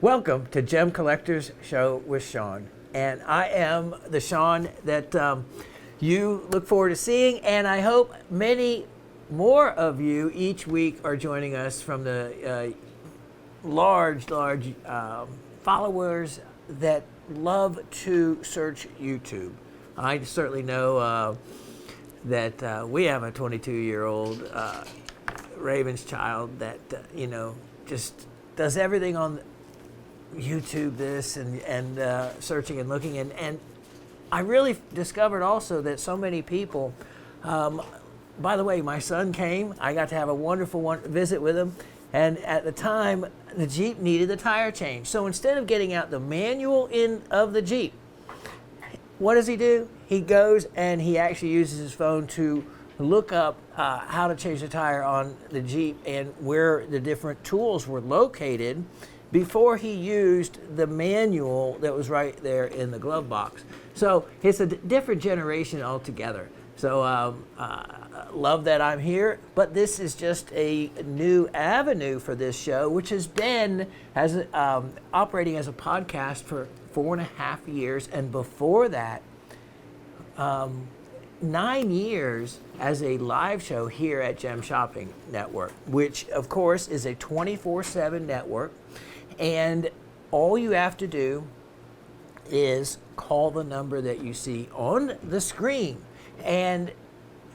Welcome to Gem Collectors Show with Shawn. And I am the Shawn that you look forward to seeing, and I hope many more of you each week are joining us from the large followers that love to search YouTube. I certainly know that we have a 22-year-old Raven's child that, just does everything on YouTube, this and searching and looking. And I really discovered also that so many people, by the way, my son came. I got to have a wonderful visit with him. And at the time, the Jeep needed the tire change. So instead of getting out the manual of the Jeep, what does he do? He goes and he actually uses his phone to look up how to change the tire on the Jeep and where the different tools were located before he used the manual that was right there in the glove box. So it's a different generation altogether. So love that I'm here, but this is just a new avenue for this show, which has been operating as a podcast for 4.5 years, and before that, 9 years as a live show here at Gem Shopping Network, which of course is a 24/7 network. And all you have to do is call the number that you see on the screen, and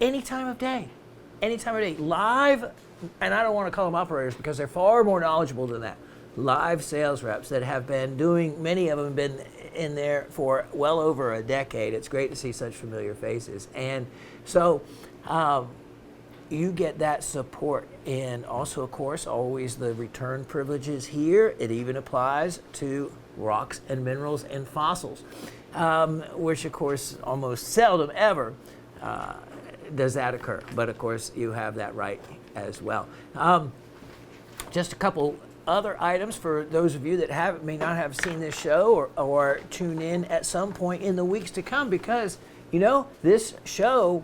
any time of day, live, and I don't want to call them operators because they're far more knowledgeable than that, live sales reps that have been doing, many of them have been in there for well over a decade. It's great to see such familiar faces. And so you get that support, and also, of course, always the return privileges here. It even applies to rocks and minerals and fossils, which, of course, almost seldom ever does that occur. But, of course, you have that right as well. Just a couple other items for those of you that may not have seen this show or tune in at some point in the weeks to come, because, this show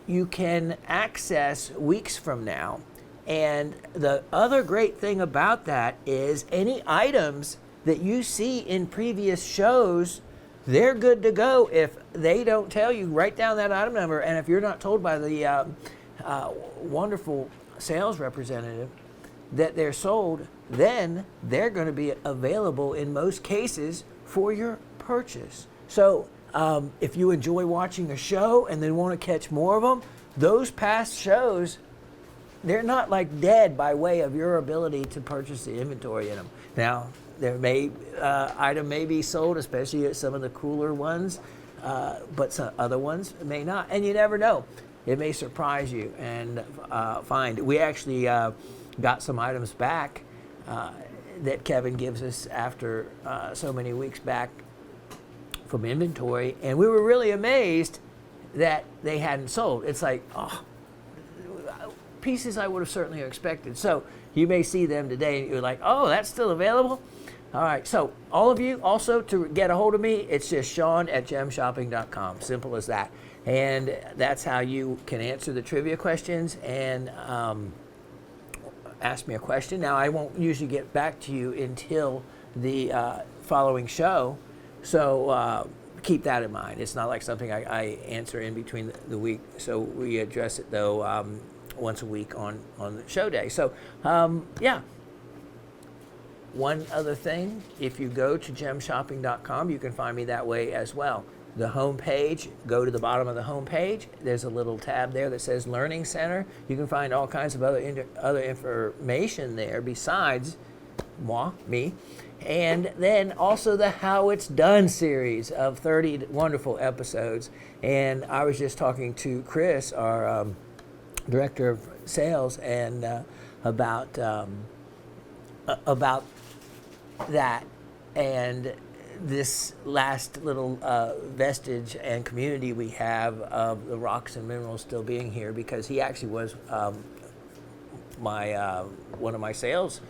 you can access weeks from now. And the other great thing about that is any items that you see in previous shows, they're good to go. If they don't tell you, write down that item number. And if you're not told by the wonderful sales representative that they're sold, then they're going to be available in most cases for your purchase. So if you enjoy watching a show and then want to catch more of them, those past shows, they're not like dead by way of your ability to purchase the inventory in them. Now, item may be sold, especially at some of the cooler ones, but some other ones may not. And you never know. It may surprise you and find. We actually got some items back that Kevin gives us after so many weeks back from inventory, and we were really amazed that they hadn't sold. It's like, pieces I would have certainly expected. So you may see them today and you're like, oh, that's still available? All right, so all of you also, to get a hold of me, it's just Shawn@gemshopping.com. Simple as that. And that's how you can answer the trivia questions and ask me a question. Now, I won't usually get back to you until the following show, so keep that in mind. It's not like something I answer in between the week. So we address it, though, once a week on the show day. So, yeah. One other thing, if you go to gemshopping.com, you can find me that way as well. The home page, go to the bottom of the home page. There's a little tab there that says Learning Center. You can find all kinds of other information there besides me. And then also the How It's Done series of 30 wonderful episodes. And I was just talking to Chris, our director of sales, and about that and this last little vestige and community we have of the rocks and minerals still being here, because he actually was one of my sales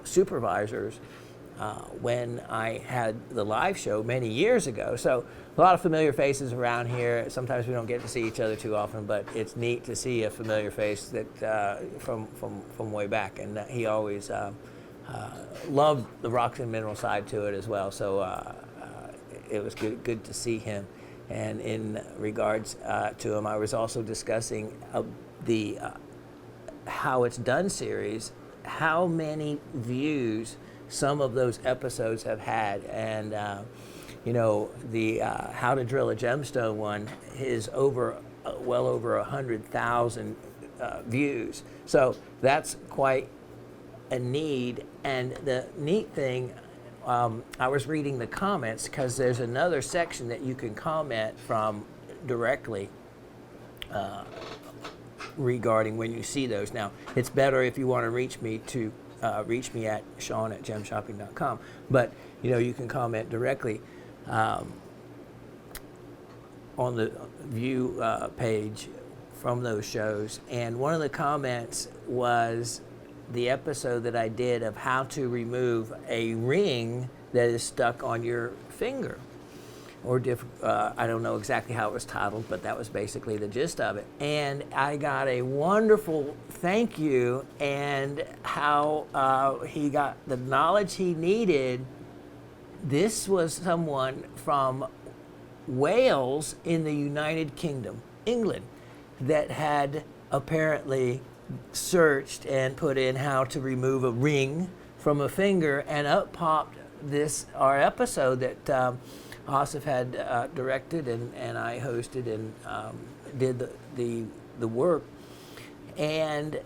supervisors when I had the live show many years ago. So a lot of familiar faces around here. Sometimes we don't get to see each other too often, but it's neat to see a familiar face that from way back. And he always loved the rocks and mineral side to it as well. So it was good to see him. And in regards to him, I was also discussing the How It's Done series, how many views some of those episodes have had. And the How to Drill a Gemstone one is well over 100,000 views. So that's quite a need. And the neat thing, I was reading the comments, because there's another section that you can comment from directly regarding when you see those. Now, it's better if you want to reach me at Shawn@gemshopping.com, but you can comment directly on the view page from those shows. And one of the comments was the episode that I did of how to remove a ring that is stuck on your finger, or I don't know exactly how it was titled, but that was basically the gist of it. And I got a wonderful thank you, and how he got the knowledge he needed. This was someone from Wales in the United Kingdom, England, that had apparently searched and put in how to remove a ring from a finger, and up popped our episode that Asif had directed and I hosted and did the work. And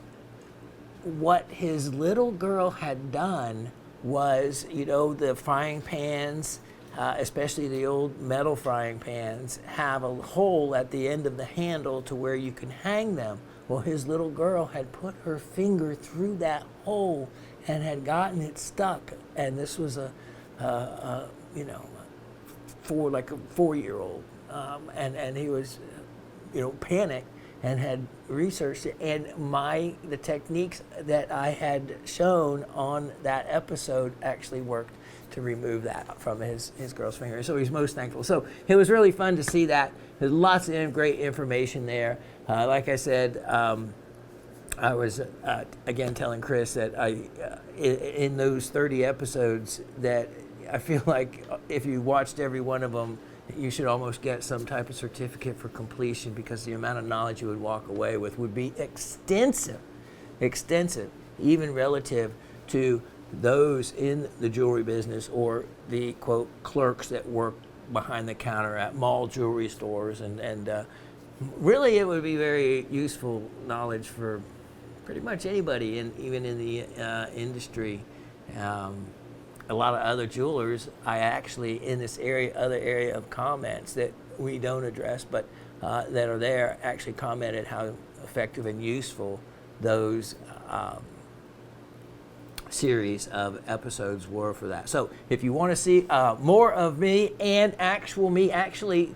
what his little girl had done was, the frying pans, especially the old metal frying pans, have a hole at the end of the handle to where you can hang them. Well, his little girl had put her finger through that hole and had gotten it stuck. And this was a 4-year-old, and he was, panicked and had researched it. And the techniques that I had shown on that episode actually worked to remove that from his girl's finger. So he's most thankful. So it was really fun to see that. There's lots of great information there. Like I said, I was again telling Chris that in those 30 episodes, that I feel like if you watched every one of them, you should almost get some type of certificate for completion, because the amount of knowledge you would walk away with would be extensive, even relative to those in the jewelry business, or the quote clerks that work behind the counter at mall jewelry stores. And really it would be very useful knowledge for pretty much anybody, even in the industry. A lot of other jewelers, I actually, in this other area of comments that we don't address, but that are there, actually commented how effective and useful those series of episodes were for that. So if you want to see more of me and me actually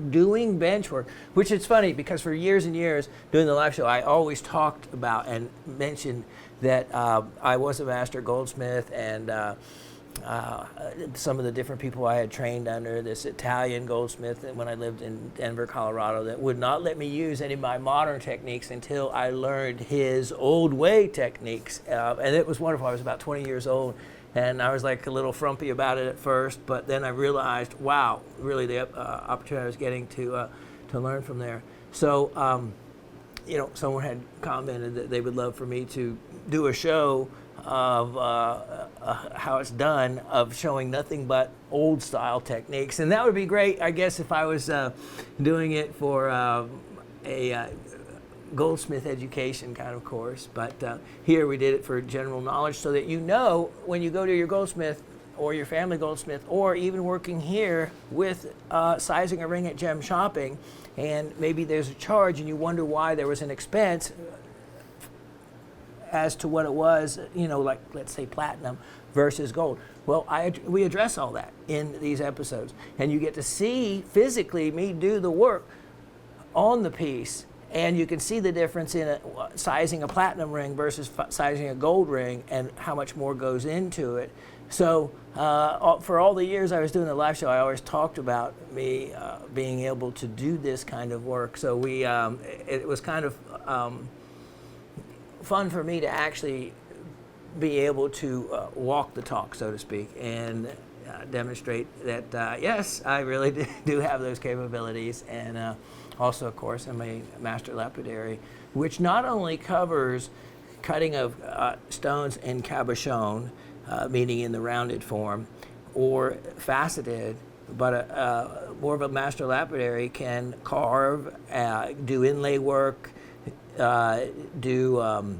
doing bench work, which is funny because for years and years doing the live show, I always talked about and mentioned that I was a master goldsmith, and some of the different people I had trained under, this Italian goldsmith when I lived in Denver, Colorado, that would not let me use any of my modern techniques until I learned his old way techniques. And it was wonderful. I was about 20 years old, and I was like a little frumpy about it at first, but then I realized, wow, really the opportunity I was getting to learn from there. So, someone had commented that they would love for me to do a show of how it's done, of showing nothing but old style techniques. And that would be great, I guess, if I was doing it for a goldsmith education kind of course. But here we did it for general knowledge, so that when you go to your goldsmith or your family goldsmith, or even working here with sizing a ring at Gem Shopping, and maybe there's a charge and you wonder why there was an expense as to what it was, like let's say platinum versus gold. Well, we address all that in these episodes, and you get to see physically me do the work on the piece, and you can see the difference in sizing a platinum ring versus sizing a gold ring, and how much more goes into it. So for all the years I was doing the live show, I always talked about me being able to do this kind of work. So it was kind of fun for me to actually be able to walk the talk, so to speak, and demonstrate that, yes, I really do have those capabilities. And also, of course, I'm a master lapidary, which not only covers cutting of stones in cabochon, meaning in the rounded form, or faceted, but more of a master lapidary can carve, do inlay work, do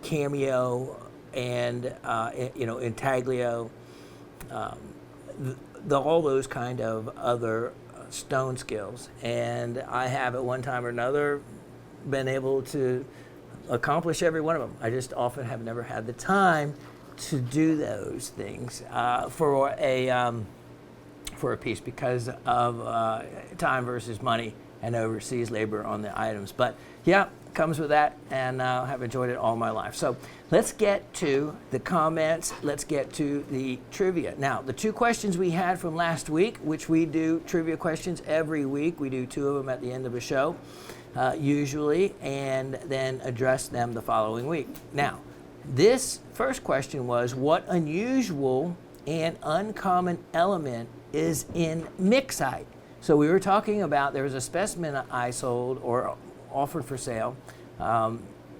cameo, and intaglio, all those kind of other stone skills. And I have at one time or another been able to accomplish every one of them. I just often have never had the time to do those things for a piece because of time versus money and overseas labor on the items. But yeah, comes with that, and have enjoyed it all my life. So let's get to the comments. Let's get to the trivia. Now, the 2 questions we had from last week, which we do trivia questions every week. We do 2 of them at the end of a show, usually, and then address them the following week. Now, this first question was, what unusual and uncommon element is in Mixcite? So we were talking about, there was a specimen I sold or offered for sale.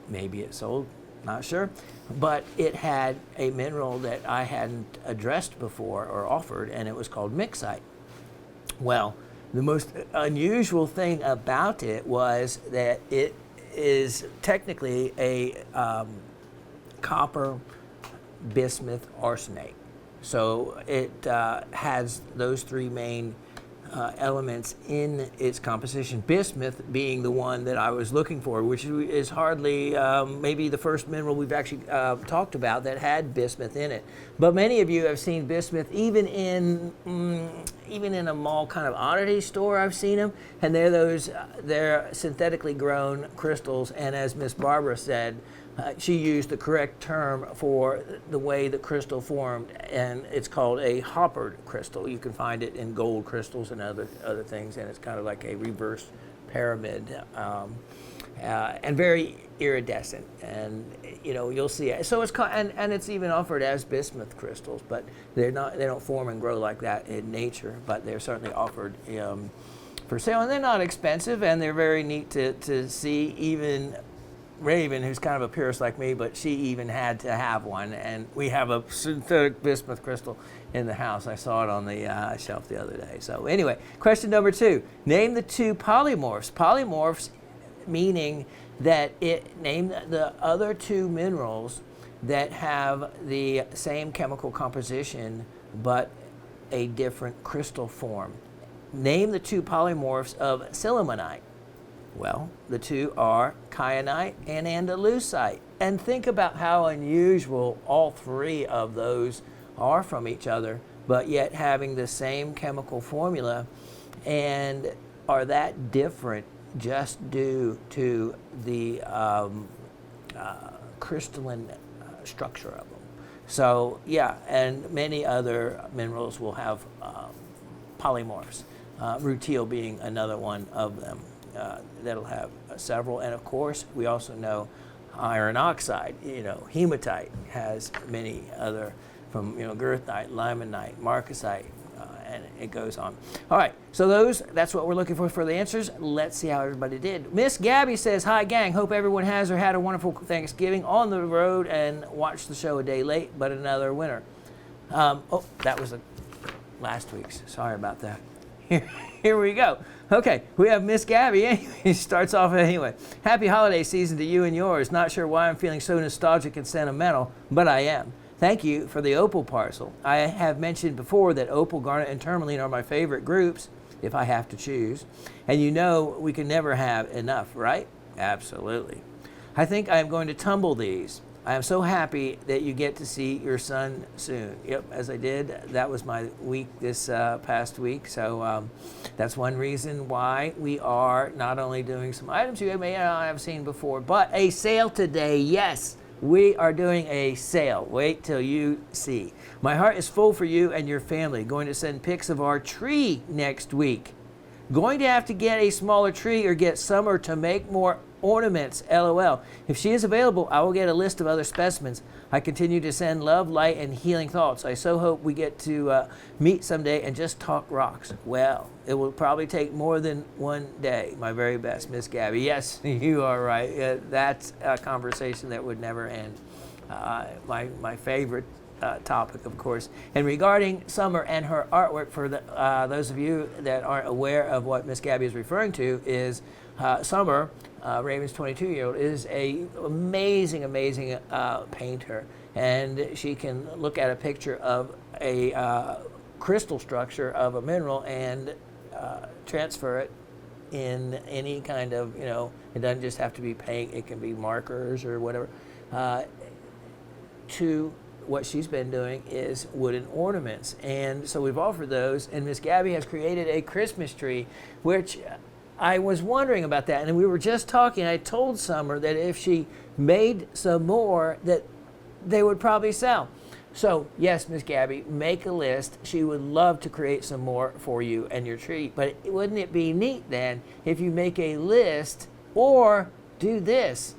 Maybe it sold, not sure. But it had a mineral that I hadn't addressed before or offered, and it was called Mixcite. Well, the most unusual thing about it was that it is technically a copper bismuth arsenate. So it has those 3 main elements in its composition, bismuth being the one that I was looking for, which is hardly maybe the first mineral we've actually talked about that had bismuth in it. But many of you have seen bismuth even in a mall kind of oddity store. I've seen them, and they're synthetically grown crystals. And as Miss Barbara said, she used the correct term for the way the crystal formed, and it's called a hoppered crystal. You can find it in gold crystals and other things, and it's kind of like a reverse pyramid, and very iridescent. And you'll see it. So it's called, and it's even offered as bismuth crystals, but they don't form and grow like that in nature. But they're certainly offered for sale, and they're not expensive, and they're very neat to see. Even Raven, who's kind of a purist like me, but she even had to have one, and we have a synthetic bismuth crystal in the house. I saw it on the shelf the other day. So anyway, question number 2. Name the 2 polymorphs. Polymorphs meaning that name the other 2 minerals that have the same chemical composition but a different crystal form. Name the 2 polymorphs of sillimanite. Well, the 2 are kyanite and andalusite. And think about how unusual all 3 of those are from each other, but yet having the same chemical formula, and are that different just due to the crystalline structure of them. So yeah, and many other minerals will have polymorphs, rutile being another one of them. That'll have several, and of course we also know iron oxide. Hematite has many other, from girthite, limonite, marcasite, and it goes on. All right, so that's what we're looking for the answers. Let's see how everybody did. Miss Gabby says, "Hi gang, hope everyone has or had a wonderful Thanksgiving on the road and watched the show a day late, but another winner." That was last week's. Sorry about that. Here we go. Okay, we have Miss Gabby. He starts off anyway. "Happy holiday season to you and yours. Not sure why I'm feeling so nostalgic and sentimental, but I am. Thank you for the opal parcel. I have mentioned before that opal, garnet, and tourmaline are my favorite groups, if I have to choose. And we can never have enough, right? Absolutely. I think I am going to tumble these. I am so happy that you get to see your son soon." Yep, as I did. That was my week this past week. So that's one reason why we are not only doing some items you may not have seen before, but a sale today. Yes, we are doing a sale. Wait till you see. My heart is full for you and your family. Going to send pics of our tree next week. Going to have to get a smaller tree or get Summer to make more ornaments, LOL. If she is available, I will get a list of other specimens. I continue to send love, light, and healing thoughts. I so hope we get to meet someday and just talk rocks. Well, it will probably take more than one day. My very best, Miss Gabby. Yes, you are right. That's a conversation that would never end. My favorite topic, of course. And regarding Summer and her artwork, for those of you that aren't aware of what Miss Gabby is referring to, is Summer, Raven's 22-year-old, is a amazing painter, and she can look at a picture of a crystal structure of a mineral and transfer it in any kind of, it doesn't just have to be paint, it can be markers or whatever, to what she's been doing is wooden ornaments. And so we've offered those, and Miss Gabby has created a Christmas tree, which I was wondering about that. And we were just talking, I told Summer that if she made some more, that they would probably sell. So yes, Miss Gabby, make a list. She would love to create some more for you and your tree. But wouldn't it be neat then if you make a list, or do this,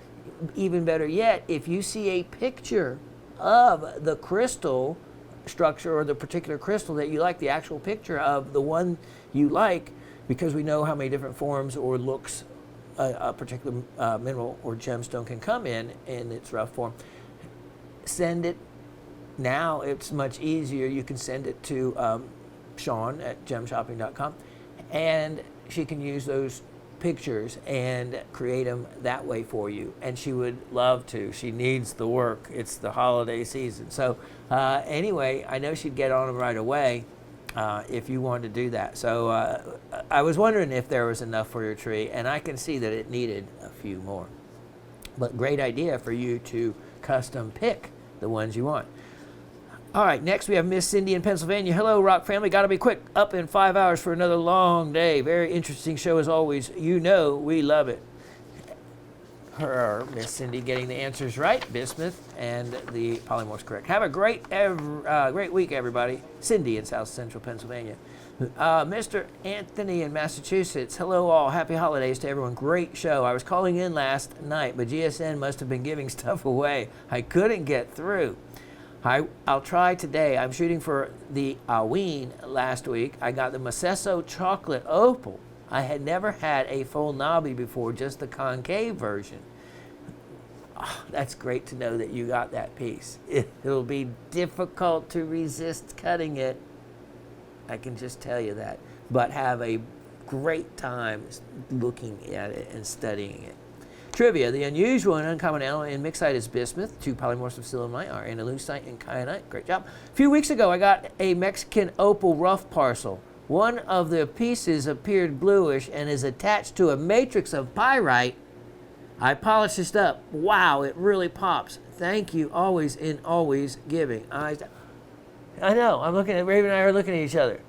even better yet, if you see a picture of the crystal structure or the particular crystal that you like, the actual picture of the one you like, because we know how many different forms or looks a particular mineral or gemstone can come in its rough form, send it. Now it's much easier. You can send it to Shawn at gemshopping.com, and she can use those pictures and create them that way for you, and she would love to. She needs the work. It's the holiday season. So anyway, I know she'd get on them right away if you wanted to do that. So I was wondering if there was enough for your tree, and I can see that it needed a few more. But great idea for you to custom pick the ones you want. All right, next we have Miss Cindy in Pennsylvania. Hello, Rock family. Got to be quick. Up in 5 hours for another long day. Very interesting show as always. You know we love it. Miss Cindy getting the answers right. Bismuth and the polymorphs correct. Have a great week, everybody. Cindy in South Central Pennsylvania. Mr. Anthony in Massachusetts. Hello, all. Happy holidays to everyone. Great show. I was calling in last night, but GSN must have been giving stuff away. I couldn't get through. I'll try today. I'm shooting for the Halloween last week. I got the Macesso chocolate opal. I had never had a full knobby before, just the concave version. Oh, that's great to know that you got that piece. It'll be difficult to resist cutting it. I can just tell you that. But have a great time looking at it and studying it. Trivia: the unusual and uncommon element in Mixcite is bismuth. 2 polymorphs of silicite are analucite and kyanite. Great job. A few weeks ago, I got a Mexican opal rough parcel. One of the pieces appeared bluish and is attached to a matrix of pyrite. I polished this up. Wow, it really pops. Thank you, always in always giving. I know. I'm looking at Raven and I are looking at each other.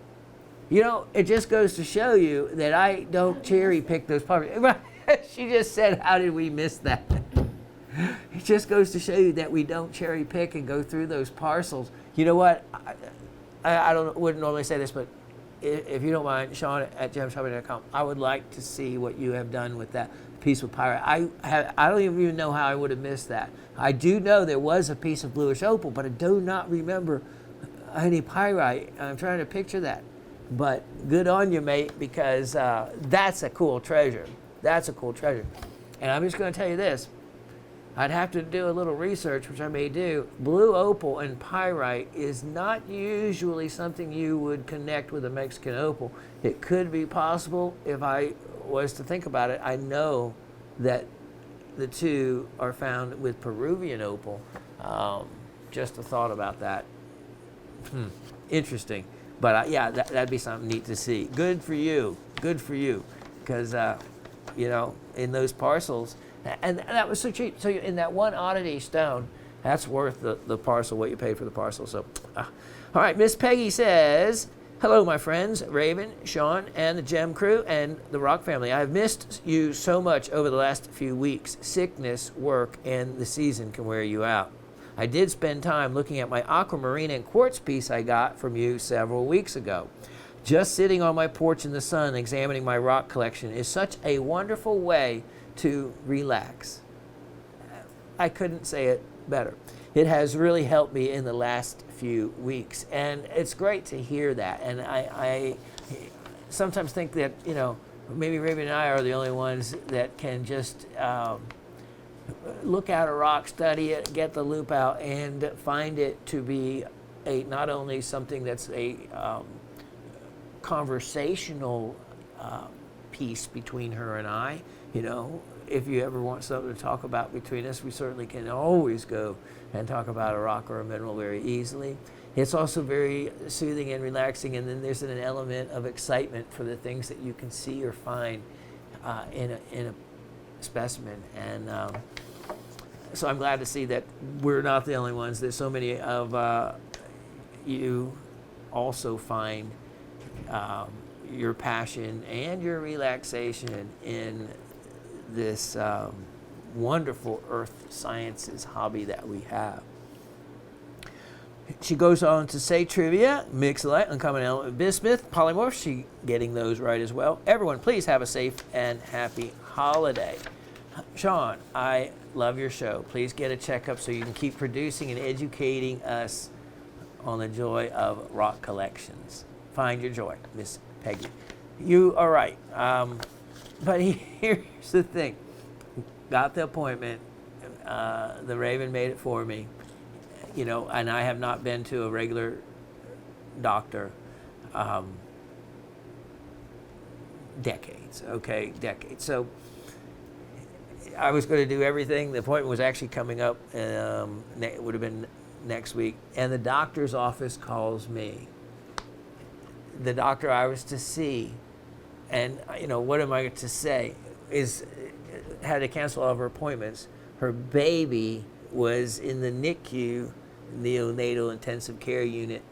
It just goes to show you that I don't cherry pick those parts. She just said, how did we miss that? It just goes to show you that we don't cherry pick and go through those parcels. You know what? I wouldn't normally say this, but if you don't mind, Shawn at gemshopping.com, I would like to see what you have done with that piece of pyrite. I don't even know how I would have missed that. I do know there was a piece of bluish opal, but I do not remember any pyrite. I'm trying to picture that. But good on you, mate, because that's a cool treasure. That's a cool treasure. And I'm just going to tell you this. I'd have to do a little research, which I may do. Blue opal and pyrite is not usually something you would connect with a Mexican opal. It could be possible if I was to think about it. I know that the two are found with Peruvian opal. Just a thought about that. Interesting. But yeah, that'd be something neat to see. Good for you. Good for you. Because in those parcels, and that was so cheap. So in that one oddity stone, that's worth the parcel, what you paid for the parcel. So, all right, Miss Peggy says, hello, my friends, Raven, Shawn, and the Gem crew, and the Rock family. I've missed you so much over the last few weeks. Sickness, work, and the season can wear you out. I did spend time looking at my Aquamarine Quartz piece I got from you several weeks ago. Just sitting on my porch in the sun examining my rock collection is such a wonderful way to relax. I couldn't say it better. It has really helped me in the last few weeks, and it's great to hear that. And I sometimes think that, maybe Raven and I are the only ones that can just look at a rock, study it, get the loop out, and find it to be not only something that's a conversational piece between her and I. If you ever want something to talk about between us, we certainly can always go and talk about a rock or a mineral very easily. It's also very soothing and relaxing, and then there's an element of excitement for the things that you can see or find in a specimen. And so I'm glad to see that we're not the only ones. There's so many of you also find your passion and your relaxation in this wonderful earth sciences hobby that we have. She goes on to say trivia, Mixcite, uncommon element, bismuth, polymorph. She getting those right as well. Everyone, please have a safe and happy holiday. Shawn, I love your show. Please get a checkup so you can keep producing and educating us on the joy of rock collections. Find your joy, Miss Peggy. You are right. But here's the thing. Got the appointment. The Raven made it for me. And I have not been to a regular doctor decades. So I was going to do everything. The appointment was actually coming up. It would have been next week. And the doctor's office calls me. The doctor I was to see, and what am I to say, is had to cancel all of her appointments. Her baby was in the NICU, neonatal intensive care unit,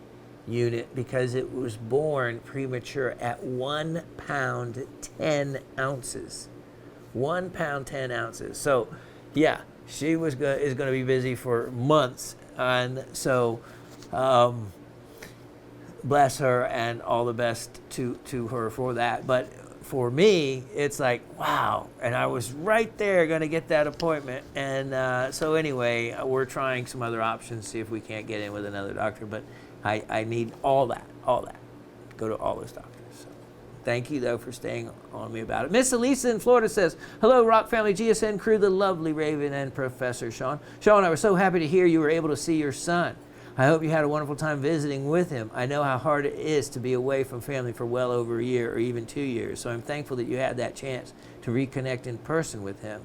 because it was born premature at 1 pound 10 ounces. 1 pound 10 ounces. So, yeah, she is going to be busy for months, and so. Bless her and all the best to her for that. But for me, it's like, wow. And I was right there going to get that appointment. And so anyway, we're trying some other options, see if we can't get in with another doctor. But I need all that. Go to all those doctors. So thank you, though, for staying on me about it. Miss Elisa in Florida says, hello, Rock Family GSN crew, the lovely Raven and Professor Shawn. Shawn, I was so happy to hear you were able to see your son. I hope you had a wonderful time visiting with him. I know how hard it is to be away from family for well over a year or even 2 years, so I'm thankful that you had that chance to reconnect in person with him.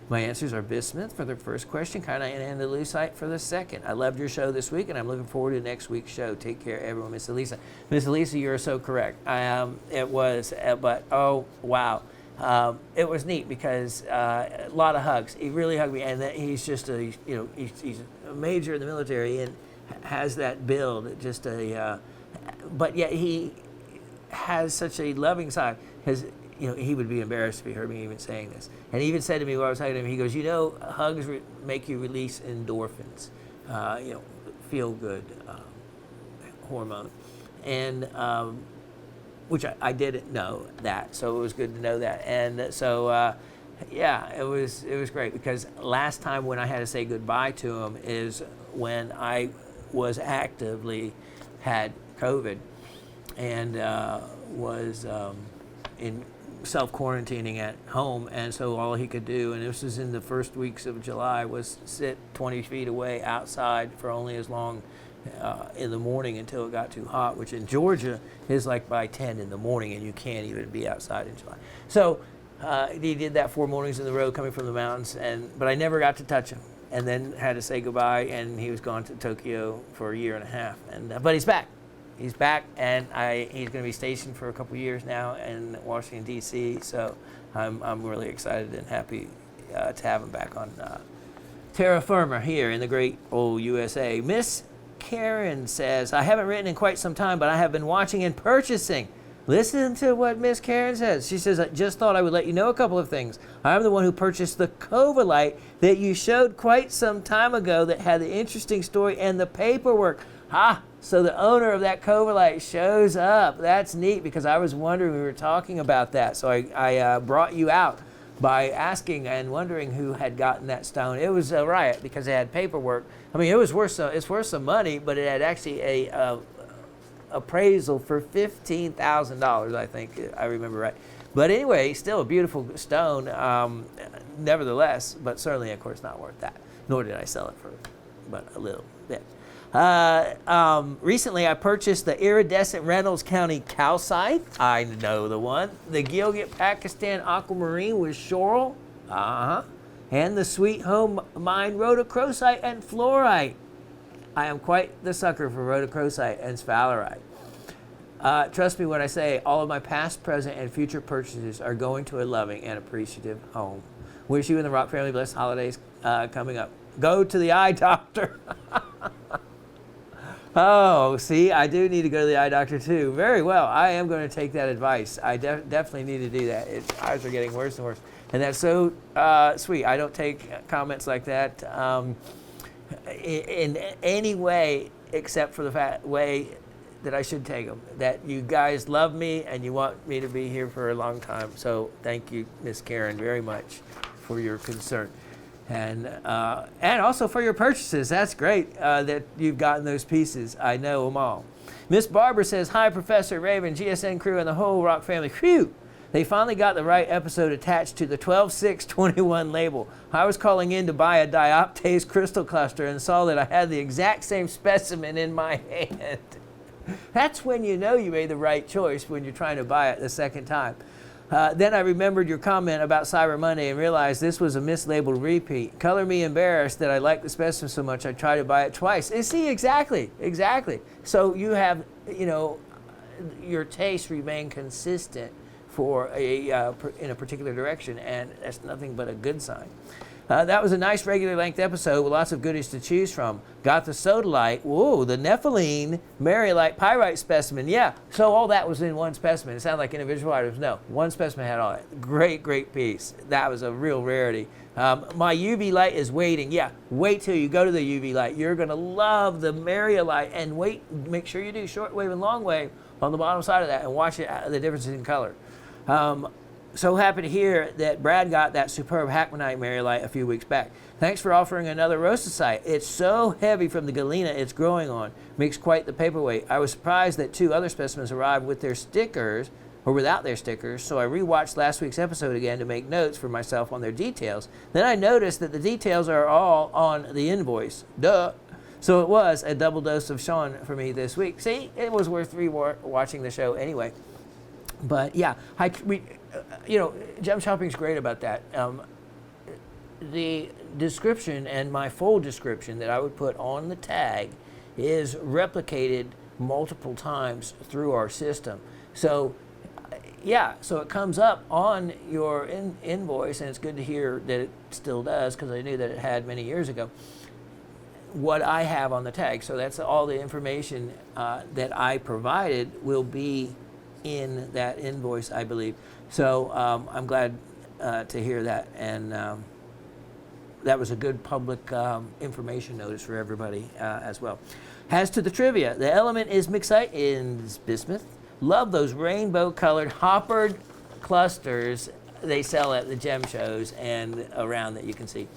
My answers are bismuth for the first question, kyanite and andalusite for the second. I loved your show this week, and I'm looking forward to next week's show. Take care, everyone. Miss Elisa. Miss Elisa, you're so correct. It was, but oh, wow. It was neat because a lot of hugs. He really hugged me, and he's just he's a major in the military, and has that build, but yet he has such a loving side. He would be embarrassed if he heard me even saying this. And he even said to me while I was hugging him, he goes, hugs make you release endorphins, feel good hormone, and which I didn't know that, so it was good to know that. And so it was great, because last time when I had to say goodbye to him is when I was actively had COVID and was in self-quarantining at home, and so all he could do, and this was in the first weeks of July, was sit 20 feet away outside for only as long in the morning until it got too hot, which in Georgia is like by 10 in the morning, and you can't even be outside in July. So he did that 4 mornings in the row coming from the mountains, but I never got to touch him. And then had to say goodbye, and he was gone to Tokyo for a year and a half. But he's back. He's back, and he's going to be stationed for a couple of years now in Washington, D.C. So I'm really excited and happy to have him back on terra firma here in the great old USA. Miss Karen says, I haven't written in quite some time, but I have been watching and purchasing. Listen to what Miss Karen says. She says, I just thought I would let you know a couple of things. I'm the one who purchased the Covalite that you showed quite some time ago that had the interesting story and the paperwork. So the owner of that Covalite shows up. That's neat, because I was wondering, we were talking about that. So I brought you out by asking and wondering who had gotten that stone. It was a riot because it had paperwork. I mean, it's worth some money, but it had actually a appraisal for $15,000, I think, I remember right. But anyway, still a beautiful stone, nevertheless, but certainly, of course, not worth that. Nor did I sell it for but a little bit. Recently, I purchased the iridescent Reynolds County Calcite. I know the one. The Gilgit Pakistan Aquamarine with Shoral. And the Sweet Home Mine Rhodochrosite and Fluorite. I am quite the sucker for rhodochrosite and sphalerite. Trust me when I say all of my past, present, and future purchases are going to a loving and appreciative home. Wish you and the Rock family blessed holidays coming up. Go to the eye doctor. Oh, see, I do need to go to the eye doctor too. Very well. I am going to take that advice. I definitely need to do that. Eyes are getting worse and worse. And that's so sweet. I don't take comments like that in any way except for the way that I should take them. That you guys love me and you want me to be here for a long time. So thank you, Miss Karen, very much for your concern. And also for your purchases. That's great that you've gotten those pieces. I know them all. Miss Barbara says, hi, Professor Raven, GSN crew, and the whole Rock family. Phew! They finally got the right episode attached to the 12/6/21 label. I was calling in to buy a dioptase crystal cluster and saw that I had the exact same specimen in my hand. That's when you know you made the right choice when you're trying to buy it the second time. Then I remembered your comment about Cyber Monday and realized this was a mislabeled repeat. Color me embarrassed that I like the specimen so much I tried to buy it twice. And see, exactly. So you have, your tastes remain consistent for in a particular direction, and that's nothing but a good sign. That was a nice regular length episode with lots of goodies to choose from. Got the sodalite, whoa, the nepheline mariolite pyrite specimen. Yeah, so all that was in one specimen. It sounded like individual items. No, one specimen had all that. Great piece. That was a real rarity. My UV light is waiting. Yeah, wait till you go to the UV light. You're going to love the mariolite, and make sure you do shortwave and long wave on the bottom side of that and watch the differences in color. So happy to hear that Brad got that superb Hackmanite mariolite a few weeks back. Thanks for offering another roastosite. It's so heavy from the galena it's growing on. Makes quite the paperweight. I was surprised that 2 other specimens arrived with their stickers or without their stickers, so I rewatched last week's episode again to make notes for myself on their details. Then I noticed that the details are all on the invoice. Duh. So it was a double dose of Shawn for me this week. See, it was worth watching the show anyway. But yeah, gem shopping is great about that. The description and my full description that I would put on the tag is replicated multiple times through our system. So so it comes up on your invoice, and it's good to hear that it still does, because I knew that it had many years ago, what I have on the tag. So that's all the information that I provided will be in that invoice, I believe. So I'm glad to hear that, and that was a good public information notice for everybody as well. As to the trivia, the element is Mixcite in bismuth. Love those rainbow-colored hoppered clusters they sell at the gem shows and around that you can see.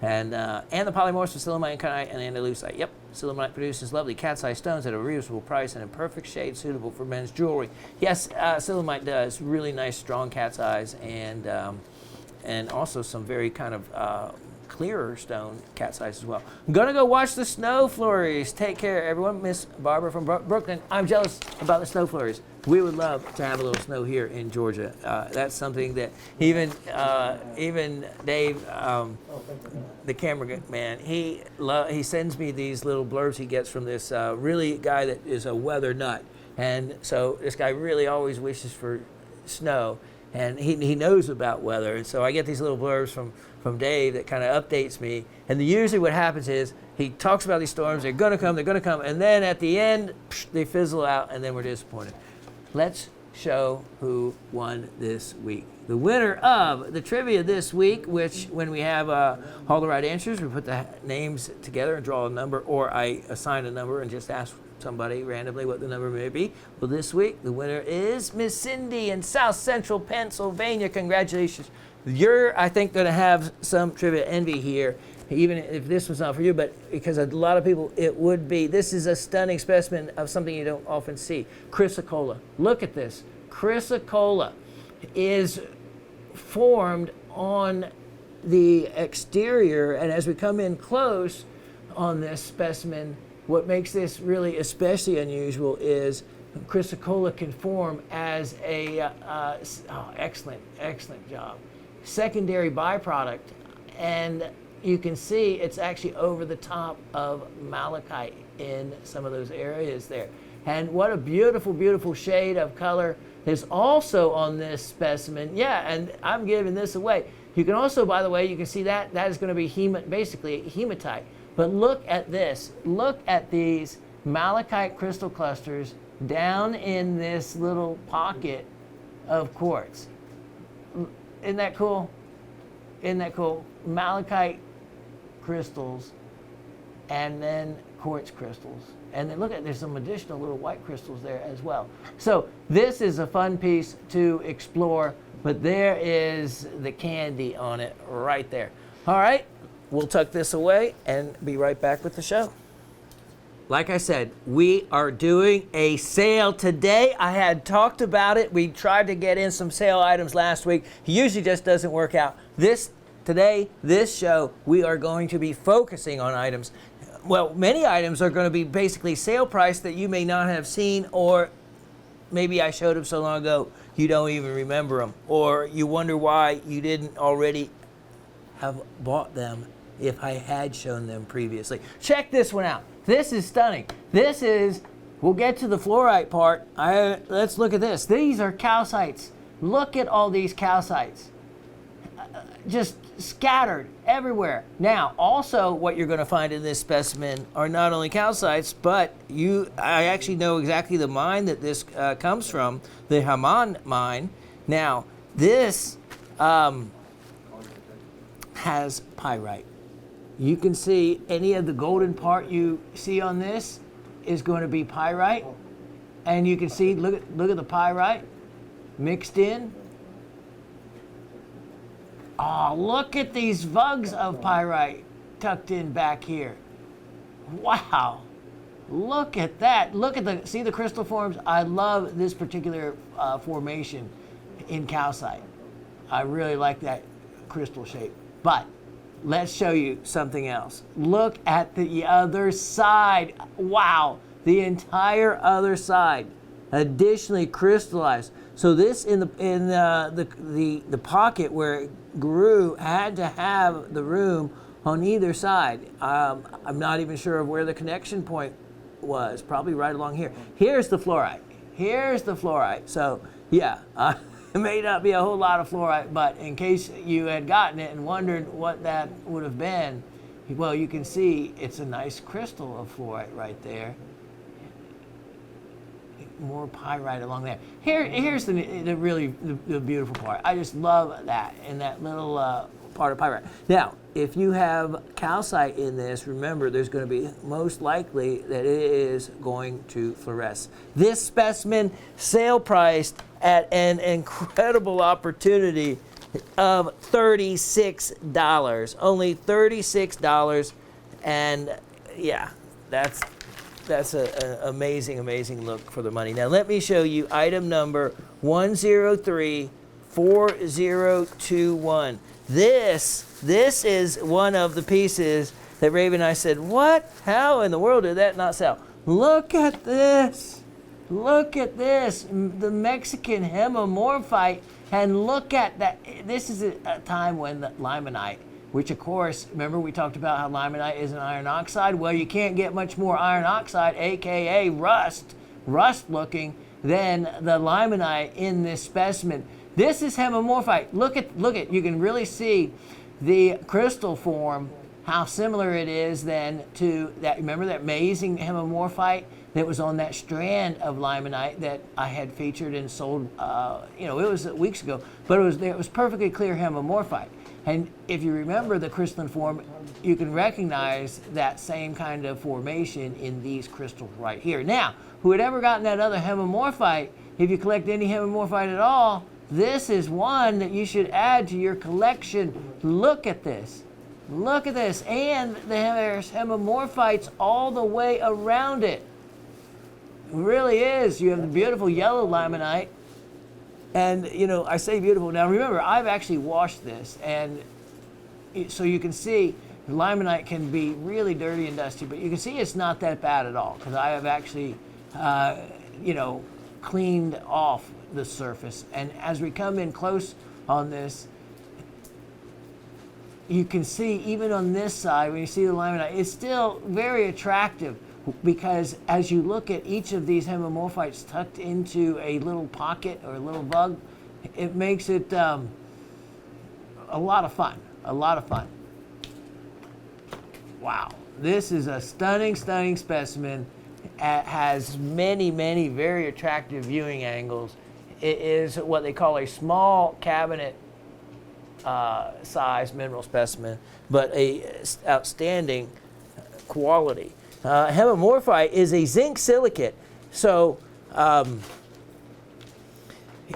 And the polymorphs of silicon and andalusite. Yep, silicon produces lovely cat-sized stones at a reasonable price and in perfect shade suitable for men's jewelry. Yes, silicon does really nice, strong cat's eyes, and also some very kind of clearer stone cat's eyes as well. I'm gonna go watch the snow flurries. Take care, everyone. Miss Barbara from Brooklyn. I'm jealous about the snow flurries. We would love to have a little snow here in Georgia. That's something that even Dave, the cameraman, he sends me these little blurbs he gets from this really guy that is a weather nut. And so this guy really always wishes for snow, and he knows about weather. And so I get these little blurbs from Dave that kind of updates me. And usually what happens is he talks about these storms, they're going to come, and then at the end, they fizzle out, and then we're disappointed. Let's show who won this week. The winner of the trivia this week, which when we have all the right answers, we put the names together and draw a number, or I assign a number and just ask somebody randomly what the number may be. Well, this week, the winner is Miss Cindy in South Central Pennsylvania. Congratulations, You're, I think, going to have some trivia envy here, even if this was not for you, but because a lot of people, it would be. This is a stunning specimen of something you don't often see. Chrysocolla. Look at this. Chrysocolla is formed on the exterior, and as we come in close on this specimen, what makes this really especially unusual is chrysocolla can form as a excellent job, secondary byproduct, and you can see it's actually over the top of malachite in some of those areas there. And what a beautiful shade of color is also on this specimen. Yeah, and I'm giving this away. You can also, by the way, you can see that is going to be basically hematite. But look at this. Look at these malachite crystal clusters down in this little pocket of quartz. Isn't that cool? Isn't that cool? Malachite crystals and then quartz crystals. And then look at, there's some additional little white crystals there as well. So this is a fun piece to explore, but there is the candy on it right there. All right, we'll tuck this away and be right back with the show. Like I said, we are doing a sale today. I had talked about it. We tried to get in some sale items last week. It usually just doesn't work out. Today, this show, we are going to be focusing on items. Well, many items are going to be basically sale price that you may not have seen, or maybe I showed them so long ago you don't even remember them, or you wonder why you didn't already have bought them if I had shown them previously. Check this one out. This is stunning. This is, we'll get to the fluorite part. Let's look at this. These are calcites. Look at all these calcites. Just scattered everywhere. Now, also what you're going to find in this specimen are not only calcites, but I actually know exactly the mine that this comes from, the Haman mine. Now, this has pyrite. You can see any of the golden part you see on this is going to be pyrite. And you can see, look at the pyrite mixed in. Oh, look at these vugs of pyrite tucked in back here. Wow. Look at that. See the crystal forms? I love this particular formation in calcite. I really like that crystal shape. But let's show you something else. Look at the other side. Wow. The entire other side additionally crystallized. So this in the pocket where it grew had to have the room on either side. I'm not even sure of where the connection point was. Probably right along here. Here's the fluorite. So yeah, it may not be a whole lot of fluorite, but in case you had gotten it and wondered what that would have been, well, you can see it's a nice crystal of fluorite right there. More pyrite along there. Here's the beautiful part. I just love that, in that little part of pyrite. Now, if you have calcite in this, remember there's going to be most likely that it is going to fluoresce. This specimen sale priced at an incredible opportunity of $36. Only $36, and yeah, that's an amazing look for the money. Now let me show you item number 1034021. This is one of the pieces that Raven and I said, what? How in the world did that not sell? Look at this. Look at this. The Mexican hemorphic. And look at that. This is a time when the limonite, which of course, remember we talked about how limonite is an iron oxide? Well, you can't get much more iron oxide, aka rust looking, than the limonite in this specimen. This is hemorphic. Look at, you can really see the crystal form, how similar it is then to that. Remember that amazing hemorphic that was on that strand of limonite that I had featured and sold, it was weeks ago, but it was perfectly clear hemorphic. And if you remember the crystalline form, you can recognize that same kind of formation in these crystals right here. Now, who had ever gotten that other hemorphic, if you collect any hemorphic at all, This is one that you should add to your collection. Look at this. Look at this. And there's hemimorphites all the way around it. It really is. You have the beautiful yellow limonite. And, you know, I say beautiful. Now, remember, I've actually washed this. And so you can see the limonite can be really dirty and dusty. But you can see it's not that bad at all. Because I have actually, you know, cleaned off the surface. And as we come in close on this, you can see even on this side, when you see the limonite, it's still very attractive, because as you look at each of these hemimorphites tucked into a little pocket or a little bug, it makes it a lot of fun. A lot of fun. Wow. This is a stunning, stunning specimen. It has many, many very attractive viewing angles. It is what they call a small cabinet size mineral specimen, but a outstanding quality. Hemimorphite is a zinc silicate, so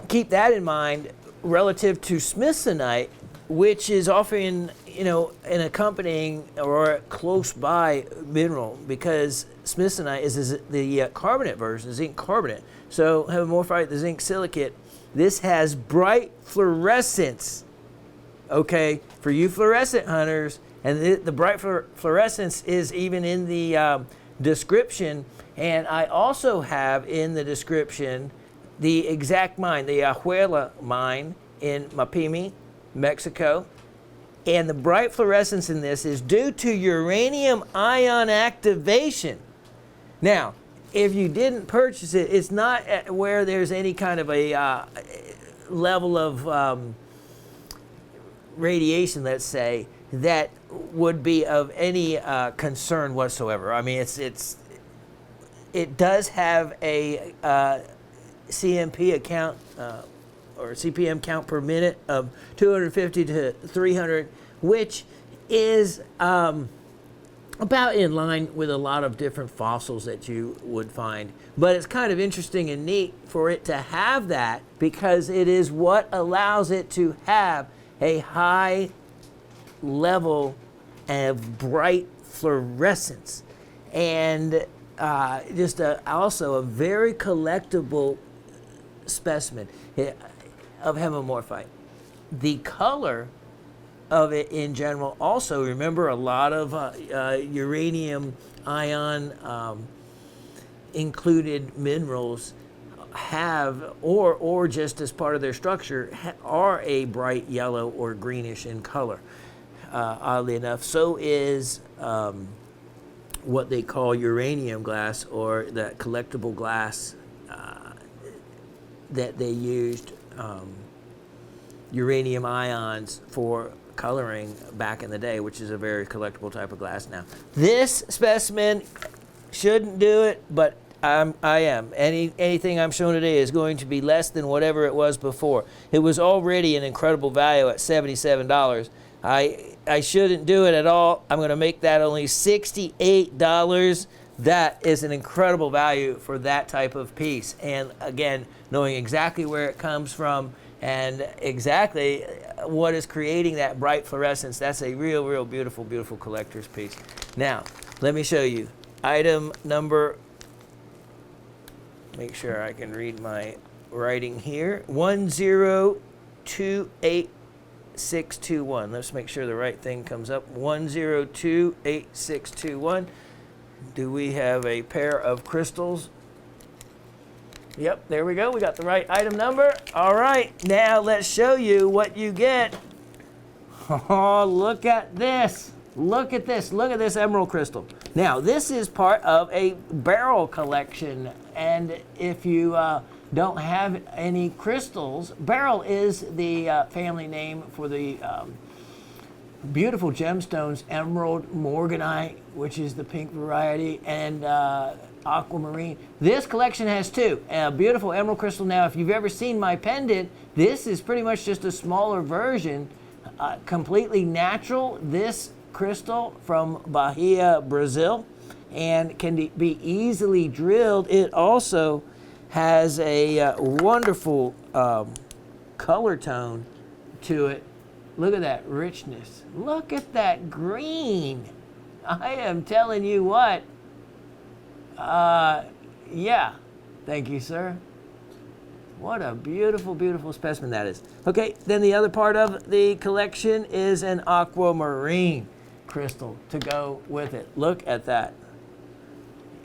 keep that in mind relative to smithsonite, which is often, you know, an accompanying or close by mineral, because smithsonite is the carbonate version, zinc carbonate. So hemimorphite, the zinc silicate, this has bright fluorescence. Okay, for you fluorescent hunters, and the bright fluorescence is even in the description. And I also have in the description the exact mine, the Ajuela mine in Mapimi, Mexico. And the bright fluorescence in this is due to uranium ion activation. Now, if you didn't purchase it, it's not where there's any kind of a level of radiation, let's say, that would be of any concern whatsoever. I mean, it does have a CMP account or CPM count per minute of 250 to 300, which is about in line with a lot of different fossils that you would find. But it's kind of interesting and neat for it to have that, because it is what allows it to have a high level of bright fluorescence, and also a very collectible specimen of hemimorphite. The color of it in general, also, remember, a lot of uranium ion included minerals have, or just as part of their structure, are a bright yellow or greenish in color. Oddly enough, so is what they call uranium glass, or that collectible glass that they used uranium ions for coloring back in the day, which is a very collectible type of glass now. This specimen shouldn't do it, but I am. Anything I'm showing today is going to be less than whatever it was before. It was already an incredible value at $77. I shouldn't do it at all. I'm going to make that only $68. That is an incredible value for that type of piece. And again, knowing exactly where it comes from and exactly what is creating that bright fluorescence, that's a real, real beautiful, beautiful collector's piece. Now, let me show you item number, make sure I can read my writing here, 1028,621. Let's make sure the right thing comes up. 1028,621. Do we have a pair of crystals? Yep, there we go. We got the right item number. All right, now let's show you what you get. Oh, look at this. Look at this. Look at this emerald crystal. Now, this is part of a barrel collection, and if you don't have any crystals, Beryl is the family name for the beautiful gemstones, emerald, morganite, which is the pink variety, and aquamarine. This collection has two. A beautiful emerald crystal. Now, if you've ever seen my pendant, this is pretty much just a smaller version, completely natural. This crystal from Bahia, Brazil, and can be easily drilled. It also has a wonderful color tone to it. Look at that richness. Look at that green. I am telling you what. Yeah. Thank you, sir. What a beautiful, beautiful specimen that is. Okay, then the other part of the collection is an aquamarine crystal to go with it. Look at that.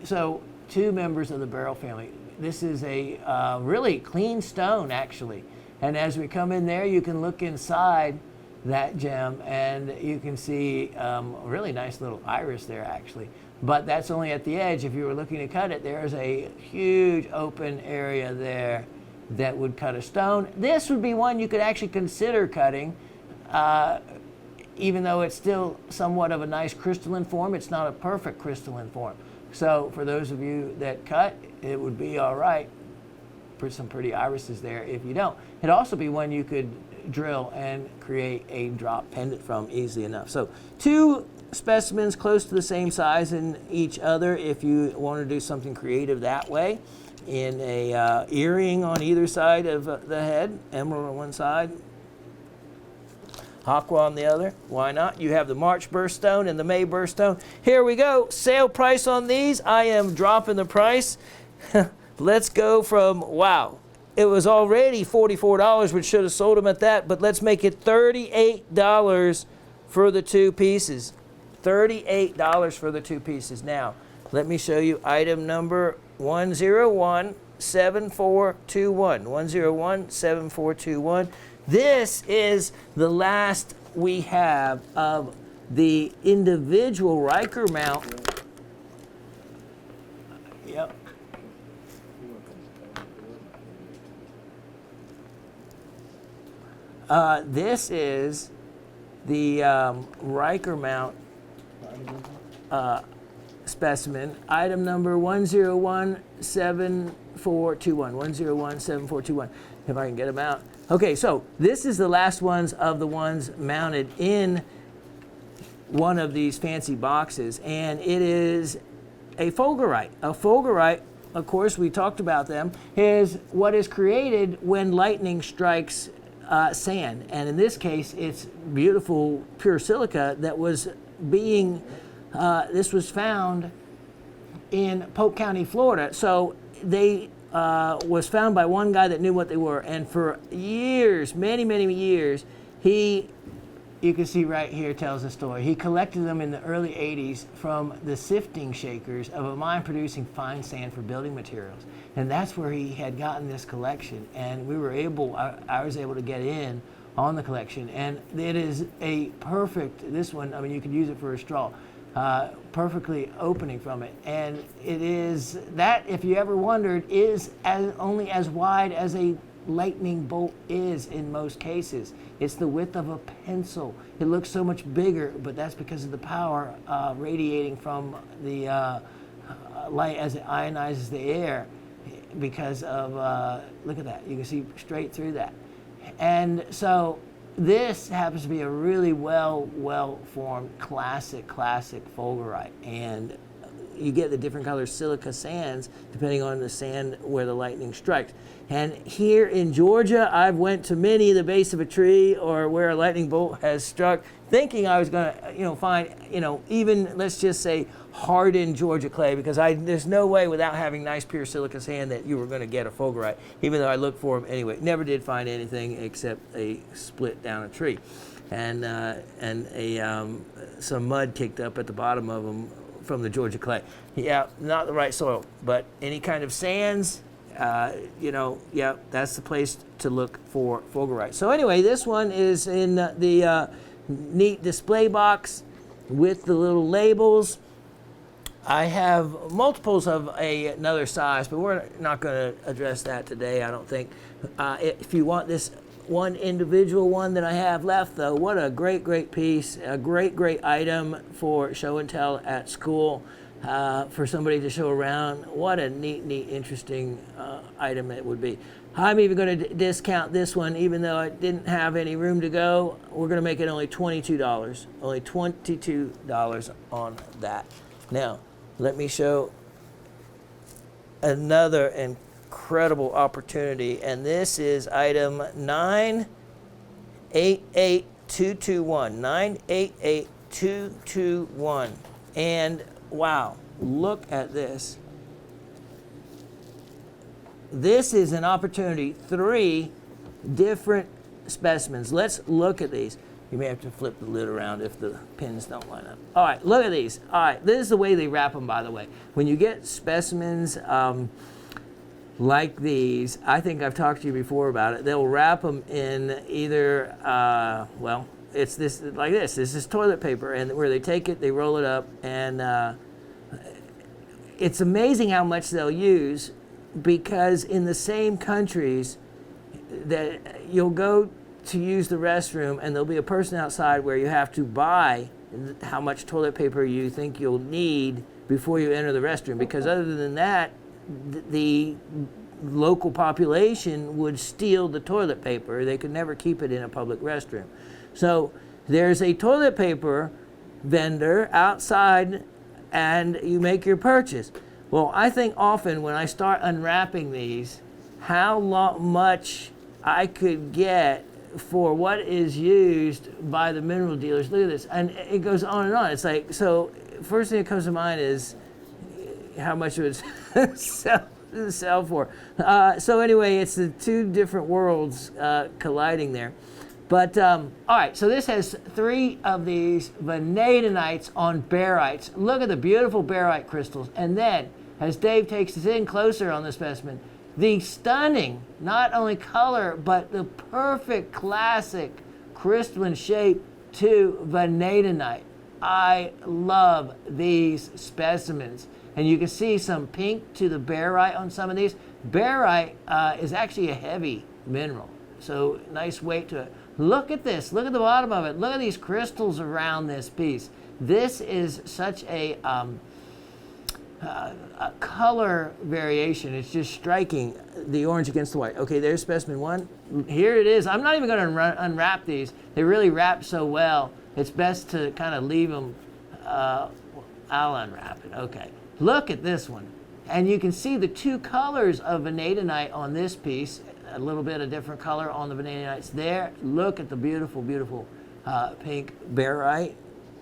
So, 2 members of the beryl family. This is a really clean stone, actually. And as we come in there, you can look inside that gem, and you can see a really nice little iris there, actually. But that's only at the edge. If you were looking to cut it, there's a huge open area there that would cut a stone. This would be one you could actually consider cutting, even though it's still somewhat of a nice crystalline form. It's not a perfect crystalline form. So for those of you that cut, it would be all right. Put some pretty irises there if you don't. It'd also be one you could drill and create a drop pendant from easily enough. So 2 specimens close to the same size in each other if you want to do something creative that way. In a earring on either side of the head, emerald on one side, aqua on the other. Why not? You have the March birthstone and the May birthstone. Here we go. Sale price on these. I am dropping the price. Let's go from, wow, it was already $44, which should have sold them at that, but let's make it $38 for the 2 pieces. $38 for the 2 pieces. Now, let me show you item number 1017421. 1017421. This is the last we have of the individual Riker mount. Yep. This is the Riker mount specimen, item number 1017421. 1017421. If I can get them out. Okay, so this is the last ones of the ones mounted in one of these fancy boxes, and it is a fulgurite. A fulgurite, of course, we talked about them, is what is created when lightning strikes sand. And in this case, it's beautiful pure silica that was being, this was found in Polk County, Florida. So they was found by one guy that knew what they were. And for years, many, many years, you can see right here tells the story. He collected them in the early 80s from the sifting shakers of a mine producing fine sand for building materials. And that's where he had gotten this collection. And we were able, I was able to get in on the collection. And it is a perfect, this one, I mean, you could use it for a straw, perfectly opening from it. And it is, that, if you ever wondered, is only as wide as a lightning bolt is in most cases. It's the width of a pencil. It looks so much bigger, but that's because of the power radiating from the light as it ionizes the air, because of, look at that, you can see straight through that. And so this happens to be a really well-formed classic fulgurite, and you get the different color silica sands depending on the sand where the lightning strikes. And here in Georgia, I've went to many the base of a tree or where a lightning bolt has struck, thinking I was going to, find, even, let's just say, hardened Georgia clay, because there's no way without having nice pure silica sand that you were going to get a fulgurite, even though I looked for them anyway. Never did find anything except a split down a tree, and some mud kicked up at the bottom of them from the Georgia clay. Yeah, not the right soil, but any kind of sands, yeah, that's the place to look for fulgurite. So anyway, this one is in the neat display box with the little labels. I have multiples of another size, but we're not going to address that today, I don't think. If you want this one individual one that I have left, though, what a great piece, a great item for show and tell at school, for somebody to show around. What a neat, interesting item it would be. I'm even going to discount this one, even though I didn't have any room to go. We're going to make it only $22. Only $22 on that. Now, let me show another incredible opportunity. And this is item 988221. 988221. And wow, look at this. This is an opportunity, 3 different specimens. Let's look at these. You may have to flip the lid around if the pins don't line up. All right, look at these. All right, this is the way they wrap them, by the way. When you get specimens like these, I think I've talked to you before about it, they'll wrap them in either, well, it's this like this. This is toilet paper, and where they take it, they roll it up, and it's amazing how much they'll use, because in the same countries that you'll go to use the restroom, and there'll be a person outside where you have to buy how much toilet paper you think you'll need before you enter the restroom, because other than that, the local population would steal the toilet paper. They could never keep it in a public restroom. So there's a toilet paper vendor outside, and you make your purchase. Well, I think often when I start unwrapping these, how much I could get for what is used by the mineral dealers. Look at this. And it goes on and on. It's like, so first thing that comes to mind is how much it would sell for. So anyway, it's the 2 different worlds colliding there. But, all right, so this has 3 of these vanadinites on barites. Look at the beautiful barite crystals. And then, as Dave takes us in closer on the specimen, the stunning, not only color, but the perfect classic crystalline shape to vanadinite. I love these specimens. And you can see some pink to the barite on some of these. Barite is actually a heavy mineral, so nice weight to it. Look at this. Look at the bottom of it. Look at these crystals around this piece. This is such a color variation. It's just striking, the orange against the white. Okay, there's specimen 1. Here it is. I'm not even going to unwrap these. They really wrap so well. It's best to kind of leave them. I'll unwrap it. Okay. Look at this one. And you can see the 2 colors of vanadinite on this piece. A little bit of different color on the vanadinites there. Look at the beautiful, beautiful pink barite.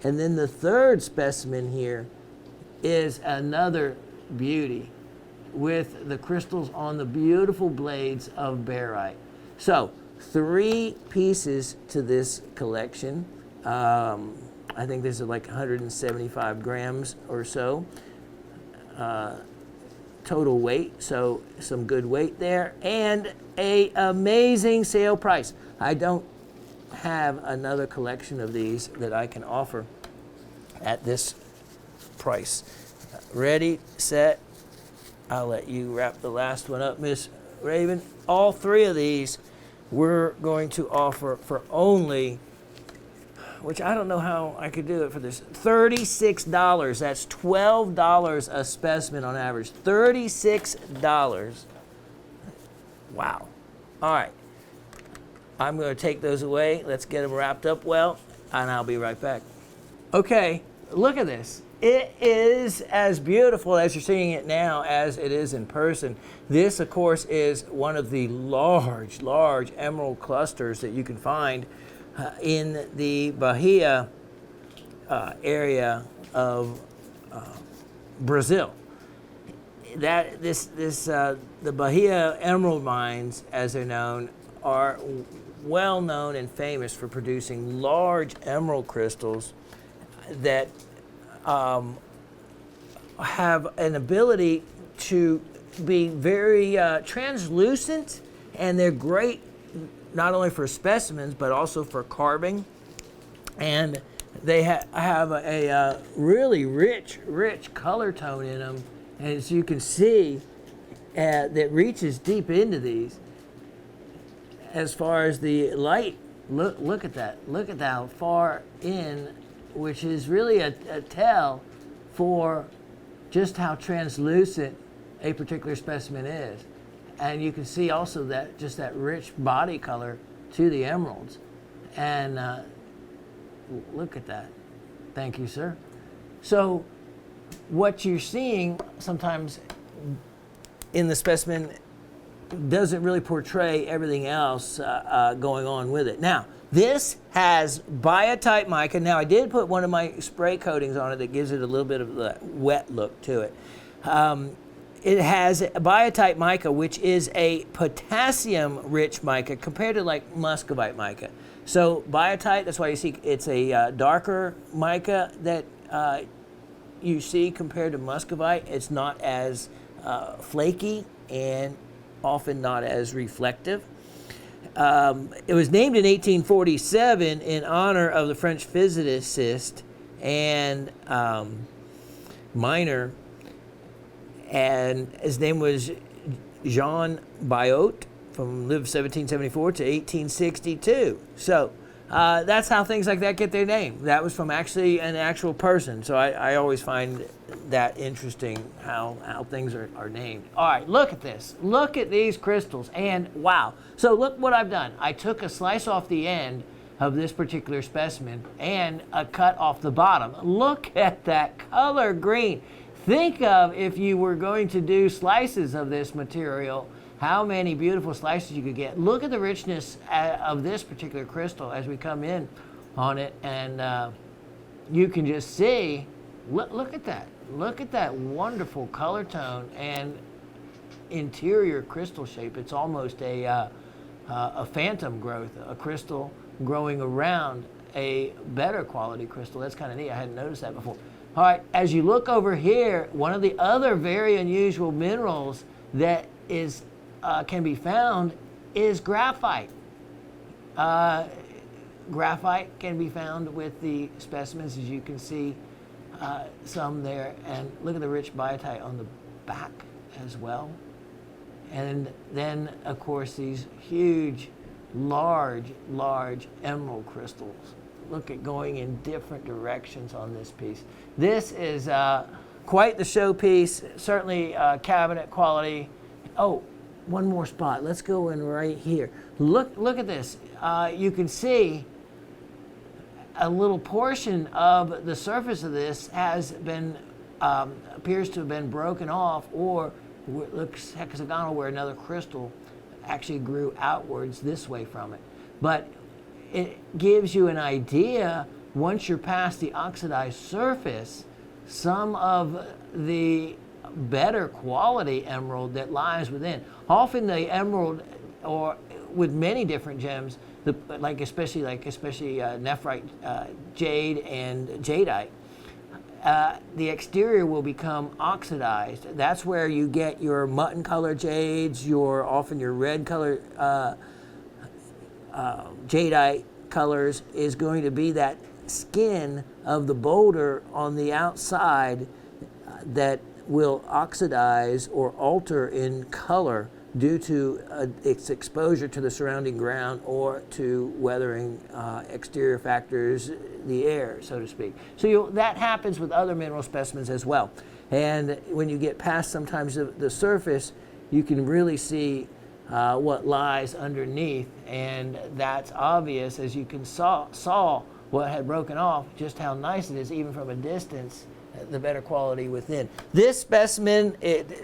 And then the 3rd specimen here is another beauty with the crystals on the beautiful blades of barite. So 3 pieces to this collection. I think this is like 175 grams or so total weight, so some good weight there, and a amazing sale price. I don't have another collection of these that I can offer at this price. Ready, set, I'll let you wrap the last one up, Miss Raven. All 3 of these we're going to offer for only, which I don't know how I could do it for this, $36. That's $12 a specimen on average. $36. Wow. All right. I'm going to take those away. Let's get them wrapped up well, and I'll be right back. Okay, look at this. It is as beautiful as you're seeing it now as it is in person. This, of course, is one of the large emerald clusters that you can find in the Bahia area of Brazil. The Bahia emerald mines, as they're known, are well known and famous for producing large emerald crystals that have an ability to be very translucent, and they're great not only for specimens but also for carving. And they have a really rich color tone in them, as you can see, that reaches deep into these. As far as the light, look at that. Look at how far in, which is really a tell for just how translucent a particular specimen is. And you can see also that just that rich body color to the emeralds. And look at that. Thank you, sir. So what you're seeing sometimes in the specimen doesn't really portray everything else going on with it. Now, this has biotite mica. Now, I did put one of my spray coatings on it that gives it a little bit of the wet look to it. It has biotite mica, which is a potassium-rich mica compared to like muscovite mica. So biotite, that's why you see it's a darker mica that you see compared to muscovite. It's not as flaky and often not as reflective. It was named in 1847 in honor of the French physicist and miner, and his name was Jean Biot, lived 1774 to 1862. So that's how things like that get their name. That was from actually an actual person. So I always find that interesting how things are named. All right, look at this. Look at these crystals, and wow. So look what I've done. I took a slice off the end of this particular specimen and a cut off the bottom. Look at that color green. Think of if you were going to do slices of this material, how many beautiful slices you could get. Look at the richness of this particular crystal as we come in on it, and you can just see, look at that. Look at that wonderful color tone and interior crystal shape. It's almost a phantom growth, a crystal growing around a better quality crystal. That's kind of neat. I hadn't noticed that before. All right, as you look over here, one of the other very unusual minerals that is can be found is graphite. Graphite can be found with the specimens, as you can see some there. And look at the rich biotite on the back as well. And then, of course, these huge, large emerald crystals. Look at going in different directions on this piece. This is quite the showpiece, certainly cabinet quality. Oh, one more spot. Let's go in right here. Look at this. You can see a little portion of the surface of this has been appears to have been broken off, or looks hexagonal, where another crystal actually grew outwards this way from it. But it gives you an idea, once you're past the oxidized surface, some of the better quality emerald that lies within. Often the emerald, or with many different gems, especially nephrite, jade, and jadeite, the exterior will become oxidized. That's where you get your mutton color jades, often your red color jadeite colors, is going to be that skin of the boulder on the outside that will oxidize or alter in color due to its exposure to the surrounding ground or to weathering exterior factors, the air, so to speak. So that happens with other mineral specimens as well. And when you get past sometimes the surface, you can really see what lies underneath, and that's obvious as you can saw what had broken off, just how nice it is even from a distance, the better quality within. This specimen,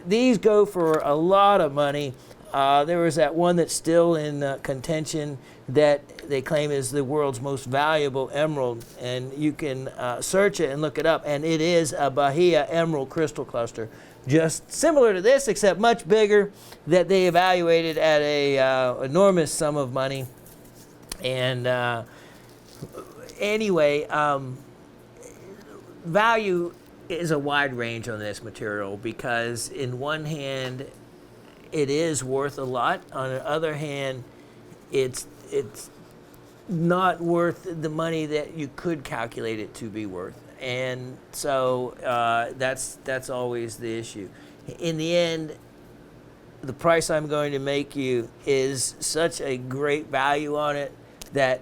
these go for a lot of money. There was that one that's still in contention that they claim is the world's most valuable emerald, and you can search it and look it up, and it is a Bahia emerald crystal cluster, just similar to this except much bigger, that they evaluated at a enormous sum of money. And anyway, value is a wide range on this material, because in one hand it is worth a lot, on the other hand it's not worth the money that you could calculate it to be worth. And so that's always the issue. In the end, the price I'm going to make you is such a great value on it that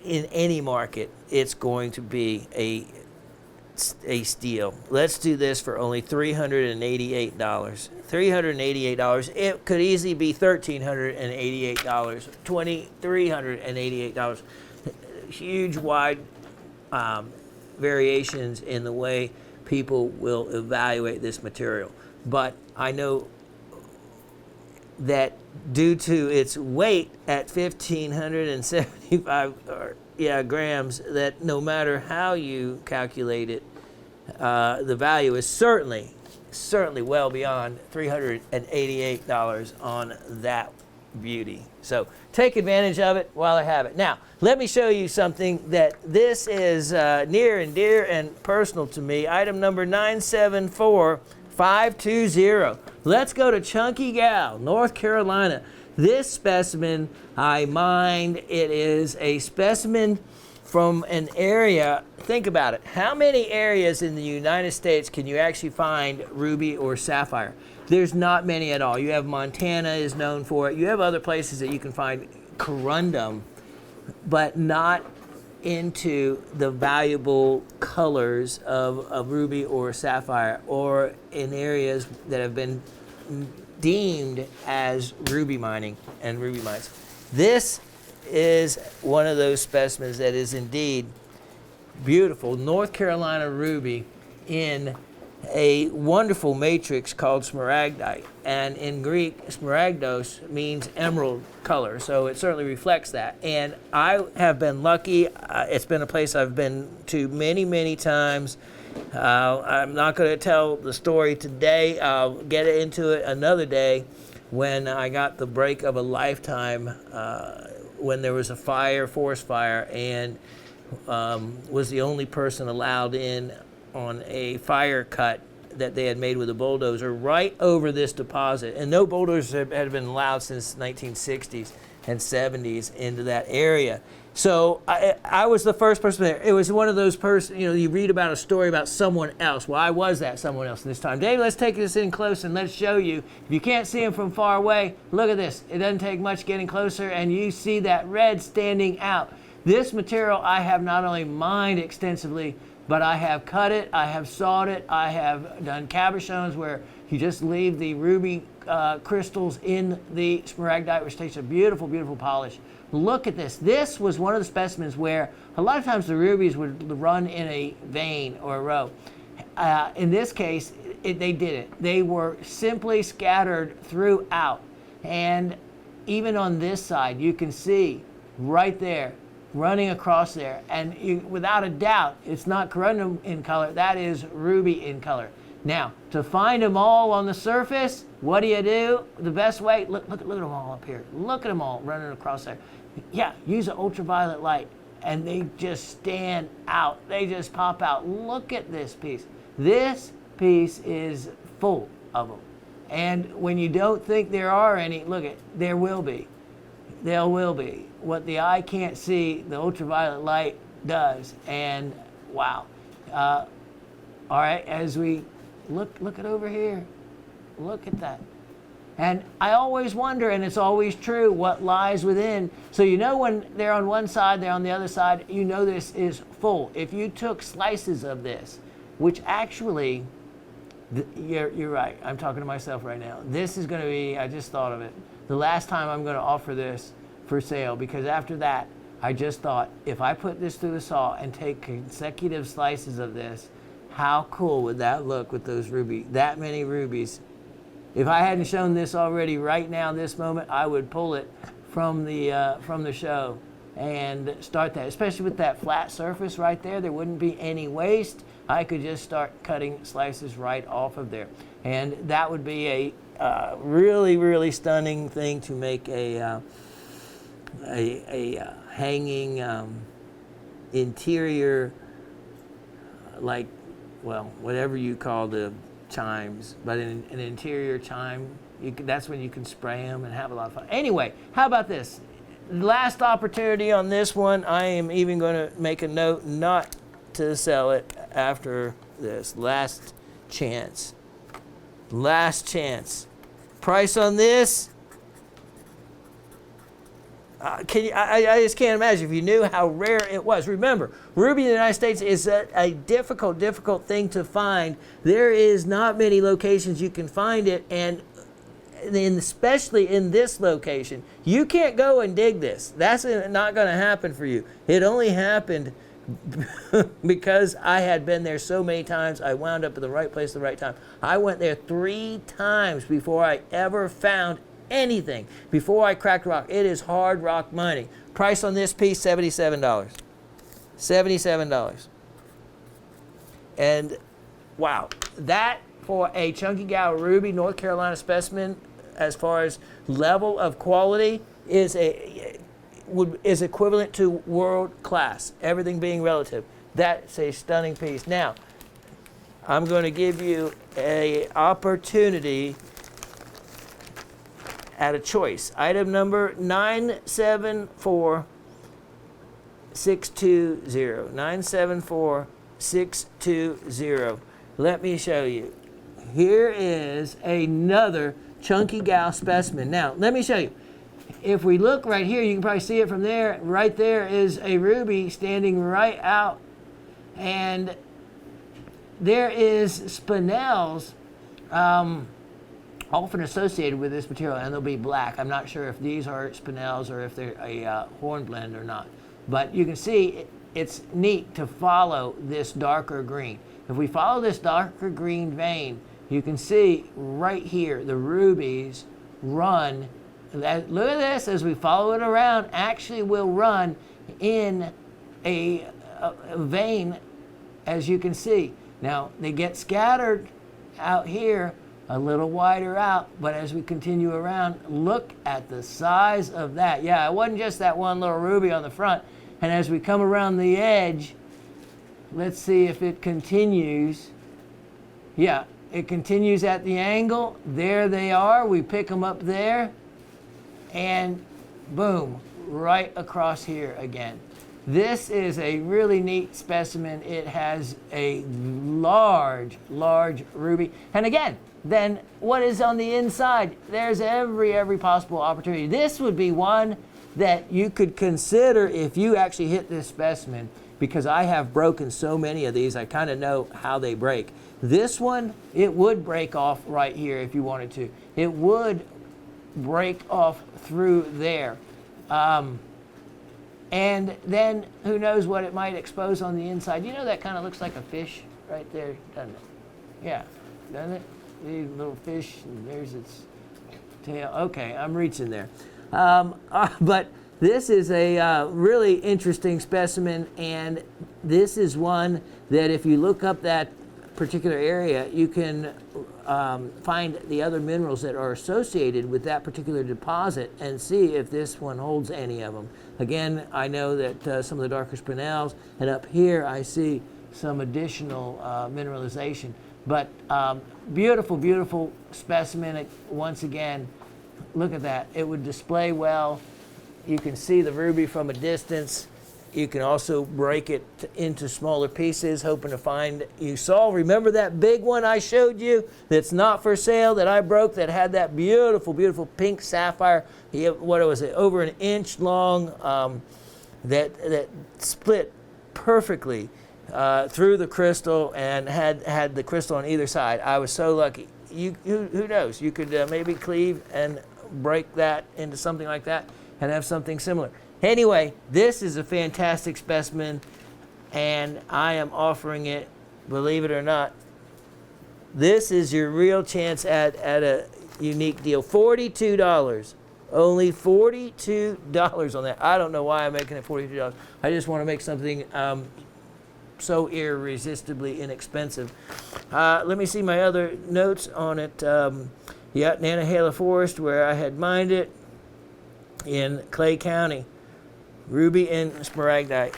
in any market it's going to be a steal. Let's do this for only $388. $388. It could easily be $1,388, $2,388. Huge, wide variations in the way people will evaluate this material. But I know that due to its weight at 1,575 grams, that no matter how you calculate it, the value is certainly well beyond $388 on that beauty. So take advantage of it while I have it. Now, let me show you something that this is near and dear and personal to me. Item number 974520. Let's go to Chunky Gal, North Carolina. This specimen I mined. It is a specimen from an area. Think about it. How many areas in the United States can you actually find ruby or sapphire? There's not many at all. You have Montana is known for it. You have other places that you can find corundum, but not into the valuable colors of ruby or sapphire, or in areas that have been deemed as ruby mining and ruby mines. This is one of those specimens that is indeed beautiful. North Carolina ruby in a wonderful matrix called smaragdite, and in Greek smaragdos means emerald color, so it certainly reflects that. And I have been lucky. It's been a place I've been to many times. I'm not going to tell the story today. I'll get into it another day when I got the break of a lifetime, when there was a fire, forest fire, and was the only person allowed in on a fire cut that they had made with a bulldozer right over this deposit. And no bulldozers had been allowed since 1960s and 70s into that area. So I was the first person there. It was one of those persons, you read about a story about someone else. Well, I was that someone else this time. Dave, let's take this in close and let's show you. If you can't see him from far away, look at this. It doesn't take much getting closer, and you see that red standing out. This material I have not only mined extensively, but I have cut it, I have sawed it, I have done cabochons where you just leave the ruby crystals in the smaragdite, which takes a beautiful, beautiful polish. Look at this. This was one of the specimens where a lot of times the rubies would run in a vein or a row. In this case, they didn't. They were simply scattered throughout. And even on this side, you can see right there, running across there, and without a doubt, it's not corundum in color, that is ruby in color. Now, to find them all on the surface, what do? The best way, look at them all up here. Look at them all running across there. Yeah, use an ultraviolet light, and they just stand out. They just pop out. Look at this piece. This piece is full of them. And when you don't think there are any, look at, there will be. There will be. What the eye can't see, the ultraviolet light does. And wow. All right, as we look at over here, look at that. And I always wonder, and it's always true, what lies within. So when they're on one side, they're on the other side, this is full. If you took slices of this, which actually, you're right, I'm talking to myself right now. This is going to be, I just thought of it, the last time I'm going to offer this for sale, because after that, I just thought, if I put this through the saw and take consecutive slices of this, how cool would that look with those that many rubies? If I hadn't shown this already right now, this moment, I would pull it from the show and start that, especially with that flat surface right there. There wouldn't be any waste. I could just start cutting slices right off of there. And that would be a really, really stunning thing to make a hanging interior, whatever you call the chimes, but an interior chime. That's when you can spray them and have a lot of fun. Anyway, how about this? Last opportunity on this one. I am even going to make a note not to sell it after this. Last chance. Last chance. Price on this? I just can't imagine if you knew how rare it was. Remember, ruby in the United States is a difficult thing to find. There is not many locations you can find it, and especially in this location, you can't go and dig this. That's not going to happen for you. It only happened because I had been there so many times. I wound up at the right place at the right time. I went there 3 times before I ever found anything. Before I cracked rock, it is hard rock money. Price on this piece, $77. $77. And wow, that for a Chunky Gal Ruby North Carolina specimen, as far as level of quality, is equivalent to world class. Everything being relative. That's a stunning piece. Now, I'm going to give you an opportunity at a choice. Item number 974620. 974620. Let me show you. Here is another Chunky Gal specimen. Now, let me show you. If we look right here, you can probably see it from there. Right there is a ruby standing right out. And there is spinels often associated with this material, and they'll be black. I'm not sure if these are spinels or if they're a hornblende or not. But you can see it's neat to follow this darker green. If we follow this darker green vein, you can see right here the rubies run. Look at this, as we follow it around, actually will run in a vein, as you can see. Now, they get scattered out here a little wider out, but as we continue around, look at the size of that. Yeah, it wasn't just that one little ruby on the front. And as we come around the edge, let's see if it continues. Yeah, it continues at the angle. There they are. We pick them up there. And boom, right across here again. This is a really neat specimen. It has a large, large ruby. And again, then what is on the inside? There's every possible opportunity. This would be one that you could consider if you actually hit this specimen, because I have broken so many of these, I kind of know how they break. This one, it would break off right here if you wanted to. It would break off through there. And then who knows what it might expose on the inside. You know, that kind of looks like a fish right there, doesn't it? Yeah, doesn't it? The little fish, and there's its tail. Okay, I'm reaching there. But this is a really interesting specimen, and this is one that if you look up that particular area, you can find the other minerals that are associated with that particular deposit and see if this one holds any of them. Again, I know that some of the darker spinels, and up here I see some additional mineralization. But beautiful, beautiful specimen. Once again, look at that. It would display well. You can see the ruby from a distance. You can also break it into smaller pieces, hoping to find, you saw, remember that big one I showed you that's not for sale that I broke that had that beautiful, beautiful pink sapphire, what was it, over an inch long, that split perfectly through the crystal and had the crystal on either side. I was so lucky. Who knows, you could maybe cleave and break that into something like that and have something similar. Anyway, this is a fantastic specimen, and I am offering it, believe it or not. This is your real chance at a unique deal. $42. Only $42 on that. I don't know why I'm making it $42. I just want to make something so irresistibly inexpensive. Let me see my other notes on it. Yeah, Nantahala Forest, where I had mined it in Clay County. Ruby and smaragdite.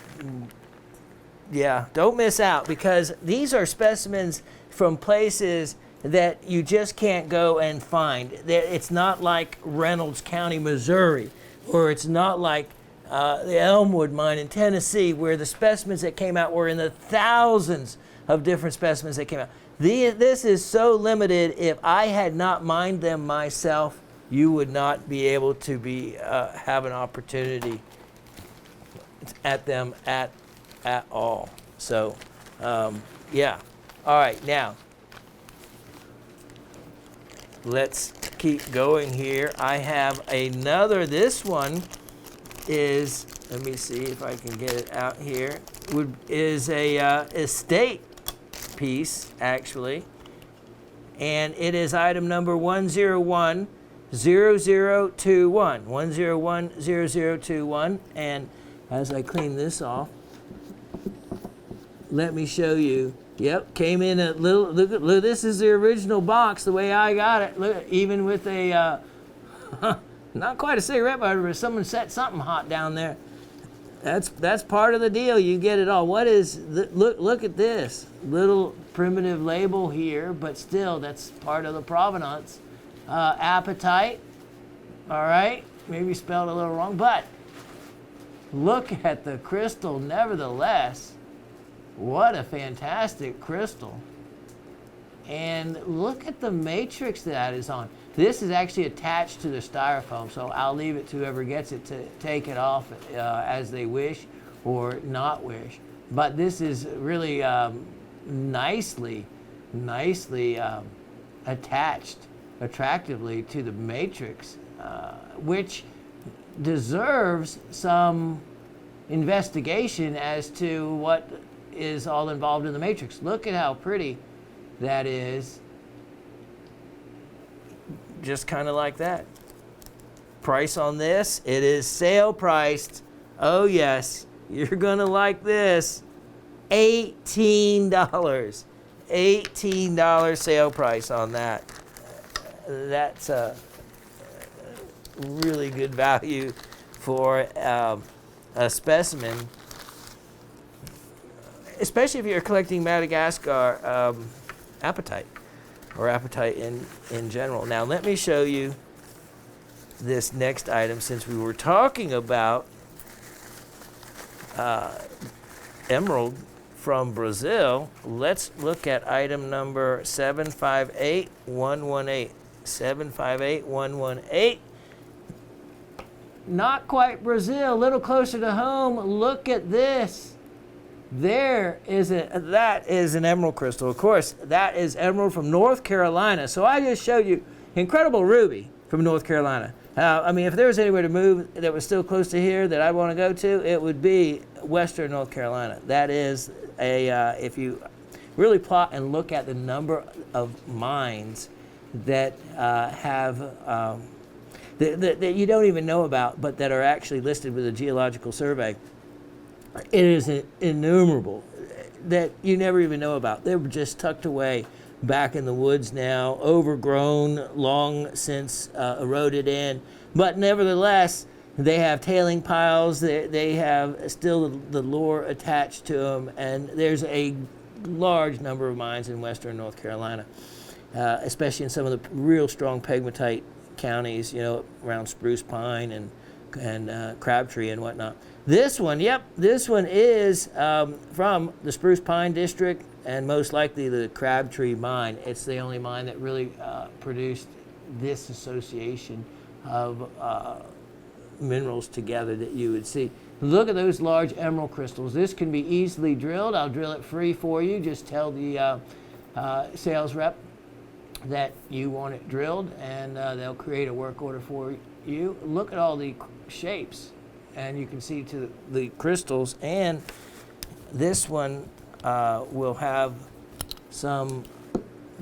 Yeah, don't miss out, because these are specimens from places that you just can't go and find. It's not like Reynolds County, Missouri, or it's not like the Elmwood mine in Tennessee, where the specimens that came out were in the thousands of different specimens that came out. This is so limited. If I had not mined them myself, you would not be able to have an opportunity at them at all. So, yeah. All right, now let's keep going here. I have another. This one is, let me see if I can get it out here. Is a estate piece, actually, and it is item number 101. 0021, 1010021. And as I clean this off, let me show you. Yep, came in a little, look, this is the original box, the way I got it. Look, even with a, not quite a cigarette butter, but someone set something hot down there. That's part of the deal. You get it all. What is, look at this. Little primitive label here, but still, that's part of the provenance. Apatite, all right? Maybe spelled a little wrong, but look at the crystal nevertheless. What a fantastic crystal. And look at the matrix that is on. This is actually attached to the styrofoam, so I'll leave it to whoever gets it to take it off as they wish or not wish. But this is really nicely attached attractively to the matrix, which deserves some investigation as to what is all involved in the matrix. Look at how pretty that is. Just kind of like that. Price on this, it is sale priced. Oh yes, you're gonna like this. $18. $18 sale price on that. That's a really good value for a specimen, especially if you're collecting Madagascar apatite, or apatite in general. Now let me show you this next item. Since we were talking about emerald from Brazil, let's look at item number 758118. 758118. Not quite Brazil, a little closer to home. Look at this. That is an emerald crystal. Of course, that is emerald from North Carolina. So I just showed you incredible ruby from North Carolina. I mean, if there was anywhere to move that was still close to here that I want to go to, it would be Western North Carolina. That is if you really plot and look at the number of mines that that you don't even know about, but that are actually listed with a geological survey. It is innumerable that you never even know about. They're just tucked away back in the woods now, overgrown, long since eroded in. But nevertheless, they have tailing piles. They have still the lore attached to them. And there's a large number of mines in western North Carolina, especially in some of the real strong pegmatite counties, you know, around Spruce Pine and Crabtree and whatnot. This one, yep, this one is from the Spruce Pine district, and most likely the Crabtree mine. It's the only mine that really produced this association of minerals together that you would see. Look at those large emerald crystals. This can be easily drilled. I'll drill it free for you. Just tell the sales rep that you want it drilled, and they'll create a work order for you. Look at all the shapes, and you can see to the crystals. And this one will have some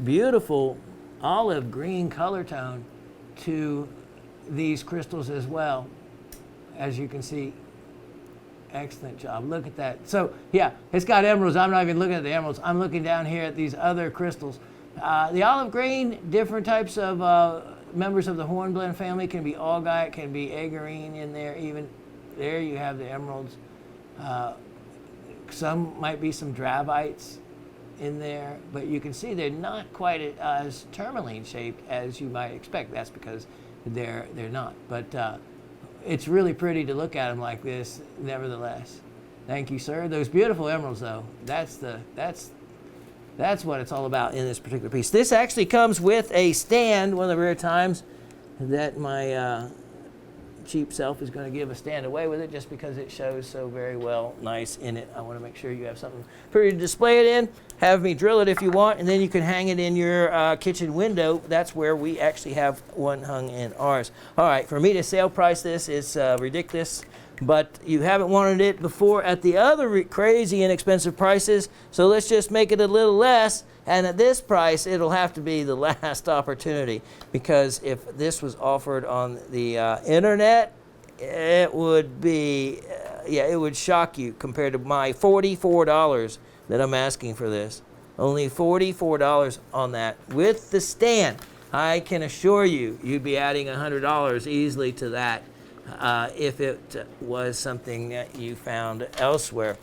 beautiful olive green color tone to these crystals as well. As you can see, excellent job. Look at that. So yeah, it's got emeralds. I'm not even looking at the emeralds. I'm looking down here at these other crystals. The olive green, different types of members of the hornblende family. Can be augite, can be agarine in there. Even there you have the emeralds. Some might be some dravites in there, but you can see they're not quite as tourmaline shaped as you might expect. That's because they're not. But it's really pretty to look at them like this, nevertheless. Thank you, sir. Those beautiful emeralds, though. That's what it's all about in this particular piece. This actually comes with a stand, one of the rare times that my cheap self is going to give a stand away with it, just because it shows so very well nice in it. I want to make sure you have something for you to display it in. Have me drill it if you want, and then you can hang it in your kitchen window. That's where we actually have one hung in ours. All right, for me to sale price this is ridiculous. but you haven't wanted it before at the other crazy inexpensive prices, so let's just make it a little less, and at this price it'll have to be the last opportunity, because if this was offered on the internet, it would be it would shock you compared to my $44 that I'm asking for this. Only $44 on that with the stand. I can assure you, you'd be adding $100 easily to that if it was something that you found elsewhere.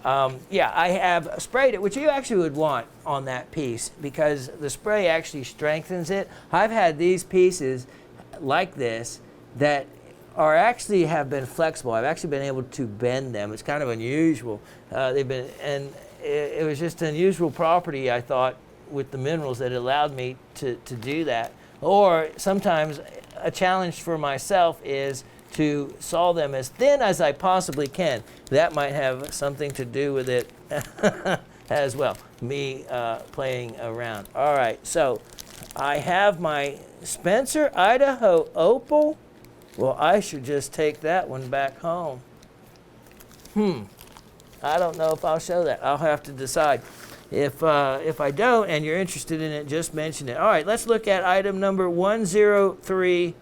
I have sprayed it, which you actually would want on that piece because the spray actually strengthens it. I've had these pieces like this that are actually have been flexible. I've actually been able to bend them. It's kind of unusual. It was just an unusual property, I thought, with the minerals that allowed me to do that. Or sometimes a challenge for myself is to saw them as thin as I possibly can. That might have something to do with it as well, me playing around. All right, so I have my Spencer Idaho Opal. Well, I should just take that one back home. I don't know if I'll show that. I'll have to decide. If I don't and you're interested in it, just mention it. All right, let's look at item number 1033921.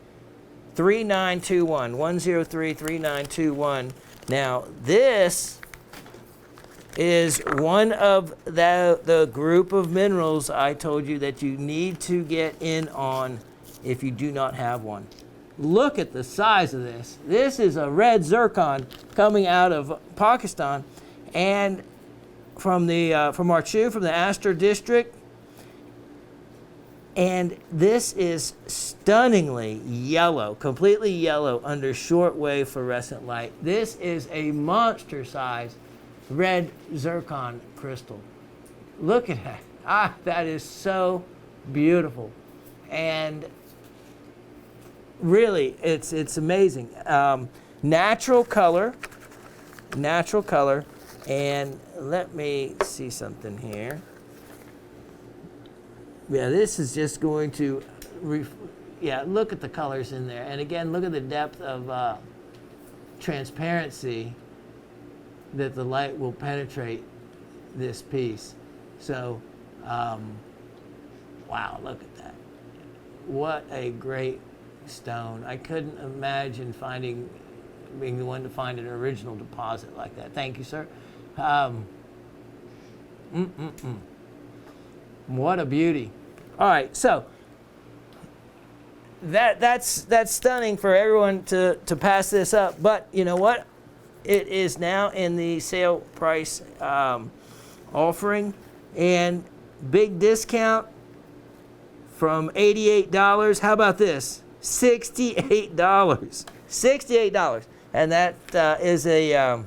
1033921. Now, this is one of the group of minerals I told you that you need to get in on if you do not have one. Look at the size of this. This is a red zircon coming out of Pakistan, and from Archu, from the Astor district, and this is stunningly yellow, completely yellow under shortwave fluorescent light. This is a monster size red zircon crystal. Look at that. That is so beautiful, and really, it's amazing. Natural color, and let me see something here. Yeah, this is just going to, look at the colors in there. And again, look at the depth of transparency that the light will penetrate this piece. So, wow, look at that. What a great stone. I couldn't imagine being the one to find an original deposit like that. Thank you, sir. What a beauty. All right, so that's stunning for everyone to pass this up, but you know what? It is now in the sale price offering, and big discount from $88. How about this? $68. $68. And that is a,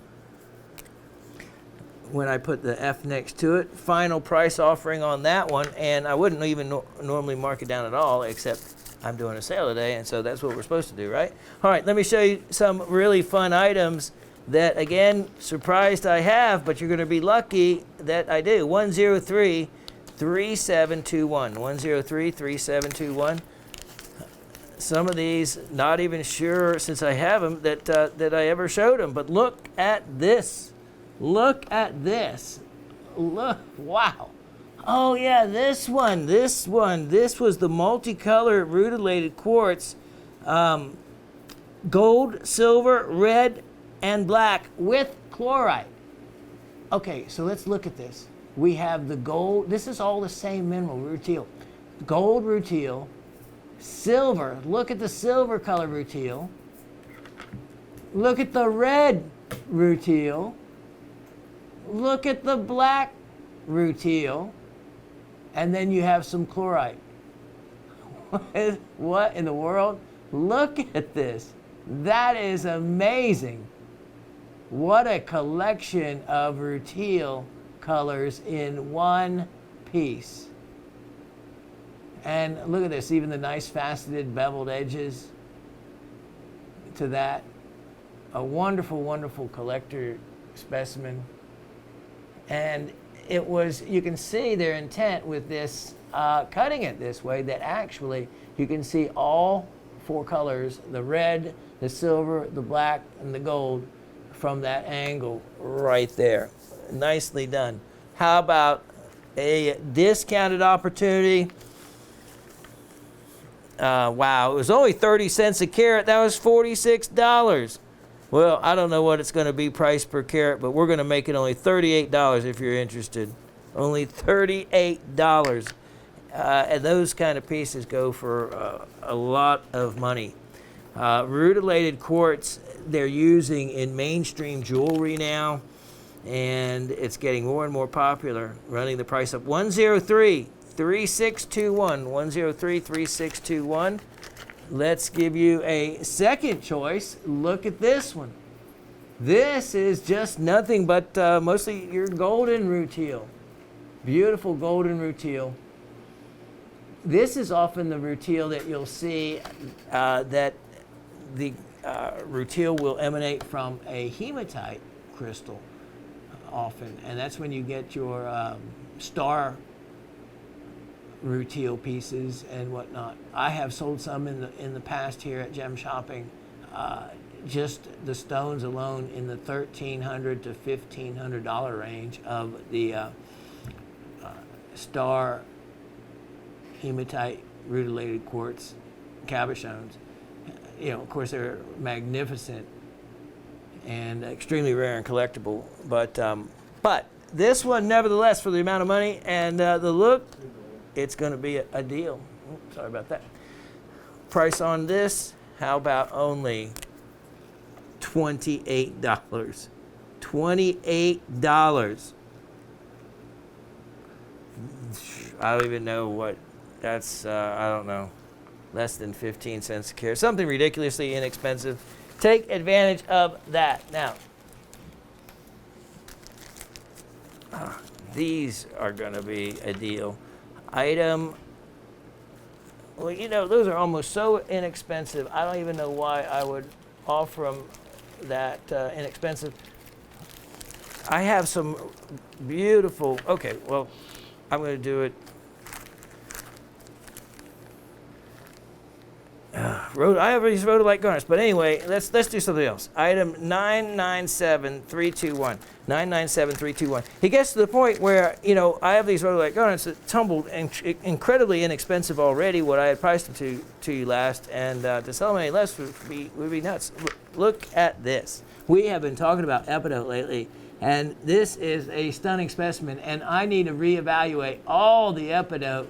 when I put the F next to it, final price offering on that one. And I wouldn't even normally mark it down at all, except I'm doing a sale today, and so that's what we're supposed to do, right? All right, let me show you some really fun items that, again, surprised I have, but you're going to be lucky that I do. 1033721. 1033721. Some of these, not even sure since I have them that I ever showed them. But look at this. Look at this. Look, wow. Oh yeah, this one. This was the multicolored Rutilated Quartz. Gold, silver, red, and black with chlorite. Okay, so let's look at this. We have the gold. This is all the same mineral, rutile. Gold rutile. Silver, look at the silver color rutile. Look at the red rutile. Look at the black rutile. And then you have some chlorite. What in the world? Look at this. That is amazing. What a collection of rutile colors in one piece. And look at this, even the nice faceted beveled edges to that. A wonderful, wonderful collector specimen. And it was, you can see their intent with this, cutting it this way, that actually you can see all four colors, the red, the silver, the black, and the gold from that angle right there. Nicely done. How about a discounted opportunity? Wow, it was only 30 cents a carat. That was $46. Well, I don't know what it's going to be price per carat, but we're going to make it only $38 if you're interested. Only $38. And those kind of pieces go for a lot of money. Rutilated quartz they're using in mainstream jewelry now, and it's getting more and more popular, running the price up. 103-3621, 103-3621. Let's give you a second choice. Look at this one. This is just nothing but mostly your golden rutile. Beautiful golden rutile. This is often the rutile that you'll see that the rutile will emanate from a hematite crystal often, and that's when you get your star rutile pieces and whatnot. I have sold some in the past here at Gem Shopping. Just the stones alone in the $1,300 to $1,500 range of the star hematite rutilated quartz cabochones. You know, of course, they're magnificent and extremely rare and collectible. But this one, nevertheless, for the amount of money and the look, it's going to be a deal. Oops, sorry about that. Price on this, how about only $28? $28. I don't even know what that's, I don't know, less than 15 cents a carat. Something ridiculously inexpensive. Take advantage of that. Now, these are going to be a deal. Item, well, you know, those are almost so inexpensive. I don't even know why I would offer them that inexpensive. I have some beautiful, okay, well, I'm going to do it. I have these rhodolite garnets, but anyway, let's do something else. Item 997321. 997321. He gets to the point where, you know, I have these rhodolite garnets that tumbled incredibly inexpensive already, what I had priced them to you last, and to sell them any less would be nuts. Look at this. We have been talking about epidote lately, and this is a stunning specimen, and I need to reevaluate all the epidote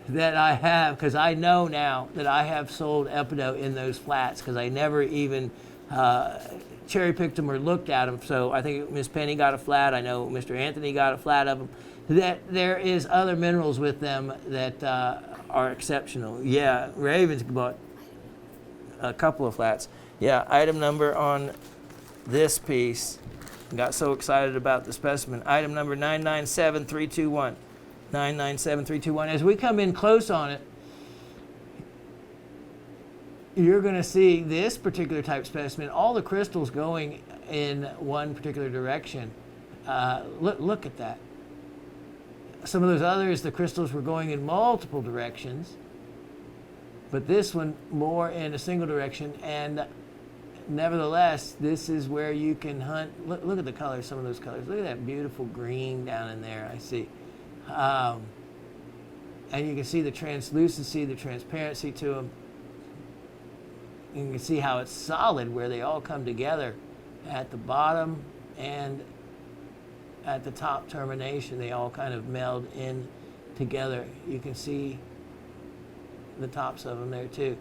that I have, because I know now that I have sold epidote in those flats, because I never even cherry picked them or looked at them. So I think Miss Penny got a flat. I know Mr. Anthony got a flat of them. That there is other minerals with them that are exceptional. Yeah, Ravens bought a couple of flats. Yeah, item number on this piece. Got so excited about the specimen. Item number 997321. 997321. As we come in close on it, you're going to see this particular type specimen, all the crystals going in one particular direction. Look at that. Some of those others, the crystals were going in multiple directions, but this one more in a single direction. And nevertheless, this is where you can hunt. Look at the colors, some of those colors. Look at that beautiful green down in there, I see. And you can see the translucency, the transparency to them. You can see how it's solid where they all come together at the bottom and at the top termination. They all kind of meld in together. You can see the tops of them there too.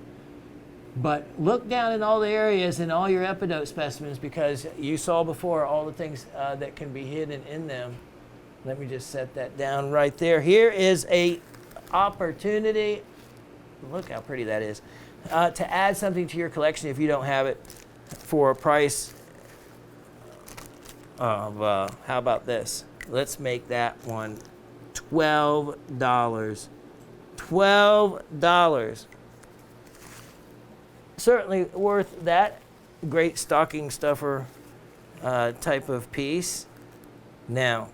But look down in all the areas in all your epidote specimens, because you saw before all the things that can be hidden in them. Let me just set that down right there. Here is a opportunity. Look how pretty that is. To add something to your collection if you don't have it, for a price of, how about this? Let's make that one $12. $12. Certainly worth that. Great stocking stuffer type of piece. Now,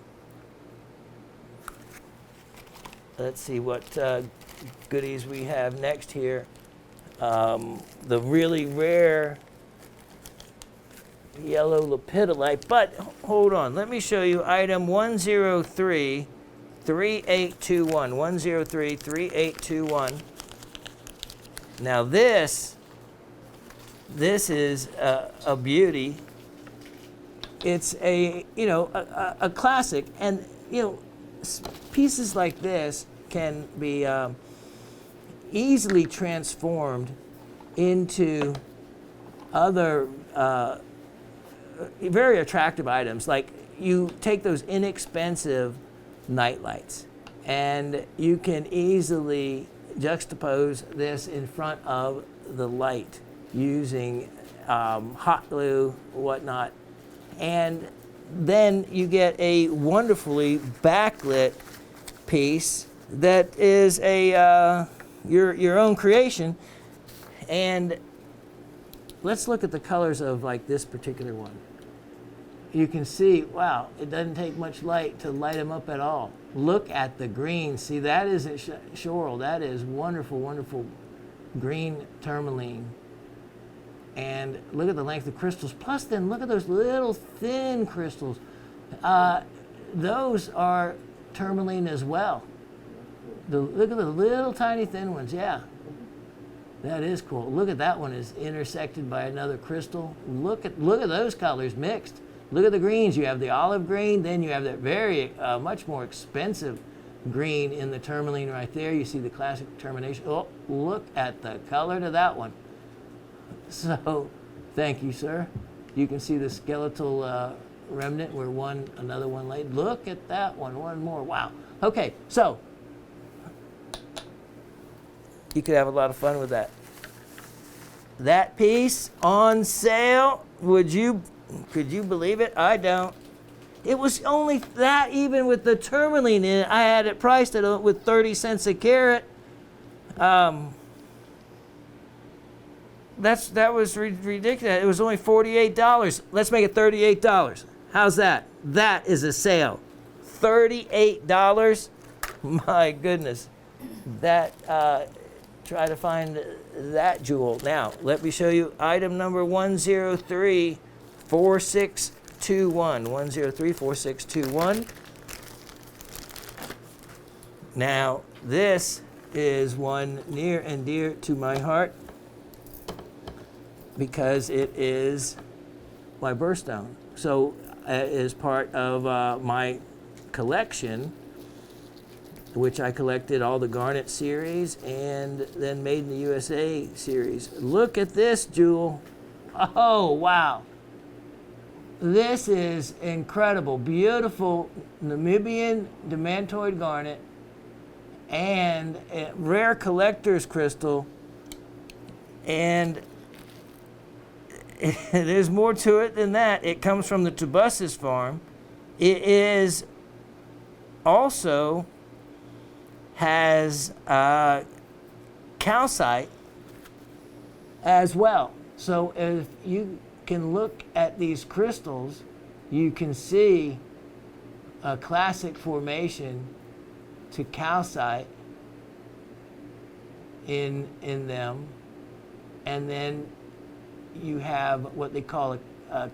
let's see what goodies we have next here. the really rare yellow lepidolite. But hold on, let me show you item 1033821. 1033821. Now this is a beauty. It's a classic, and pieces like this can be easily transformed into other very attractive items. Like, you take those inexpensive night lights and you can easily juxtapose this in front of the light using hot glue, whatnot, and then you get a wonderfully backlit piece that is a your own creation. And let's look at the colors of like this particular one. You can see, wow, it doesn't take much light to light them up at all. Look at the green. See, that isn't shoral. That is wonderful, wonderful green tourmaline. And look at the length of crystals. Plus, then look at those little thin crystals. Those are tourmaline as well. Look at the little tiny thin ones. Yeah, that is cool. Look at that one is intersected by another crystal. Look at those colors mixed. Look at the greens. You have the olive green, then you have that very much more expensive green in the tourmaline right there. You see the classic termination. Oh, look at the color to that one. So, thank you, sir. You can see the skeletal remnant where another one laid. Look at that one more. Wow. Okay, so you could have a lot of fun with that. That piece on sale. Could you believe it? I don't. It was only that, even with the tourmaline in it. I had it priced at with 30 cents a carat. That was ridiculous. It was only $48. Let's make it $38. How's that? That is a sale. $38. My goodness. That try to find that jewel. Now, let me show you item number 1034621. 1034621. Now, this is one near and dear to my heart, because it is my birthstone. So it is part of my collection, which I collected all the Garnet series and then Made in the USA series. Look at this jewel. Oh, wow. This is incredible. Beautiful Namibian demantoid garnet and a rare collector's crystal. And there's more to it than that. It comes from the Topaz farm. It is also has calcite as well. So if you can look at these crystals, you can see a classic formation to calcite in them, and then you have what they call a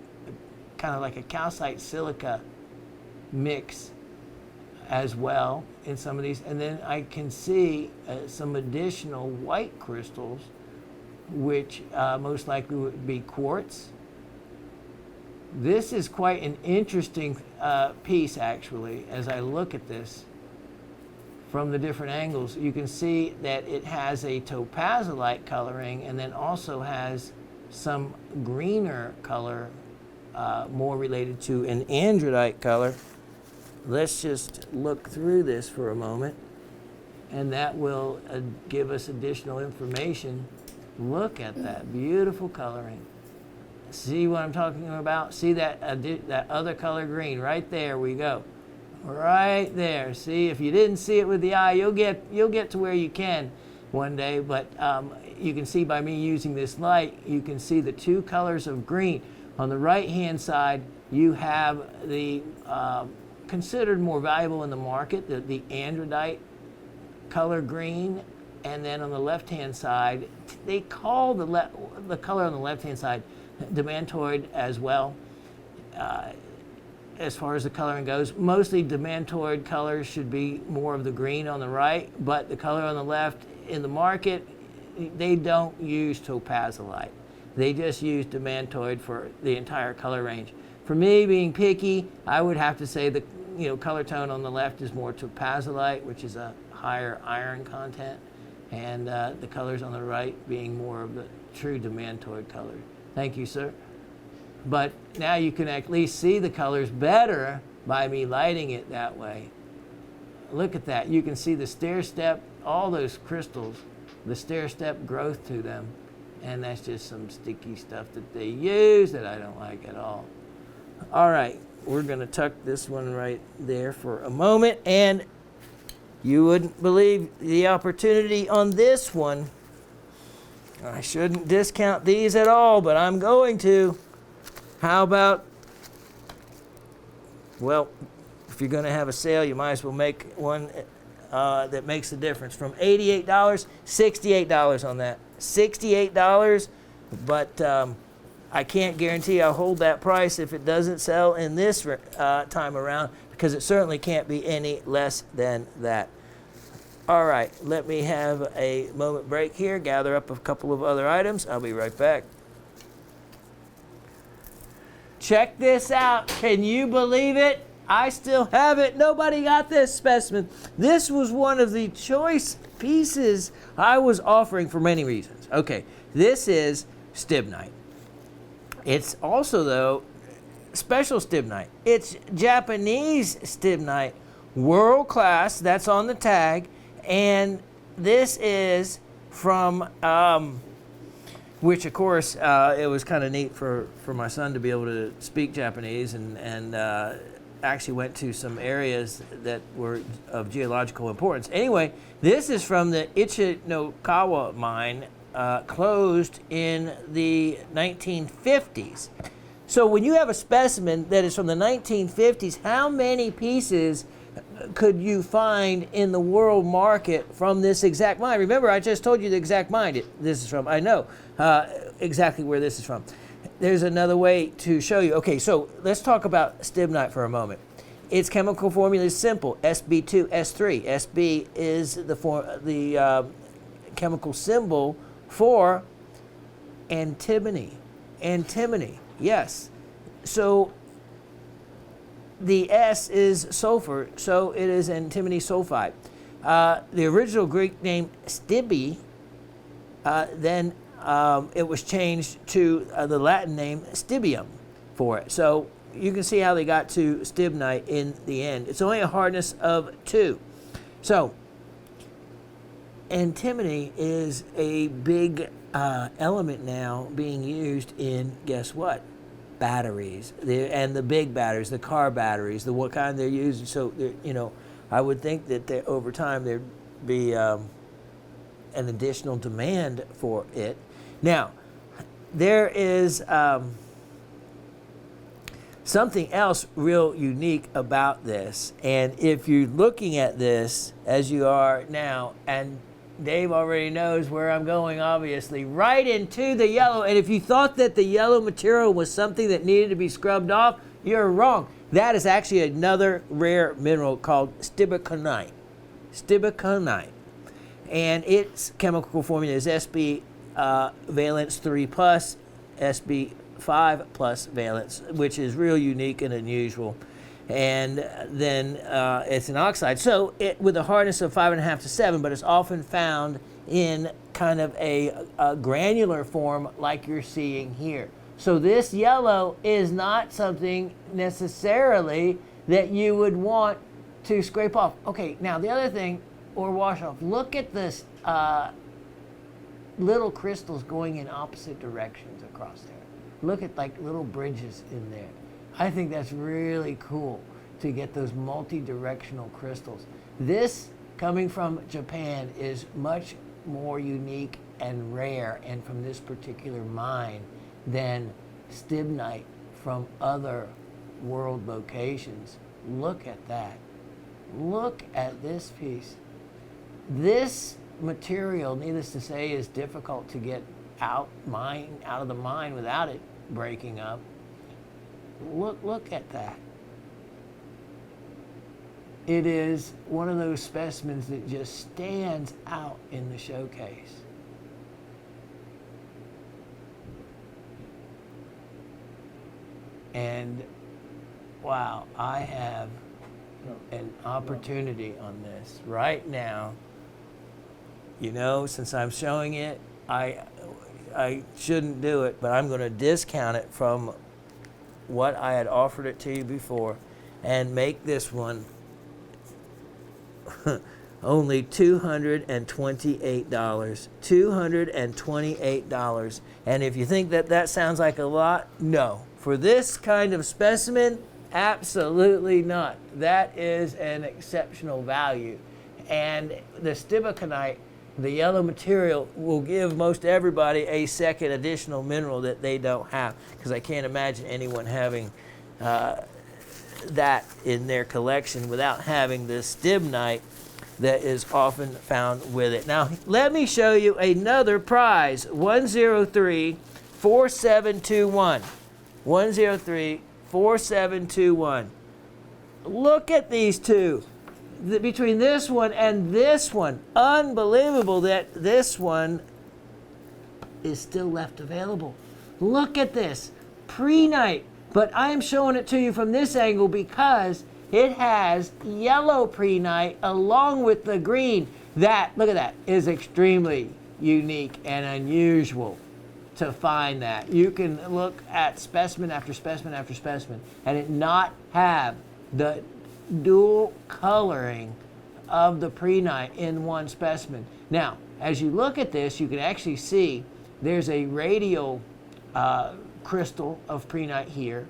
kind of like a calcite silica mix as well in some of these. And then I can see some additional white crystals, which most likely would be quartz. This is quite an interesting piece, actually. As I look at this from the different angles, you can see that it has a topazolite coloring and then also has some greener color, more related to an andradite color. Let's just look through this for a moment, and that will give us additional information. Look at that beautiful coloring. See what I'm talking about? See that other color green right there? We go right there. See, if you didn't see it with the eye, you'll get to where you can one day. But you can see by me using this light, you can see the two colors of green. On the right hand side, you have the considered more valuable in the market, the andradite color green, and then on the left-hand side, they call the color on the left-hand side demantoid as well. As far as the coloring goes, mostly demantoid colors should be more of the green on the right, but the color on the left in the market, they don't use topazolite. They just use demantoid for the entire color range. For me, being picky, I would have to say the color tone on the left is more topazolite, which is a higher iron content, and the colors on the right being more of the true demantoid color. Thank you, sir. But now you can at least see the colors better by me lighting it that way. Look at that. You can see the stair step, all those crystals, the stair step growth to them. And that's just some sticky stuff that they use that I don't like at all. All right, we're going to tuck this one right there for a moment. And you wouldn't believe the opportunity on this one. I shouldn't discount these at all, but I'm going to. How about, well, if you're going to have a sale, you might as well make one that makes the difference. From $88, $68 on that. $68, but I can't guarantee I'll hold that price if it doesn't sell in this time around, because it certainly can't be any less than that. All right, let me have a moment break here, gather up a couple of other items. I'll be right back. Check this out. Can you believe it? I still have it. Nobody got this specimen. This was one of the choice pieces I was offering for many reasons. Okay, this is stibnite. It's also, though, special stibnite. It's Japanese stibnite, world class. That's on the tag. And this is from... which, of course, it was kind of neat for my son to be able to speak Japanese and actually went to some areas that were of geological importance. Anyway, this is from the Ichinokawa mine, closed in the 1950s. So when you have a specimen that is from the 1950s, how many pieces could you find in the world market from this exact mine? Remember, I just told you the exact mine this is from. I know exactly where this is from. There's another way to show you. Okay, so let's talk about stibnite for a moment. Its chemical formula is simple: Sb2S3. Sb is the chemical symbol for antimony. Antimony, yes. So the S is sulfur, so it is antimony sulfide. The original Greek name Stibi, then it was changed to the Latin name Stibium for it. So you can see how they got to stibnite in the end. It's only a hardness of 2. So antimony is a big element now being used in, guess what? Batteries, and the big batteries, the car batteries, what kind they're using. So, I would think that over time there'd be an additional demand for it. Now, there is something else real unique about this. And if you're looking at this as you are now, and Dave already knows where I'm going, obviously, right into the yellow. And if you thought that the yellow material was something that needed to be scrubbed off, you're wrong. That is actually another rare mineral called stibiconite. Stibiconite. And its chemical formula is Sb valence 3 plus, Sb 5 plus valence, which is real unique and unusual. And then it's an oxide. So with a hardness of 5.5 to 7, but it's often found in kind of a granular form like you're seeing here. So this yellow is not something necessarily that you would want to scrape off. Okay, now the other thing, or wash off, look at this little crystals going in opposite directions across there. Look at like little bridges in there. I think that's really cool to get those multi-directional crystals. This, coming from Japan, is much more unique and rare, and from this particular mine, than stibnite from other world locations. Look at that. Look at this piece. This material, needless to say, is difficult to get out of the mine without it breaking up. Look at that. It is one of those specimens that just stands out in the showcase. And wow, I have an opportunity on this right now. You know, since I'm showing it, I shouldn't do it, but I'm going to discount it from what I had offered it to you before and make this one only $228. $228. And if you think that sounds like a lot, no. For this kind of specimen, absolutely not. That is an exceptional value. And the Stibacanite, the yellow material, will give most everybody a second additional mineral that they don't have, because I can't imagine anyone having that in their collection without having the stibnite that is often found with it. Now, let me show you another prize, 103-4721. 103-4721. Look at these two. Between this one and this one, unbelievable that this one is still left available. Look at this, prehnite, but I am showing it to you from this angle because it has yellow prehnite along with the green. That, look at that, is extremely unique and unusual to find that. You can look at specimen after specimen after specimen and it not have the dual coloring of the prehnite in one specimen. Now, as you look at this, you can actually see there's a radial crystal of prehnite here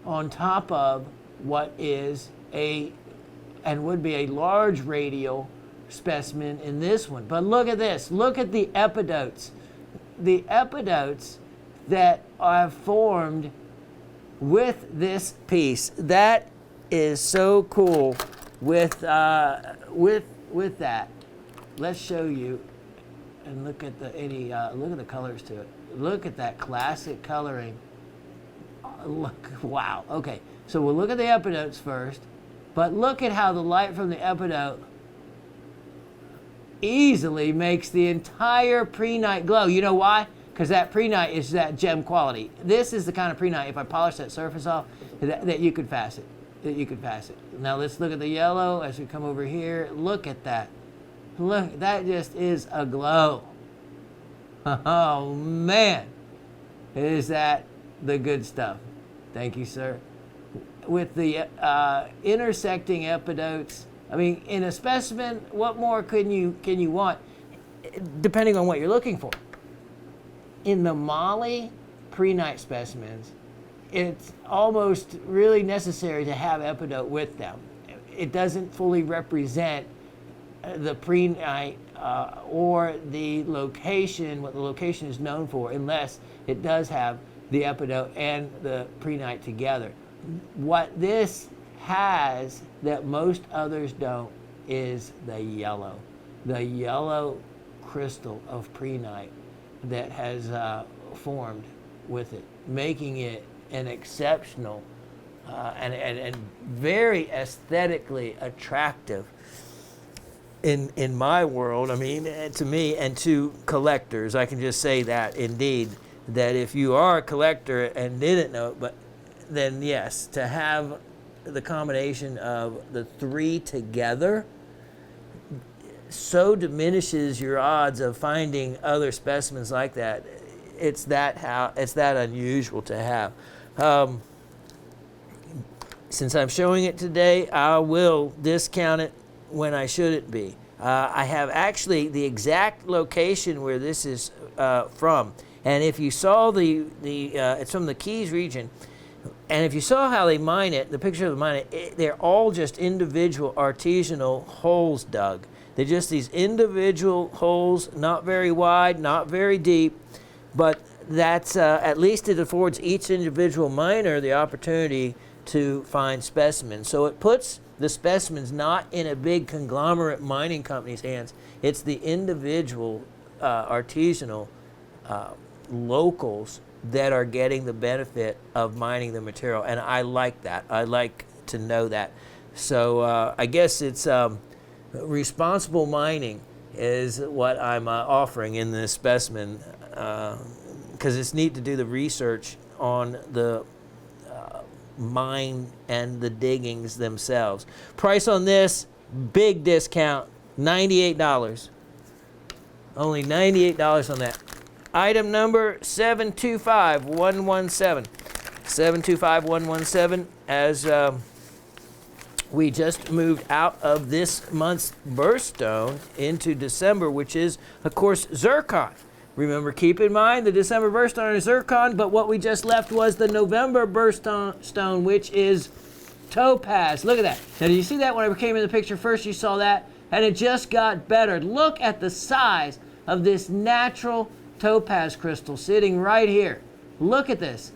on top of what is and would be a large radial specimen in this one. But look at this. Look at the epidotes. The epidotes that are formed with this piece. That is so cool with that. Let's show you and look at the colors to it. Look at that classic coloring. Look, wow. Okay, so we'll look at the epidotes first, but look at how the light from the epidote easily makes the entire prehnite glow. You know why? Because that prehnite is that gem quality. This is the kind of prehnite, if I polish that surface off, that you could facet. Now let's look at the yellow as we come over here. Look at that. Look, that just is a glow. Oh man, is that the good stuff? Thank you, sir. With the intersecting epidotes, I mean, in a specimen, what more can you want, depending on what you're looking for? In the moly prehnite specimens, it's almost really necessary to have epidote with them. It doesn't fully represent the prehnite or the location, what the location is known for, unless it does have the epidote and the prehnite together. What this has that most others don't is the yellow crystal of prehnite that has formed with it, making it an exceptional and very aesthetically attractive in my world. I mean, to me and to collectors, I can just say that indeed, that if you are a collector and didn't know it, but then yes, to have the combination of the three together so diminishes your odds of finding other specimens like that. It's that unusual to have. Since I'm showing it today, I will discount it when I shouldn't be. I have actually the exact location where this is from, and if you saw it's from the Keys region. And if you saw how they mine it, the picture of the mine, they're all just individual artisanal holes dug. They're just these individual holes, not very wide, not very deep, but that's at least it affords each individual miner the opportunity to find specimens. So it puts the specimens not in a big conglomerate mining company's hands. It's the individual artisanal locals that are getting the benefit of mining the material, and I like that. I like to know that. So I guess it's responsible mining is what I'm offering in this specimen, because it's neat to do the research on the mine and the diggings themselves. Price on this, big discount, $98. Only $98 on that. Item number 725117. 725117, as we just moved out of this month's birthstone into December, which is, of course, zircon. Remember, keep in mind the December birthstone is zircon, but what we just left was the November birthstone, which is topaz. Look at that. Now, did you see that when I came in the picture first? You saw that, and it just got better. Look at the size of this natural topaz crystal sitting right here. Look at this.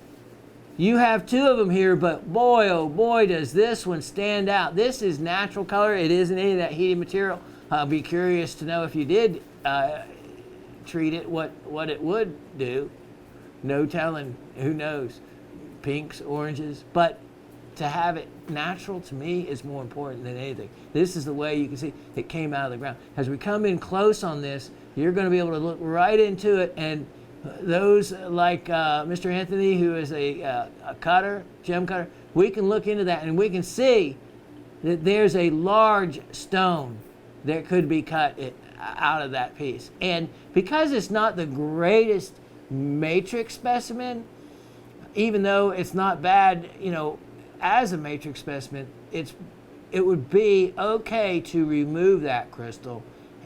You have two of them here, but boy, oh boy, does this one stand out. This is natural color. It isn't any of that heated material. I'll be curious to know if you did treat it, what it would do. No telling. Who knows? Pinks, oranges. But to have it natural, to me, is more important than anything. This is the way you can see it came out of the ground. As we come in close on this, you're going to be able to look right into it, and those like Mr. Anthony, who is a cutter, gem cutter, we can look into that and we can see that there's a large stone that could be cut out of that piece. And because it's not the greatest matrix specimen, even though it's not bad, you know, as a matrix specimen, it would be okay to remove that crystal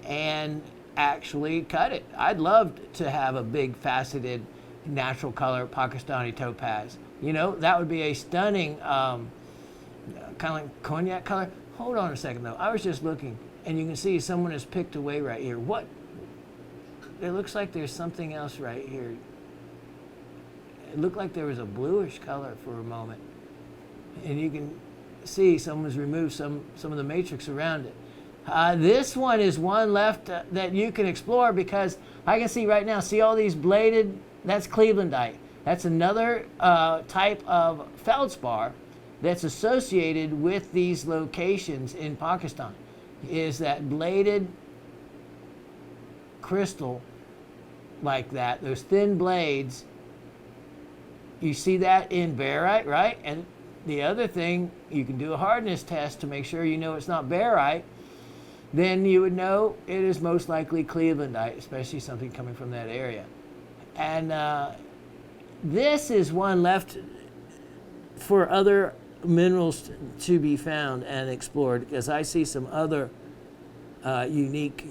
and actually cut it. I'd love to have a big faceted natural color Pakistani topaz. You know, that would be a stunning kind of like cognac color. Hold on a second though. I was just looking, and you can see someone has picked away right here. What? It looks like there's something else right here. It looked like there was a bluish color for a moment, and you can see someone's removed some of the matrix around it. This one is one left that you can explore, because I can see right now, see all these bladed, that's Clevelandite. That's another type of feldspar that's associated with these locations in Pakistan, is that bladed crystal like that, those thin blades. You see that in barite, right? And the other thing, you can do a hardness test to make sure you know it's not barite. Then you would know it is most likely Clevelandite, especially something coming from that area. And this is one left for other minerals to be found and explored, because I see some other unique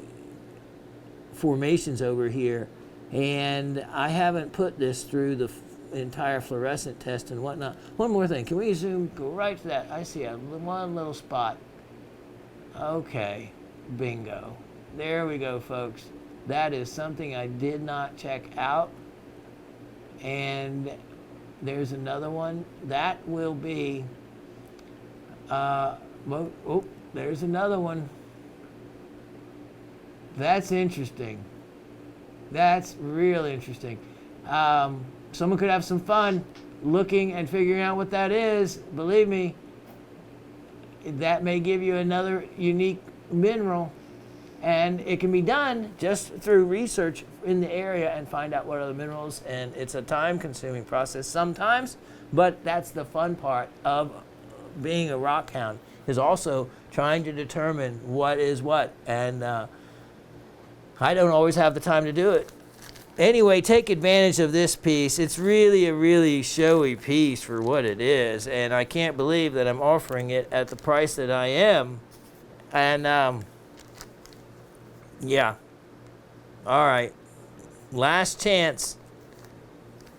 formations over here, and I haven't put this through the entire fluorescent test and whatnot. One more thing, can we zoom, go right to that? I see one little spot. Okay. Bingo. There we go, folks. That is something I did not check out. And there's another one. That will be, there's another one. That's interesting. That's really interesting. Someone could have some fun looking and figuring out what that is. Believe me, that may give you another unique mineral, and it can be done just through research in the area and find out what other minerals, and it's a time-consuming process sometimes, but that's the fun part of being a rock hound, is also trying to determine what is what, and I don't always have the time to do it. Anyway, take advantage of this piece. It's really a really showy piece for what it is, and I can't believe that I'm offering it at the price that I am. And yeah, all right, last chance,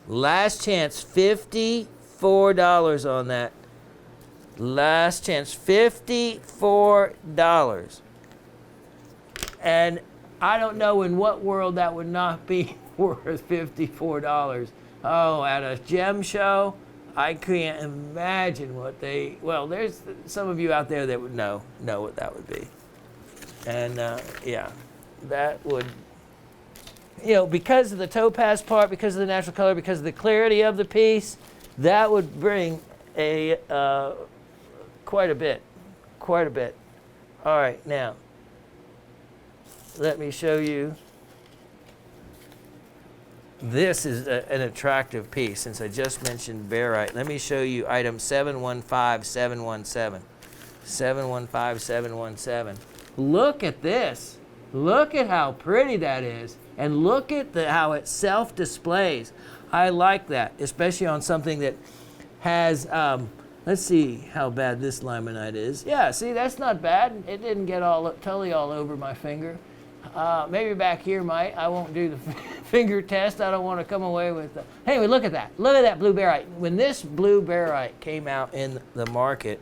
$54 on that. Last chance, $54. And I don't know in what world that would not be worth $54. Oh, at a gem show, I can't imagine what they, well, there's some of you out there that would know what that would be. And yeah, that would, you know, because of the topaz part, because of the natural color, because of the clarity of the piece, that would bring a quite a bit. All right, now let me show you. This is an attractive piece, since I just mentioned barite. Let me show you item 715717. 715717. Look at this. Look at how pretty that is. And look at how it self-displays. I like that, especially on something that has, let's see how bad this limonite is. Yeah, see, that's not bad. It didn't get totally all over my finger. Maybe back here might. I won't do the finger test. I don't want to come away with the... Anyway, look at that. Look at that blue barite. When this blue barite came out in the market,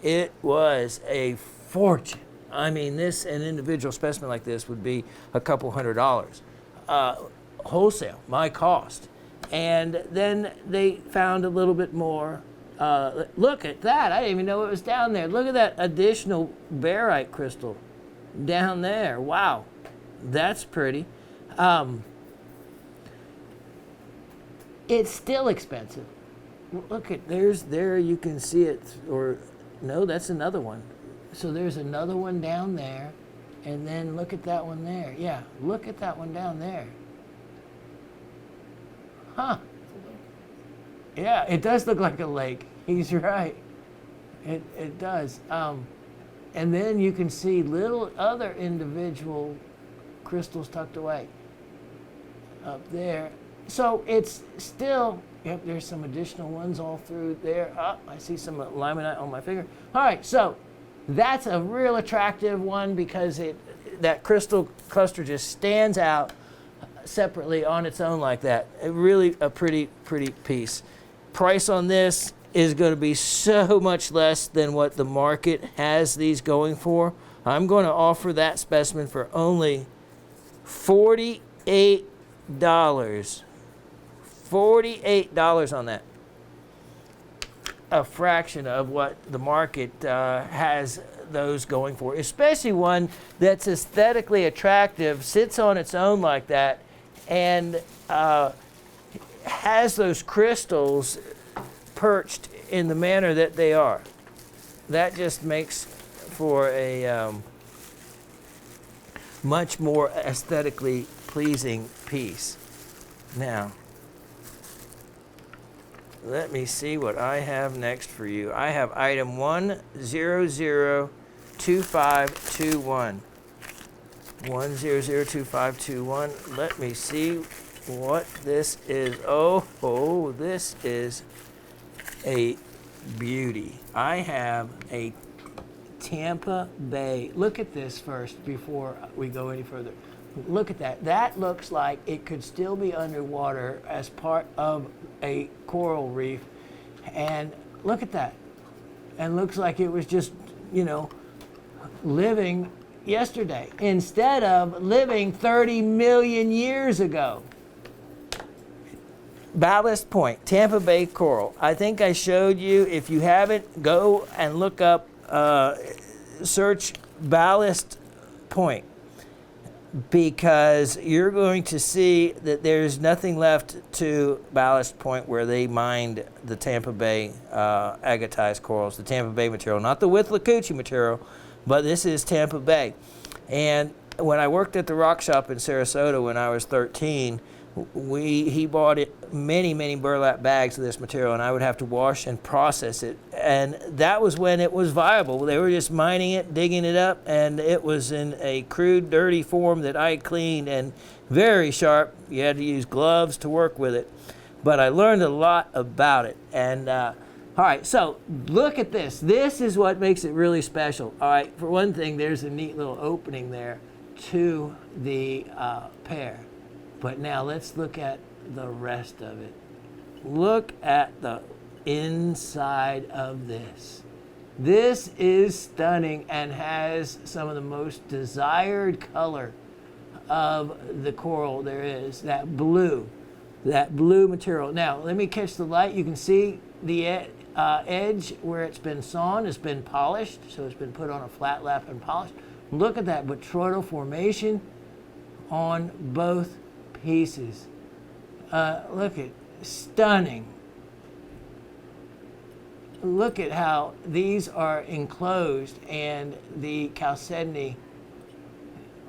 it was a fortune. I mean, an individual specimen like this would be a couple $100. Wholesale, my cost. And then they found a little bit more. Look at that. I didn't even know it was down there. Look at that additional barite crystal down there. Wow, that's pretty. It's still expensive. Look at, there you can see it, or no, that's another one. So there's another one down there, and then look at that one there. Yeah, look at that one down there. Huh. Yeah, it does look like a lake. He's right. It does. And then you can see little other individual crystals tucked away up there. So it's still, yep, there's some additional ones all through there. Oh, I see some limonite on my finger. All right, so that's a real attractive one because that crystal cluster just stands out separately on its own like that. Really a pretty piece. Price on this is going to be so much less than what the market has these going for. I'm going to offer that specimen for only $48. $48 on that. A fraction of what the market has those going for, especially one that's aesthetically attractive, sits on its own like that, and has those crystals perched in the manner that they are. That just makes for a much more aesthetically pleasing piece. Now, let me see what I have next for you. I have item 1002521. 1002521. Let me see what this is. Oh, this is a beauty. I have a Tampa Bay. Look at this first before we go any further. Look at that. That looks like it could still be underwater as part of a coral reef. And look at that. And looks like it was just, living yesterday instead of living 30 million years ago. Ballast Point, Tampa Bay coral. I think I showed you. If you haven't, go and look up, search Ballast Point, because you're going to see that there's nothing left to Ballast Point where they mined the Tampa Bay agatized corals, the Tampa Bay material, not the Withlacoochee material, but this is Tampa Bay. And when I worked at the rock shop in Sarasota when I was 13, he bought many burlap bags of this material, and I would have to wash and process it. And that was when it was viable. They were just mining it, digging it up, and it was in a crude, dirty form that I cleaned, and very sharp. You had to use gloves to work with it. But I learned a lot about it. And all right, so look at this. This is what makes it really special. All right, for one thing, there's a neat little opening there to the pear. But now let's look at the rest of it. Look at the inside of this. This is stunning and has some of the most desired color of the coral there is, that blue. that blue material. Now, let me catch the light. You can see the edge where it's been sawn has been polished, so it's been put on a flat lap and polished. Look at that botryoidal formation on both pieces. Look at, stunning. Look at how these are enclosed, and the chalcedony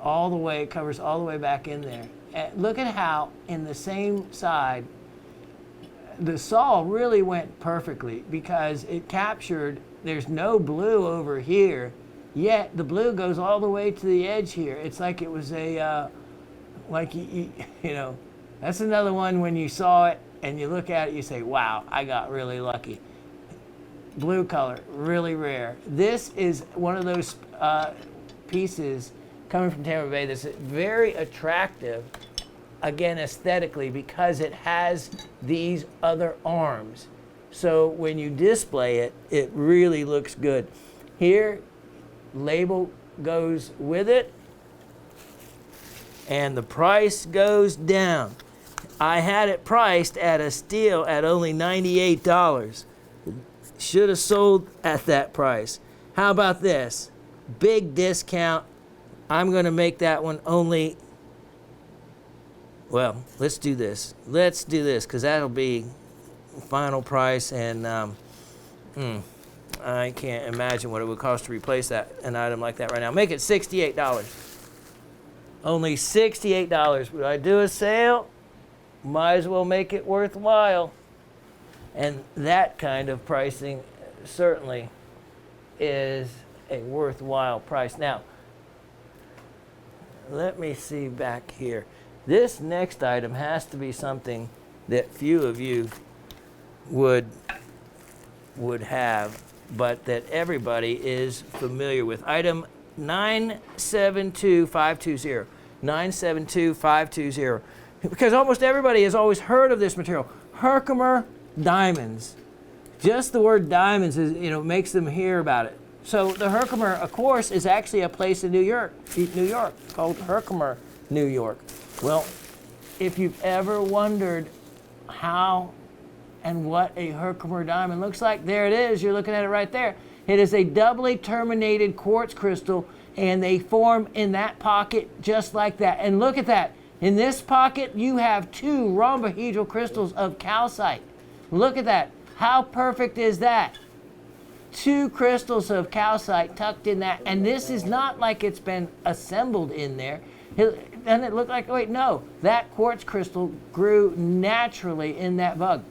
all the way, covers all the way back in there. And look at how in the same side, the saw really went perfectly because it captured, there's no blue over here, yet the blue goes all the way to the edge here. It's like it was a, like, you know, that's another one when you saw it and you look at it, you say, wow, I got really lucky. Blue color, really rare. This is one of those pieces coming from Tampa Bay that's very attractive, again, aesthetically, because it has these other arms. So when you display it, it really looks good. Here, label goes with it, and the price goes down. I had it priced at a steal at only $98. Should have sold at that price. How about this? Big discount. I'm going to make that one only, well, let's do this. Let's do this, because that'll be final price, and I can't imagine what it would cost to replace an item like that right now. Make it $68. Only $68. Would I do a sale? Might as well make it worthwhile. And that kind of pricing certainly is a worthwhile price. Now, let me see back here. This next item has to be something that few of you would have, but that everybody is familiar with. Item 972520. 972520. Because almost everybody has always heard of this material. Herkimer diamonds. Just the word diamonds is, makes them hear about it. So the Herkimer, of course, is actually a place in New York, called Herkimer, New York. Well, if you've ever wondered how and what a Herkimer diamond looks like, there it is. You're looking at it right there. It is a doubly terminated quartz crystal, and they form in that pocket just like that. And look at that. In this pocket, you have 2 rhombohedral crystals of calcite. Look at that. How perfect is that? 2 crystals of calcite tucked in that. And this is not like it's been assembled in there. Doesn't it look like, wait, no. That quartz crystal grew naturally in that bug.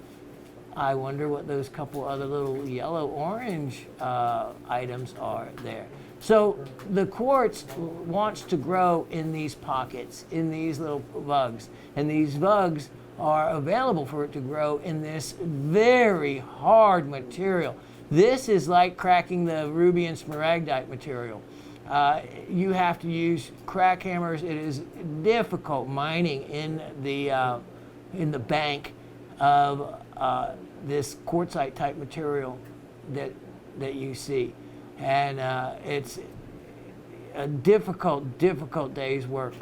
I wonder what those couple other little yellow-orange items are there. So the quartz wants to grow in these pockets, in these little bugs. And these bugs are available for it to grow in this very hard material. This is like cracking the ruby and smaragdite material. You have to use crack hammers. It is difficult mining in the bank of this quartzite type material that you see. And it's a difficult day's work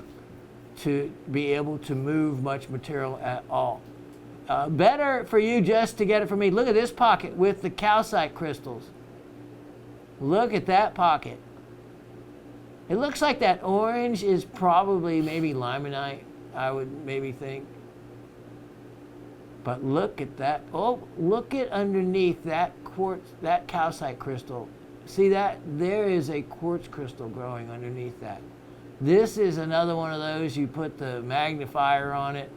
to be able to move much material at all. Better for you just to get it from me. Look at this pocket with the calcite crystals. Look at that pocket. It looks like that orange is probably maybe limonite, I would maybe think. But look at that. Oh, look at underneath that quartz, that calcite crystal. See that? There is a quartz crystal growing underneath that. This is another one of those, you put the magnifier on it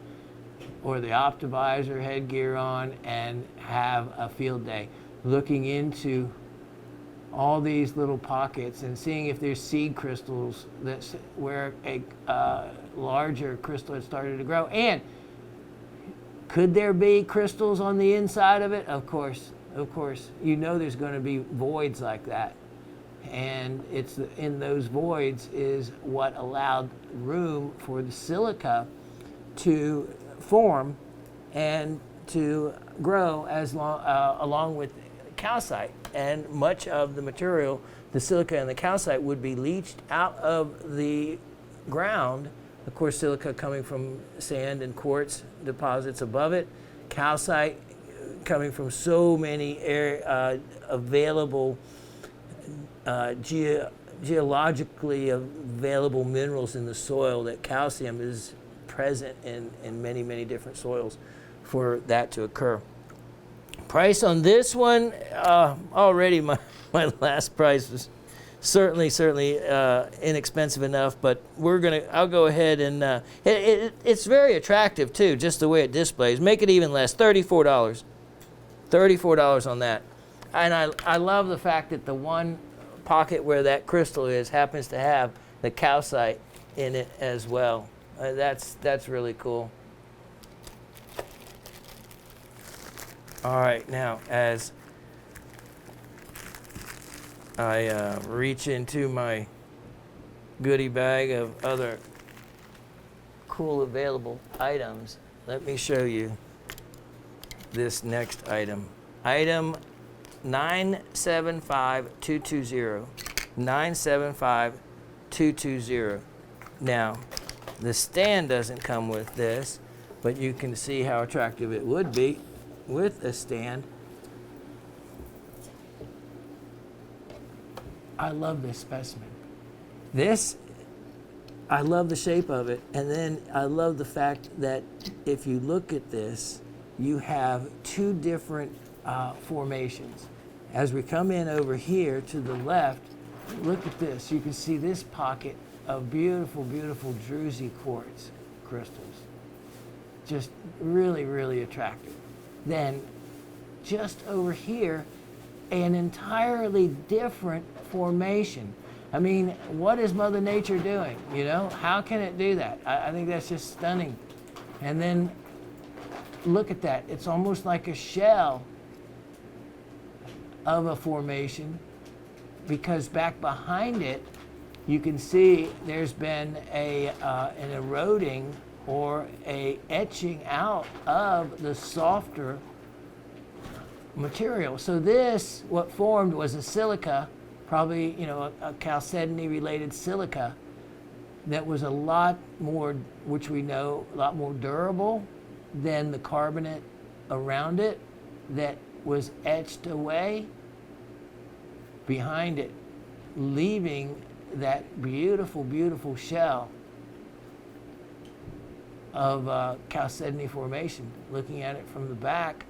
or the optivisor headgear on and have a field day looking into all these little pockets and seeing if there's seed crystals that's where a larger crystal has started to grow. And could there be crystals on the inside of it? Of course. You know there's going to be voids like that. And it's in those voids is what allowed room for the silica to form and to grow along with calcite. And much of the material, the silica and the calcite, would be leached out of the ground Of course, silica coming from sand and quartz deposits above it. Calcite coming from so many available geologically available minerals in the soil, that calcium is present in many, many different soils for that to occur. Price on this one, already my last price was certainly inexpensive enough, but I'll go ahead and it's very attractive too, just the way it displays. Make it even less, $34. $34 on that. And I love the fact that the one pocket where that crystal is happens to have the calcite in it as well. That's really cool. All right, now as I reach into my goodie bag of other cool available items, let me show you this next item. Item 975220. 975220. Now, the stand doesn't come with this, but you can see how attractive it would be with a stand. I love this specimen. I love the shape of it, and then I love the fact that if you look at this, you have two different formations. As we come in over here to the left, look at this. You can see this pocket of beautiful, beautiful druzy quartz crystals. Just really, really attractive. Then just over here, an entirely different formation. I mean, what is Mother Nature doing? You know, how can it do that? I think that's just stunning. And then look at that. It's almost like a shell of a formation, because back behind it, you can see there's been an eroding or a etching out of the softer material. So this, what formed was a silica, probably, you know, a chalcedony-related silica that was a lot more, which we know, a lot more durable than the carbonate around it that was etched away behind it, leaving that beautiful, beautiful shell of chalcedony formation. Looking at it from the back,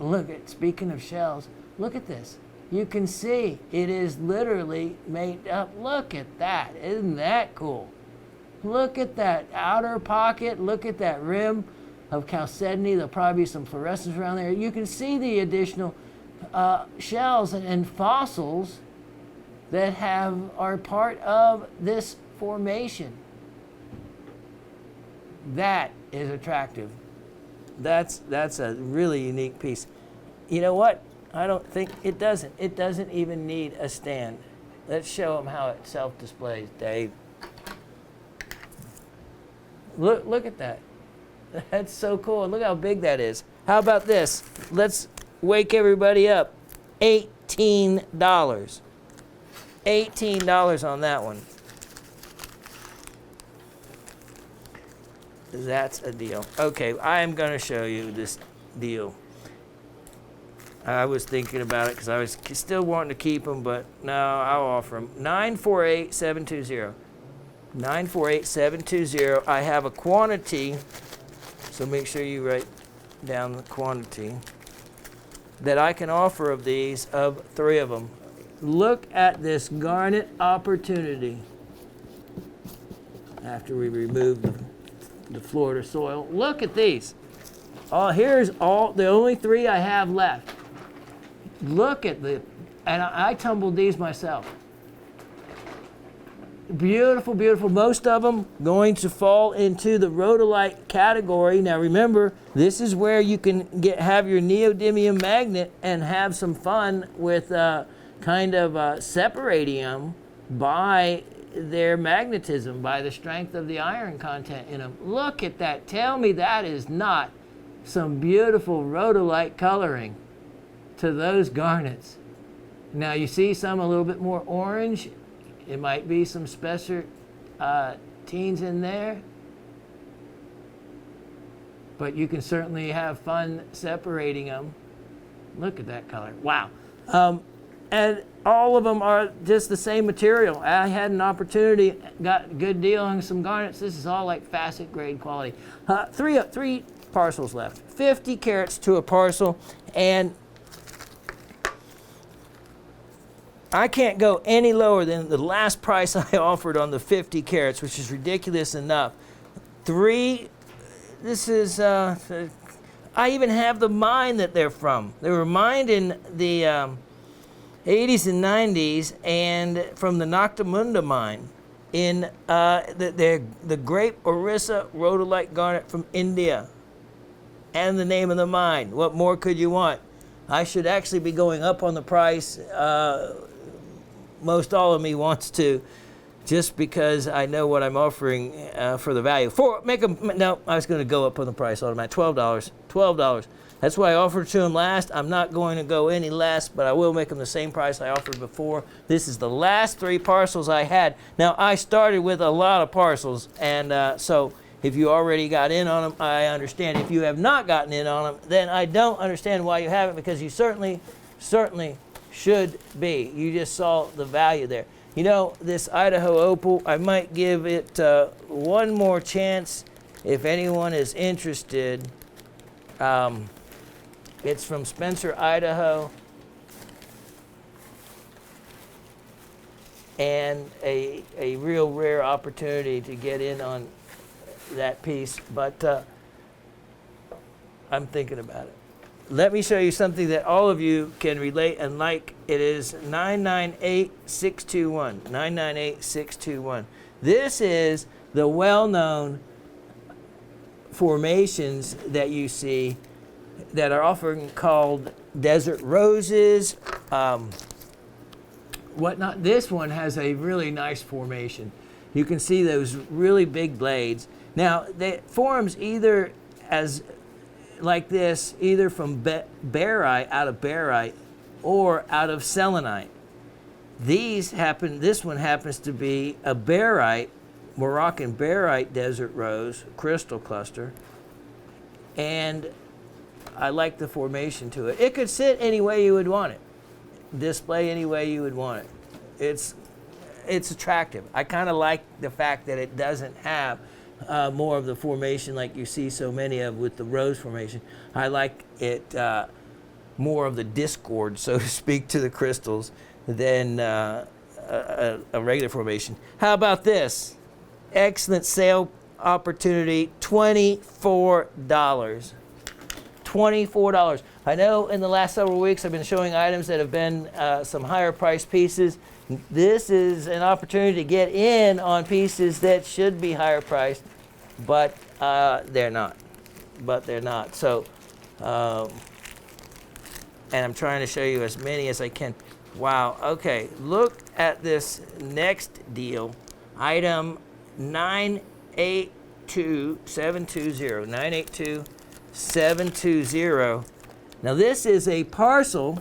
look at, speaking of shells, look at this. You can see it is literally made up. Look at that. Isn't that cool? Look at that outer pocket. Look at that rim of chalcedony. There'll probably be some fluorescence around there. You can see the additional shells and fossils that are part of this formation. That is attractive. That's a really unique piece. You know what? I don't think it doesn't. It doesn't even need a stand. Let's show them how it self-displays, Dave. Look at that. That's so cool. And look how big that is. How about this? Let's wake everybody up. $18. $18 on that one. That's a deal. Okay, I am going to show you this deal. I was thinking about it because I was still wanting to keep them, but no, I'll offer them. 948720. 948720. I have a quantity, so make sure you write down the quantity that I can offer of these, of 3 of them. Look at this garnet opportunity. After we remove the Florida soil, look at these. Oh, here's the only 3 I have left. Look at and I tumbled these myself. Beautiful, beautiful. Most of them going to fall into the rhodolite category. Now remember, this is where you can have your neodymium magnet and have some fun with kind of separating them by their magnetism, by the strength of the iron content in them. Look at that. Tell me that is not some beautiful rhodolite coloring to those garnets. Now you see some a little bit more orange. It might be some special serpentines in there. But you can certainly have fun separating them. Look at that color. Wow. And all of them are just the same material. I had an opportunity, got a good deal on some garnets. This is all like facet grade quality. Three parcels left. 50 carats to a parcel. And I can't go any lower than the last price I offered on the 50 carats, which is ridiculous enough. This is, I even have the mine that they're from. They were mined in the 80s and 90s, and from the Noctamunda mine in the Great Orissa Rhodolite garnet from India. And the name of the mine. What more could you want? I should actually be going up on the price. Most all of me wants to, just because I know what I'm offering for the value. No, I was going to go up on the price automatic. $12. That's why I offered to them last. I'm not going to go any less, but I will make them the same price I offered before. This is the last 3 parcels I had. Now, I started with a lot of parcels, and so if you already got in on them, I understand. If you have not gotten in on them, then I don't understand why you haven't, because you certainly should be. You just saw the value there. You know, this Idaho opal, I might give it one more chance if anyone is interested. It's from Spencer, Idaho. And a real rare opportunity to get in on that piece, but I'm thinking about it. Let me show you something that all of you can relate and like. It is 998621. 998621. This is the well-known formations that you see that are often called desert roses, whatnot. This one has a really nice formation. You can see those really big blades. Now, it forms either as like this, either from barite, out of barite, or out of selenite. This one happens to be a barite, Moroccan barite desert rose crystal cluster, and I like the formation to it. It could sit any way you would want it, display any way you would want it. It's attractive. I kind of like the fact that it doesn't have more of the formation like you see so many of with the rose formation. I like it more of the discord, so to speak, to the crystals than a regular formation. How about this? Excellent sale opportunity, $24. $24. I know in the last several weeks I've been showing items that have been some higher priced pieces. This is an opportunity to get in on pieces that should be higher priced, but they're not. So, and I'm trying to show you as many as I can. Wow, okay, look at this next deal. Item 982720. 982720. Now this is a parcel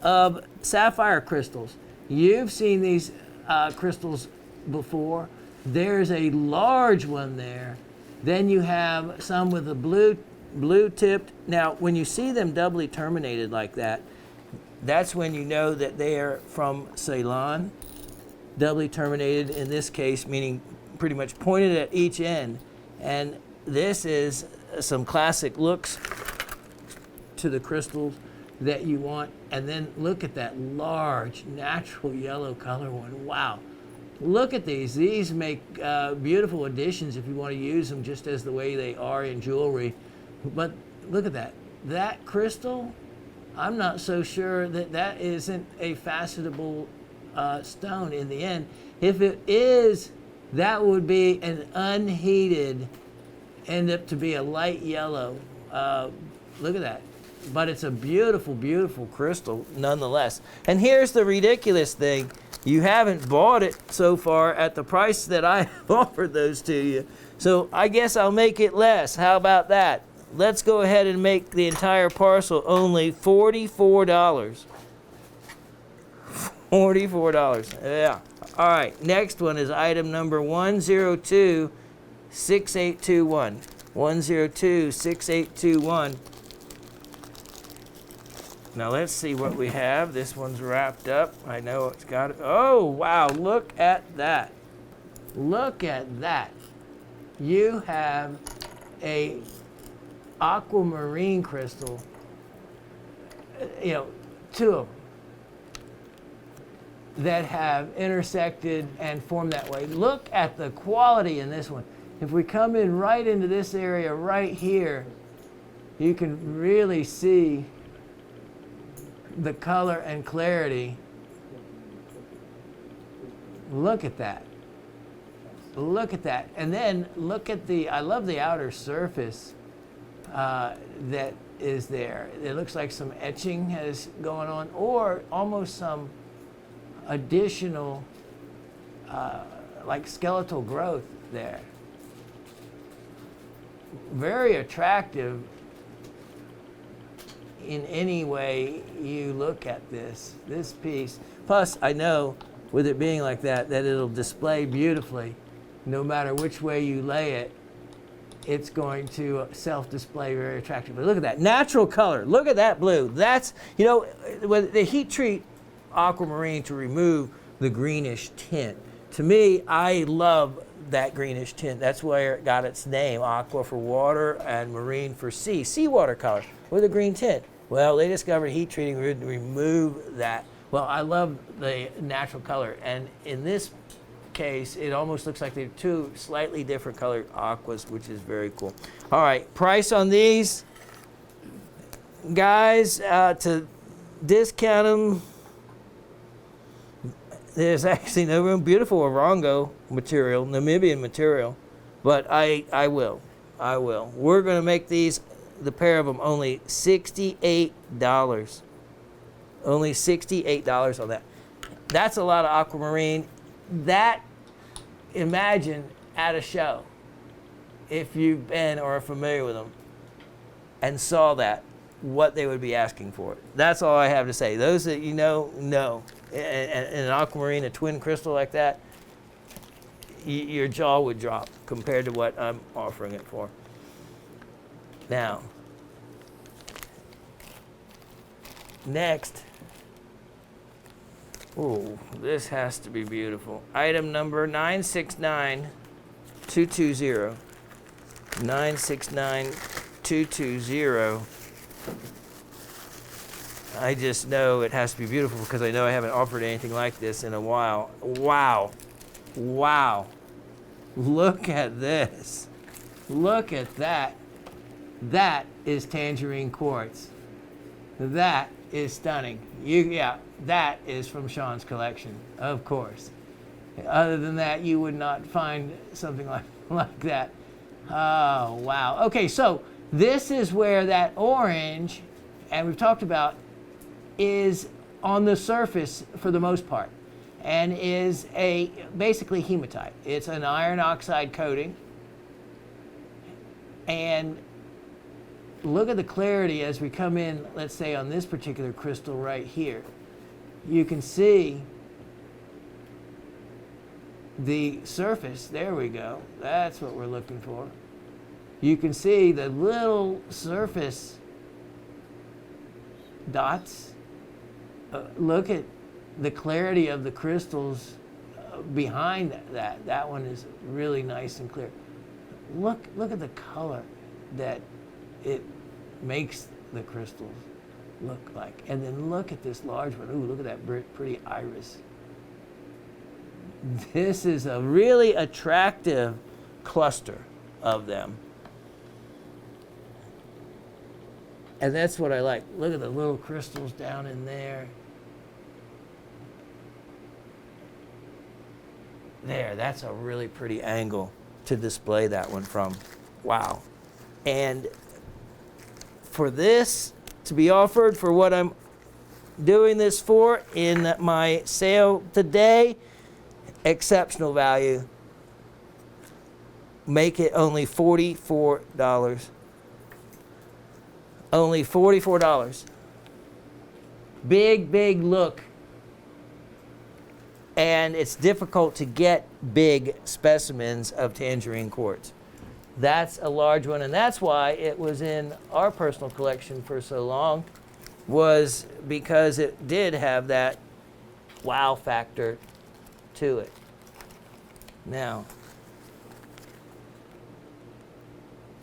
of sapphire crystals. You've seen these crystals before. There's a large one there. Then you have some with a blue tipped. Now, when you see them doubly terminated like that, that's when you know that they are from Ceylon. Doubly terminated in this case, meaning pretty much pointed at each end. And this is some classic looks to the crystals that you want. And then look at that large natural yellow color one. Wow. Look at these. These make beautiful additions if you want to use them just as the way they are in jewelry. But look at that. That crystal, I'm not so sure that isn't a facetable stone in the end. If it is, that would be an unheated, end up to be a light yellow. Look at that. But it's a beautiful, beautiful crystal nonetheless. And here's the ridiculous thing. You haven't bought it so far at the price that I offered those to you. So I guess I'll make it less. How about that? Let's go ahead and make the entire parcel only $44. $44. Yeah. All right. Next one is item number 1026821. 1026821. Now let's see what we have. This one's wrapped up. I know it's got it. Oh, wow. Look at that. Look at that. You have a aquamarine crystal. You know, two of them that have intersected and formed that way. Look at the quality in this one. If we come in right into this area right here, you can really see the color and clarity. Look at that. Look at that. And then look at I love the outer surface that is there. It looks like some etching has going on, or almost some additional like skeletal growth there. Very attractive in any way you look at this piece. Plus, I know with it being like that it'll display beautifully. No matter which way you lay it, it's going to self-display very attractively. Look at that natural color. Look at that blue. That's, you know, when they heat treat aquamarine to remove the greenish tint. To me, I love that greenish tint. That's where it got its name. Aqua for water and marine for sea. Seawater color with a green tint. Well, they discovered heat treating would remove that. Well, I love the natural color. And in this case, it almost looks like they're two slightly different colored aquas, which is very cool. All right, price on these, guys, to discount them, there's actually no room. Beautiful Orongo material, Namibian material, but I will. We're going to make these, the pair of them, only $68. Only $68 on that. That's a lot of aquamarine. That, imagine at a show, if you've been or are familiar with them and saw that, what they would be asking for it. That's all I have to say. Those that you know. And an aquamarine, a twin crystal like that, your jaw would drop compared to what I'm offering it for. Now, next, oh, this has to be beautiful. Item number 969220. 969220. I just know it has to be beautiful because I know I haven't offered anything like this in a while. Wow. Wow. Look at this. Look at that. That is tangerine quartz. That is stunning. Yeah, that is from Shawn's collection, of course. Other than that, you would not find something like that. Oh, wow. Okay, so this is where that orange, and we've talked about, is on the surface for the most part, and is basically hematite. It's an iron oxide coating. And look at the clarity as we come in, let's say on this particular crystal right here. You can see the surface. There we go. That's what we're looking for. You can see the little surface dots. Look at the clarity of the crystals behind that. That one is really nice and clear. Look at the color that it makes the crystals look like. And then look at this large one. Ooh, look at that pretty iris. This is a really attractive cluster of them. And that's what I like. Look at the little crystals down in there. There, that's a really pretty angle to display that one from. Wow. And for this to be offered for what I'm doing this for in my sale today, exceptional value. Make it only $44. Only $44. Big look and it's difficult to get big specimens of tangerine quartz. That's a large one, and that's why it was in our personal collection for so long, was because it did have that wow factor to it. Now,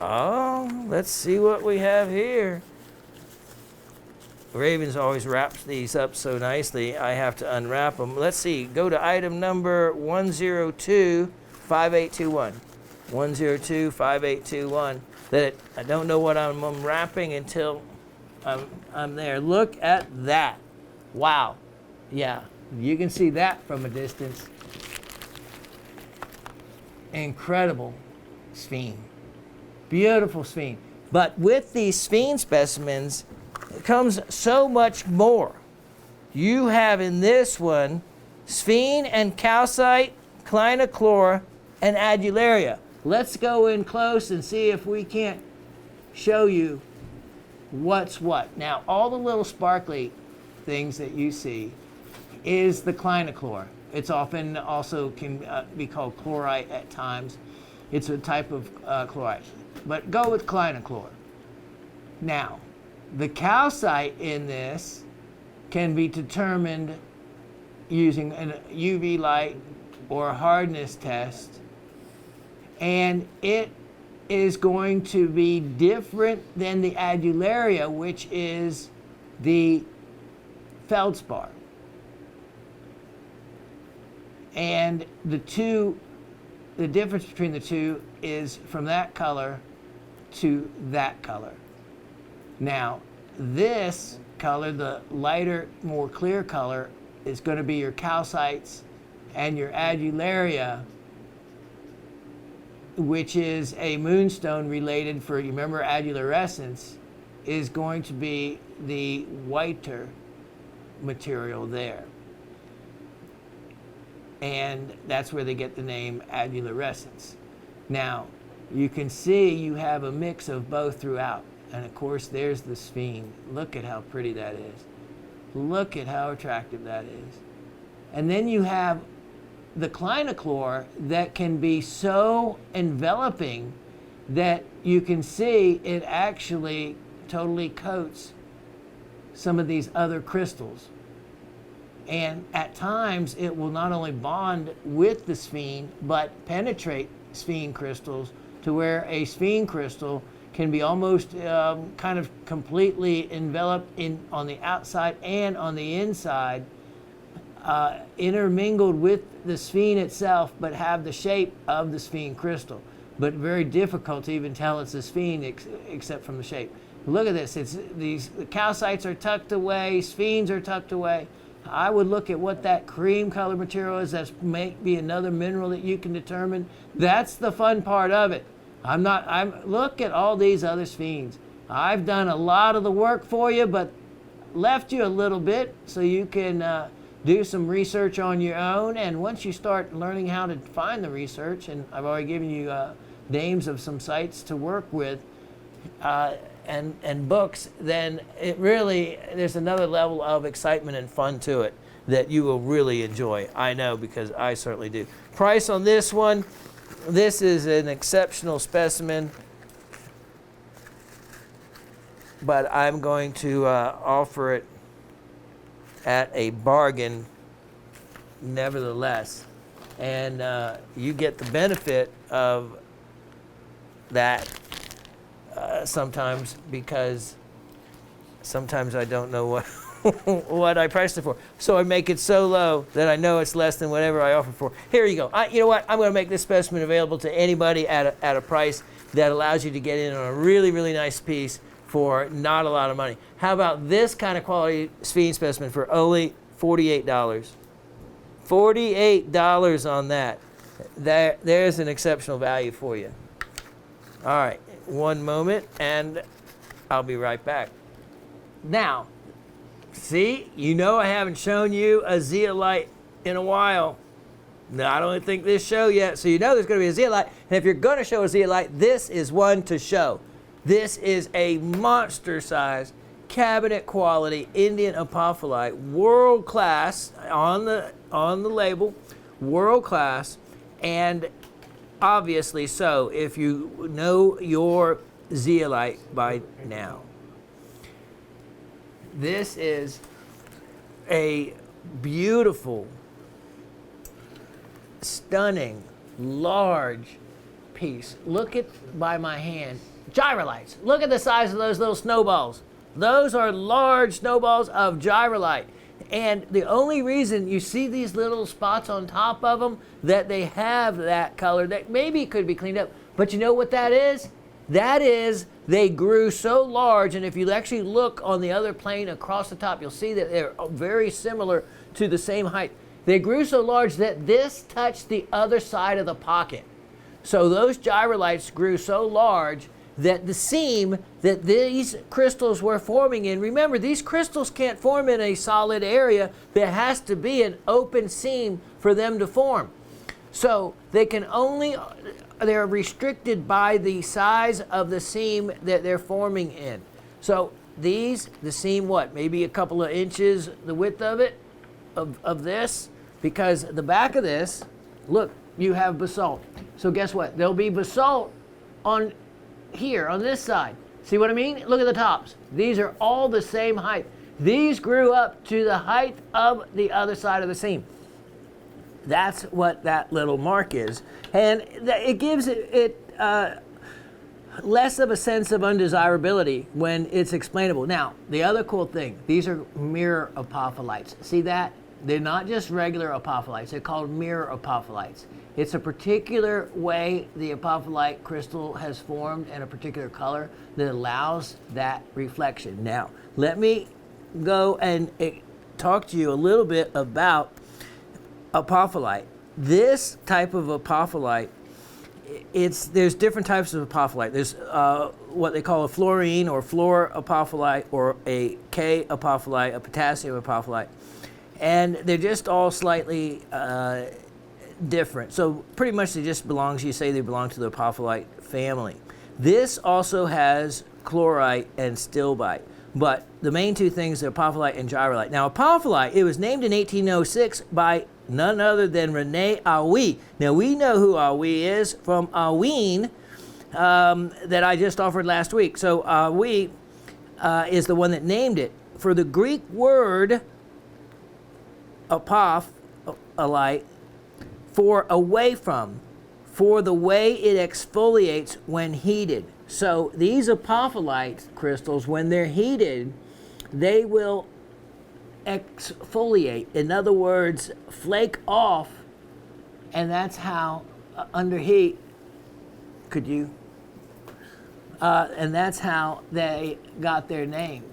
let's see what we have here. Ravens always wraps these up so nicely, I have to unwrap them. Let's see, go to item number 1025821. 1025821. I don't know what I'm unwrapping until I'm there. Look at that. Wow. Yeah, you can see that from a distance. Incredible sphene. Beautiful sphene. But with these sphene specimens, it comes so much more. You have in this one sphene and calcite, clinochlora, and adularia. Let's go in close and see if we can't show you what's what. Now, all the little sparkly things that you see is the clinochlora. It's often also can be called chlorite at times. It's a type of chlorite. But go with clinochlora. Now, the calcite in this can be determined using a UV light or a hardness test, and it is going to be different than the adularia, which is the feldspar. And the difference between the two is from that color to that color. Now, this color, the lighter, more clear color, is going to be your calcites, and your adularia, which is a moonstone related for, you remember adularescence, is going to be the whiter material there. And that's where they get the name adularescence. Now, you can see you have a mix of both throughout. And of course, there's the sphene. Look at how pretty that is. Look at how attractive that is. And then you have the clinochlore that can be so enveloping that you can see it actually totally coats some of these other crystals. And at times, it will not only bond with the sphene, but penetrate sphene crystals to where a sphene crystal can be almost kind of completely enveloped on the outside and on the inside, intermingled with the sphene itself, but have the shape of the sphene crystal. But very difficult to even tell it's a sphene except from the shape. Look at this. The calcites are tucked away, sphenes are tucked away. I would look at what that cream color material is. That's may be another mineral that you can determine. That's the fun part of it. Look at all these other sphenes. I've done a lot of the work for you, but left you a little bit so you can do some research on your own. And once you start learning how to find the research, and I've already given you names of some sites to work with, and books, then it really, there's another level of excitement and fun to it that you will really enjoy. I know, because I certainly do. Price on this one, this is an exceptional specimen, but I'm going to offer it at a bargain nevertheless. And you get the benefit of that sometimes, because sometimes I don't know what what I priced it for. So I make it so low that I know it's less than whatever I offer for. Here you go. You know what? I'm going to make this specimen available to anybody at a price that allows you to get in on a really, really nice piece for not a lot of money. How about this kind of quality sphene specimen for only $48? $48 on that. There's an exceptional value for you. All right, one moment, and I'll be right back. Now, see, you know I haven't shown you a zeolite in a while. No, I don't think this show yet, so you know there's going to be a zeolite. And if you're going to show a zeolite, this is one to show. This is a monster-sized, cabinet-quality Indian apophyllite, world-class on on the label, world class, and obviously so if you know your zeolite by now. This is a beautiful, stunning, large piece. Look at by my hand, gyrolites. Look at the size of those little snowballs. Those are large snowballs of gyrolite. And the only reason you see these little spots on top of them, that they have that color, that maybe could be cleaned up. But you know what that is? That is, they grew so large, and if you actually look on the other plane across the top, you'll see that they're very similar to the same height. They grew so large that this touched the other side of the pocket. So those gyrolites grew so large that the seam that these crystals were forming in, remember, these crystals can't form in a solid area. There has to be an open seam for them to form. So they can only, they're restricted by the size of the seam that they're forming in. So these, the seam, what, maybe a couple of inches, the width of it, of this, because the back of this, look, you have basalt. So guess what? There'll be basalt on here, on this side. See what I mean? Look at the tops. These are all the same height. These grew up to the height of the other side of the seam. That's what that little mark is. And it gives it less of a sense of undesirability when it's explainable. Now, the other cool thing, these are mirror apopholites. See that? They're not just regular apopholites. They're called mirror apopholites. It's a particular way the apopholite crystal has formed and a particular color that allows that reflection. Now, let me go and talk to you a little bit about apopholite. This type of apopholite, there's different types of apopholite. There's what they call a fluorine or fluor apopholite, or a K apopholite, a potassium apopholite. And they're just all slightly different. So pretty much they just belong to the apopholite family. This also has chlorite and stilbite. But the main two things are apopholite and gyrolite. Now apopholite, it was named in 1806 by none other than Rene Aoui. Now we know who Aoui is from Aween that I just offered last week. So Aoui is the one that named it. For the Greek word apopholite, for away from, for the way it exfoliates when heated. So these apopholite crystals, when they're heated, they will exfoliate. In other words, flake off, and that's how under heat, and that's how they got their name,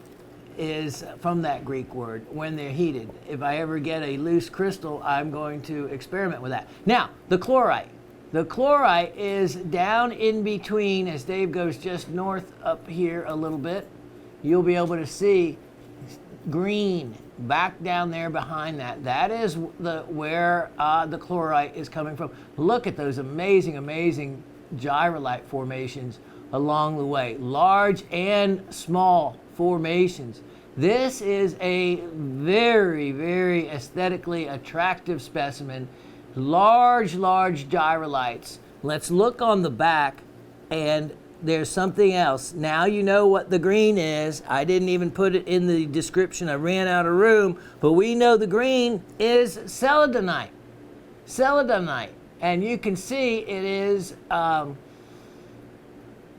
is from that Greek word, when they're heated. If I ever get a loose crystal, I'm going to experiment with that. Now, the chlorite. The chlorite is down in between, as Dave goes just north up here a little bit. You'll be able to see green back down there behind that. That is where the chlorite is coming from. Look at those amazing, amazing gyrolite formations along the way. Large and small formations. This is a very, very aesthetically attractive specimen. Large, large gyrolites. Let's look on the back, and there's something else. Now you know what the green is. I didn't even put it in the description. I ran out of room, but we know the green is celadonite. Celadonite. And you can see it is,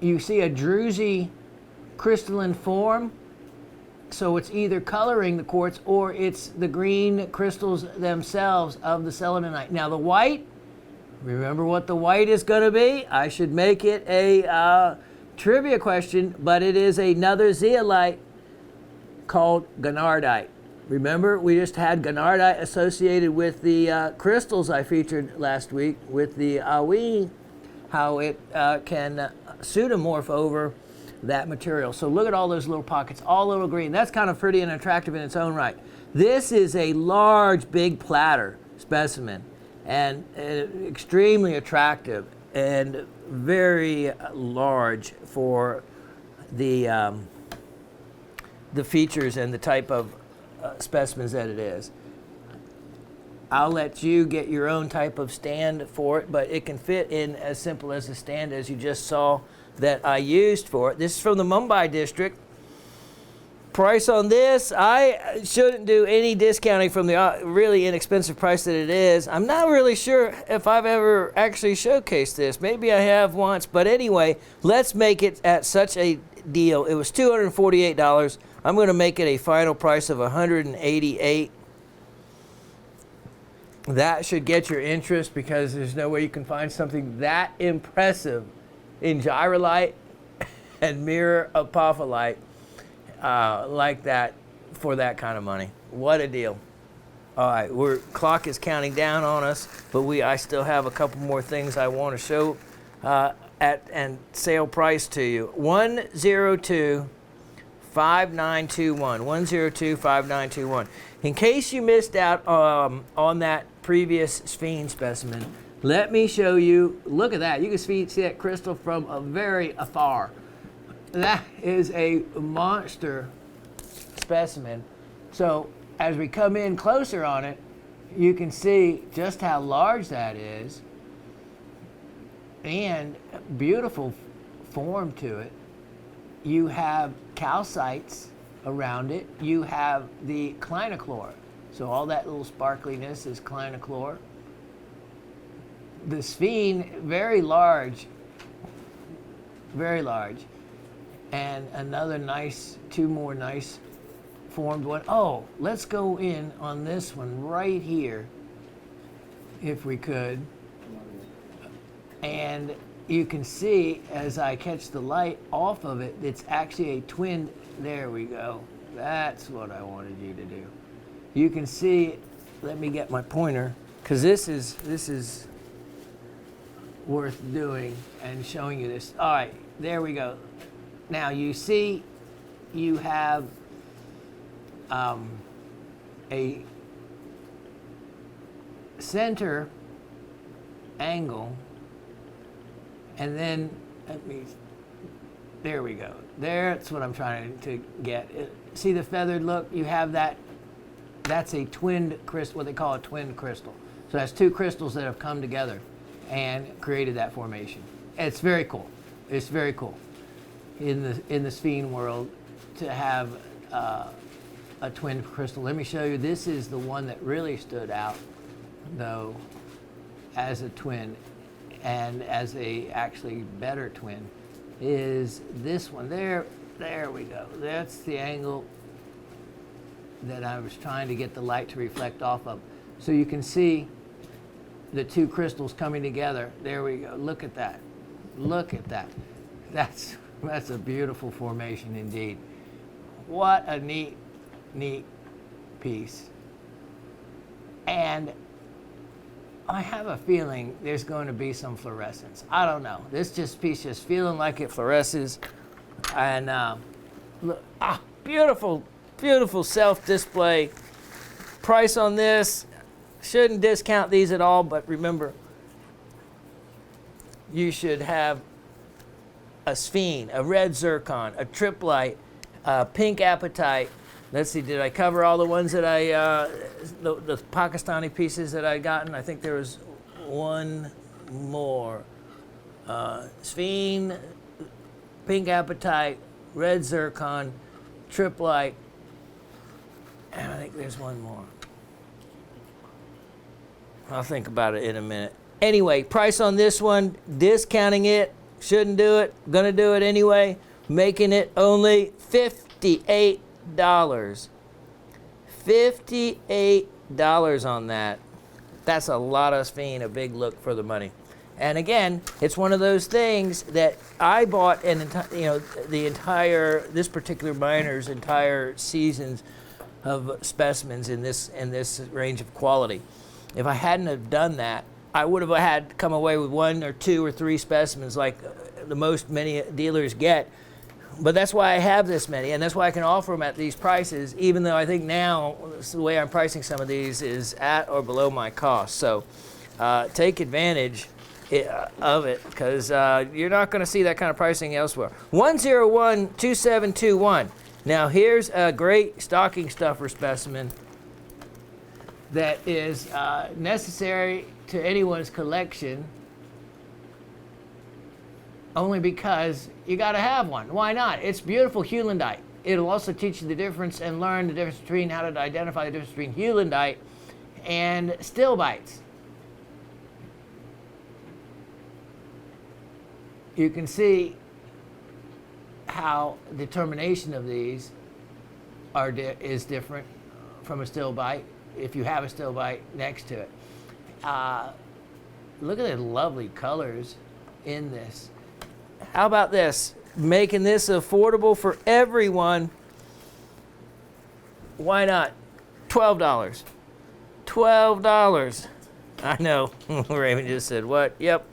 you see a druzy crystalline form. So it's either coloring the quartz or it's the green crystals themselves of the celadonite. Now the white, remember what the white is going to be? I should make it a trivia question, but it is another zeolite called garnardite. Remember, we just had garnardite associated with the crystals I featured last week with the Aoui, how it can pseudomorph over that material. So look at all those little pockets, all little green. That's kind of pretty and attractive in its own right. This is a large, big platter specimen, and extremely attractive and very large for the features and the type of specimens that it is. I'll let you get your own type of stand for it, but it can fit in as simple as the stand as you just saw that I used for it. This is from the Mumbai district. Price on this, I shouldn't do any discounting from the really inexpensive price that it is. I'm not really sure if I've ever actually showcased this. Maybe I have once, but anyway, let's make it at such a deal. It was $248. I'm going to make it a final price of $188. That should get your interest because there's no way you can find something that impressive in gyrolite and mirror apophyllite like that for that kind of money. What a deal. All right, clock is counting down on us, but I still have a couple more things I want to show and sale price to you. 1025921. 1025921. In case you missed out on that previous sphene specimen, let me show you. Look at that. You can see that crystal from a very afar. That is a monster specimen. So as we come in closer on it, you can see just how large that is and beautiful form to it. You have calcites around it. You have the clinochlor. So all that little sparkliness is clinochlor. The sphene, very large, very large. And another nice, two more nice formed one. Oh, let's go in on this one right here, if we could. And you can see as I catch the light off of it, it's actually a twin. There we go. That's what I wanted you to do. You can see, let me get my pointer, because this is worth doing and showing you this. All right, there we go. Now you see you have a center angle, and then there we go. That's what I'm trying to get. See the feathered look? You have that. That's a twinned crystal, what they call a twin crystal. So that's two crystals that have come together and created that formation. It's very cool. It's very cool in the sphene world to have a twin crystal. Let me show you. This is the one that really stood out, though, as a twin, and as a actually better twin is this one. There we go. That's the angle that I was trying to get the light to reflect off of. So you can see the two crystals coming together. There we go. Look at that. Look at that. That's a beautiful formation indeed. What a neat piece. And I have a feeling there's going to be some fluorescence. I don't know. This piece just feeling like it fluoresces. And look, beautiful, beautiful self-display. Price on this, shouldn't discount these at all, but remember, you should have a sphene, a red zircon, a triplite, a pink apatite. Let's see, did I cover all the ones that the Pakistani pieces that I gotten? I think there was one more. Sphene, pink apatite, red zircon, triplite, and I think there's one more. I'll think about it in a minute. Anyway, price on this one, discounting it, shouldn't do it, gonna do it anyway, making it only $58. $58 on that. That's a lot of sphene, a big look for the money. And again, it's one of those things that I bought this particular miner's entire seasons of specimens in this range of quality. If I hadn't have done that, I would have had come away with 1 or 2 or 3 specimens like the most many dealers get. But that's why I have this many, and that's why I can offer them at these prices, even though I think now the way I'm pricing some of these is at or below my cost. So take advantage of it, because you're not going to see that kind of pricing elsewhere. 1012721. Now here's a great stocking stuffer specimen. that is necessary to anyone's collection, only because you got to have one. Why not? It's beautiful heulandite. It'll also teach you the difference and learn the difference between how to identify the difference between heulandite and stilbites. You can see how the termination of these is different from a stilbite if you have a stilbite next to it. Look at the lovely colors in this. How about this? Making this affordable for everyone. Why not? $12. $12. I know. Raymond just said, what? Yep.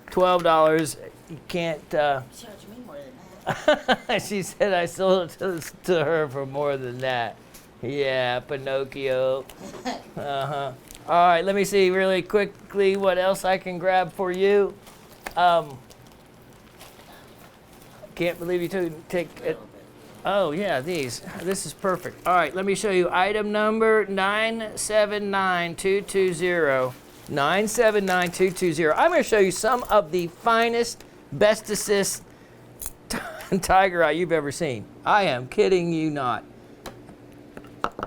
$12. You can't... Charge me more than that. She said I sold it to her for more than that. Yeah, Pinocchio. Uh-huh. All right, let me see really quickly what else I can grab for you. Can't believe you take it. Oh, yeah, these. This is perfect. All right, let me show you item number 979220. 979220. I'm going to show you some of the finest, bestest tigerite you've ever seen. I am kidding you not.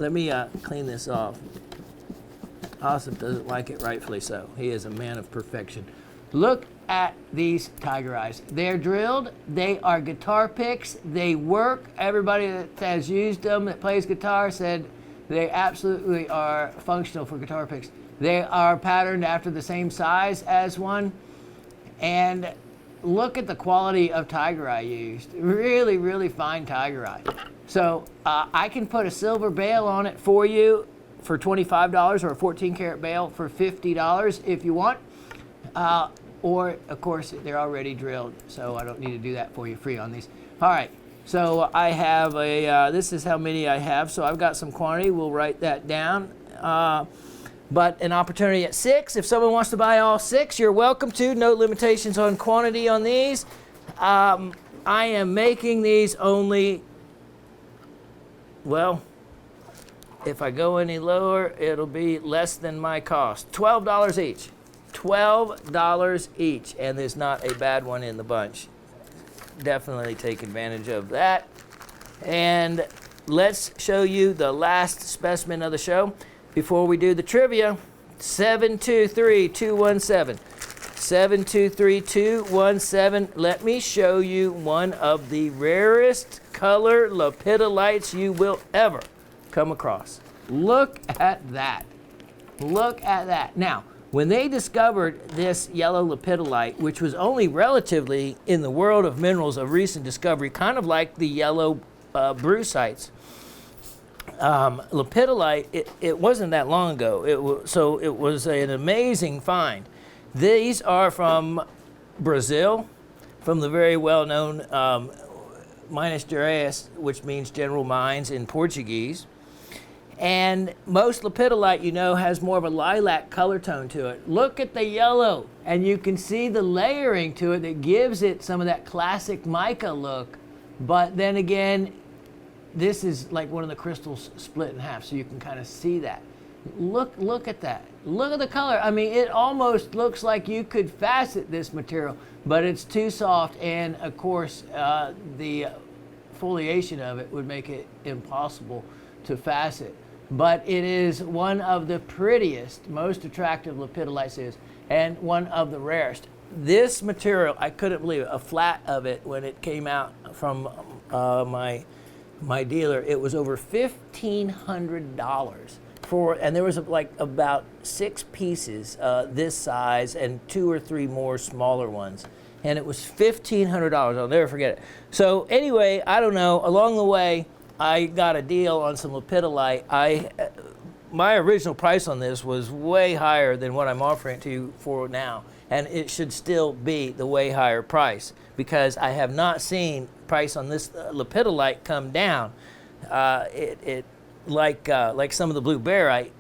Let me clean this off. Austin doesn't like it, rightfully so. He is a man of perfection. Look at these tigerites. They're drilled. They are guitar picks. They work. Everybody that has used them, that plays guitar, said they absolutely are functional for guitar picks. They are patterned after the same size as one. And look at the quality of tigerite used. Really, really fine tigerite. So I can put a silver bale on it for you for $25 or a 14 karat bale for $50 if you want. Or, of course, they're already drilled, so I don't need to do that for you free on these. All right, so I have this is how many I have. So I've got some quantity. We'll write that down. But an opportunity at 6. If someone wants to buy all 6, you're welcome to. No limitations on quantity on these. I am making these only, well, if I go any lower, it'll be less than my cost. $12 each. $12 each, and there's not a bad one in the bunch. Definitely take advantage of that. And let's show you the last specimen of the show before we do the trivia. 723217. 723217. Let me show you one of the rarest color lepidolites you will ever come across. Look at that. Look at that. Now, when they discovered this yellow lepidolite, which was only relatively in the world of minerals a recent discovery, kind of like the yellow brucites, lepidolite, it wasn't that long ago. So it was an amazing find. These are from Brazil, from the very well-known Minas Gerais, which means general mines in Portuguese. And most lepidolite, you know, has more of a lilac color tone to it. Look at the yellow, and you can see the layering to it that gives it some of that classic mica look. But then again, this is like one of the crystals split in half, so you can kind of see that. Look at that. Look at the color. I mean, it almost looks like you could facet this material, but it's too soft, and of course, the foliation of it would make it impossible to facet. But it is one of the prettiest, most attractive lepidolites and one of the rarest. This material, I couldn't believe it. A flat of it, when it came out from my dealer, it was over $1,500 and there was like about 6 pieces this size and 2 or 3 more smaller ones. And it was $1,500. I'll never forget it. So anyway, I don't know, along the way, I got a deal on some lepidolite. My original price on this was way higher than what I'm offering it to you for now. And it should still be the way higher price because I have not seen price on this lepidolite come down. Like some of the blue barite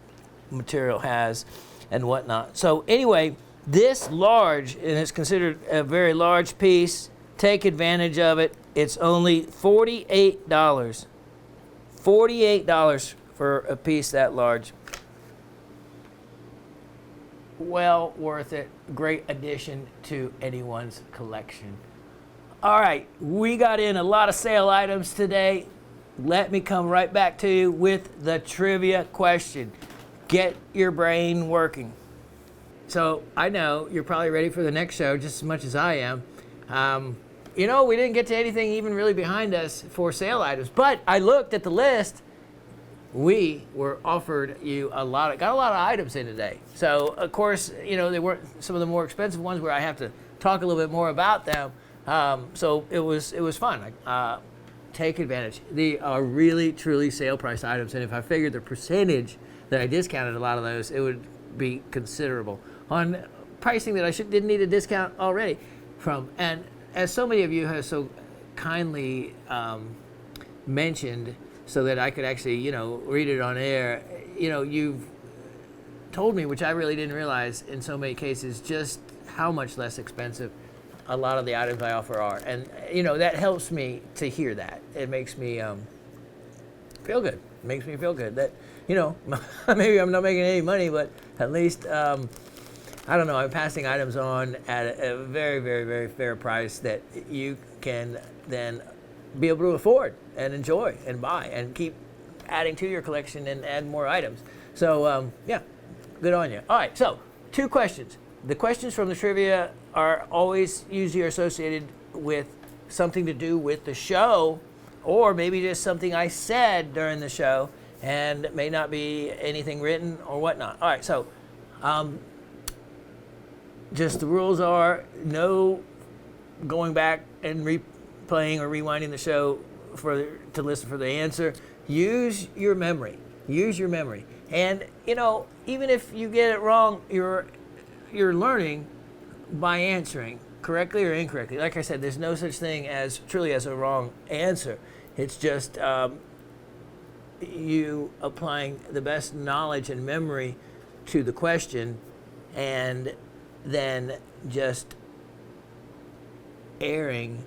material has and whatnot. So anyway, this large, and it's considered a very large piece, take advantage of it. It's only $48. $48 for a piece that large. well worth it. Great addition to anyone's collection. All right, we got in a lot of sale items today. Let me come right back to you with the trivia question. Get your brain working. So I know you're probably ready for the next show just as much as I am. We didn't get to anything even really behind us for sale items, but I looked at the list. We were offered you got a lot of items in today. So of course, they weren't some of the more expensive ones where I have to talk a little bit more about them. So it was fun. Take advantage. They are really, truly sale price items. And if I figured the percentage that I discounted a lot of those, it would be considerable on pricing that I didn't need a discount already from. And as so many of you have so kindly mentioned, so that I could actually, read it on air, you've told me, which I really didn't realize in so many cases, just how much less expensive a lot of the items I offer are. And, that helps me to hear that. It makes me feel good. It makes me feel good that, maybe I'm not making any money, but at least, I'm passing items on at a very, very, very fair price that you can then be able to afford and enjoy and buy and keep adding to your collection and add more items. So, good on you. All right, so 2 questions. The questions from the trivia are always usually associated with something to do with the show, or maybe just something I said during the show, and it may not be anything written or whatnot. All right, so just the rules are no going back and replaying or rewinding the show to listen for the answer. Use your memory. Use your memory. And even if you get it wrong, you're learning by answering correctly or incorrectly. Like I said, there's no such thing as truly as a wrong answer. It's just you applying the best knowledge and memory to the question, and then just erring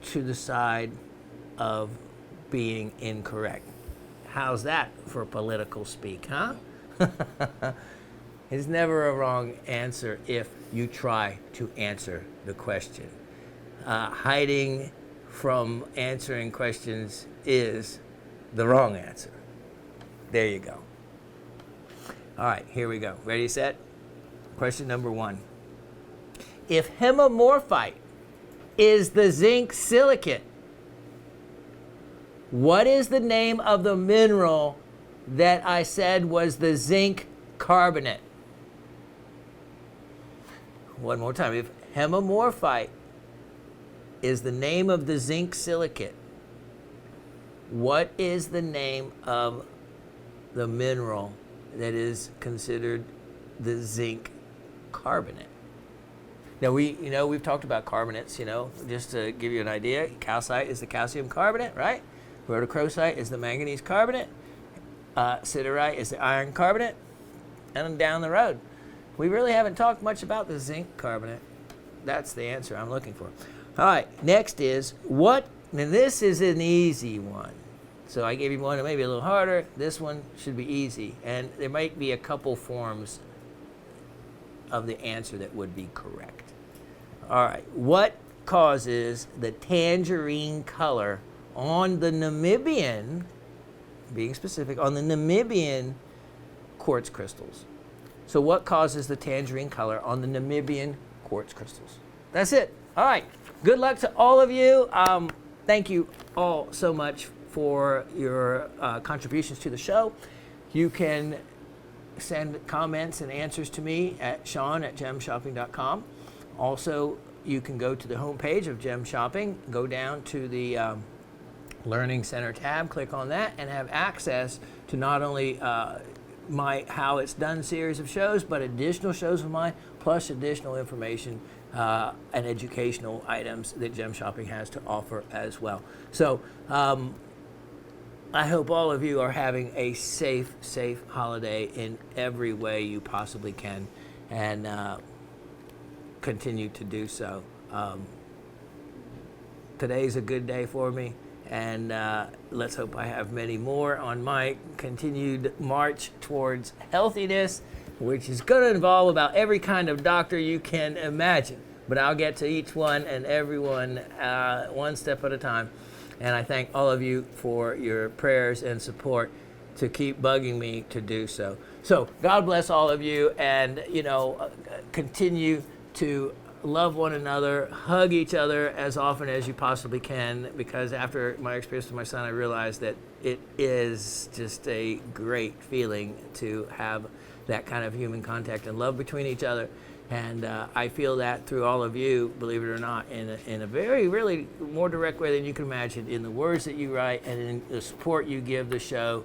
to the side of being incorrect. How's that for political speak, huh? It's never a wrong answer if you try to answer the question. Hiding from answering questions is the wrong answer. There you go. All right, here we go. Ready, set? Question number 1. If hemimorphite is the zinc silicate, what is the name of the mineral that I said was the zinc carbonate? One more time. If hemimorphite is the name of the zinc silicate, what is the name of the mineral that is considered the zinc carbonate? Now, we've talked about carbonates, just to give you an idea. Calcite is the calcium carbonate, right? Rhodochrosite is the manganese carbonate. Siderite is the iron carbonate. And down the road. We really haven't talked much about the zinc carbonate. That's the answer I'm looking for. All right, next is what, and this is an easy one. So I gave you one that may be a little harder. This one should be easy. And there might be a couple forms of the answer that would be correct. All right, what causes the tangerine color on the Namibian, being specific, on the Namibian quartz crystals? So what causes the tangerine color on the Namibian quartz crystals? That's it. All right. Good luck to all of you. Thank you all so much for your contributions to the show. You can send comments and answers to me at Shawn@gemshopping.com. Also, you can go to the homepage of Gem Shopping, go down to the Learning Center tab, click on that, and have access to not only my How It's Done series of shows, but additional shows of mine, plus additional information and educational items that Gem Shopping has to offer as well. So I hope all of you are having a safe holiday in every way you possibly can, and continue to do so. Today's a good day for me, and let's hope I have many more on my continued march towards healthiness which is going to involve about every kind of doctor you can imagine. But I'll get to each one and every one one step at a time. And I thank all of you for your prayers and support to keep bugging me to do so. So God bless all of you, and continue to love one another, hug each other as often as you possibly can, because after my experience with my son, I realized that it is just a great feeling to have that kind of human contact and love between each other. And I feel that through all of you, believe it or not, in a very, really more direct way than you can imagine, in the words that you write and in the support you give the show,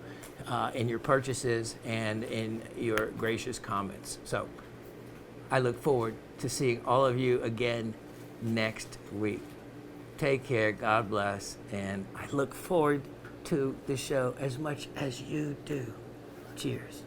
in your purchases and in your gracious comments. So I look forward to seeing all of you again next week. Take care, God bless, and I look forward to the show as much as you do. Cheers.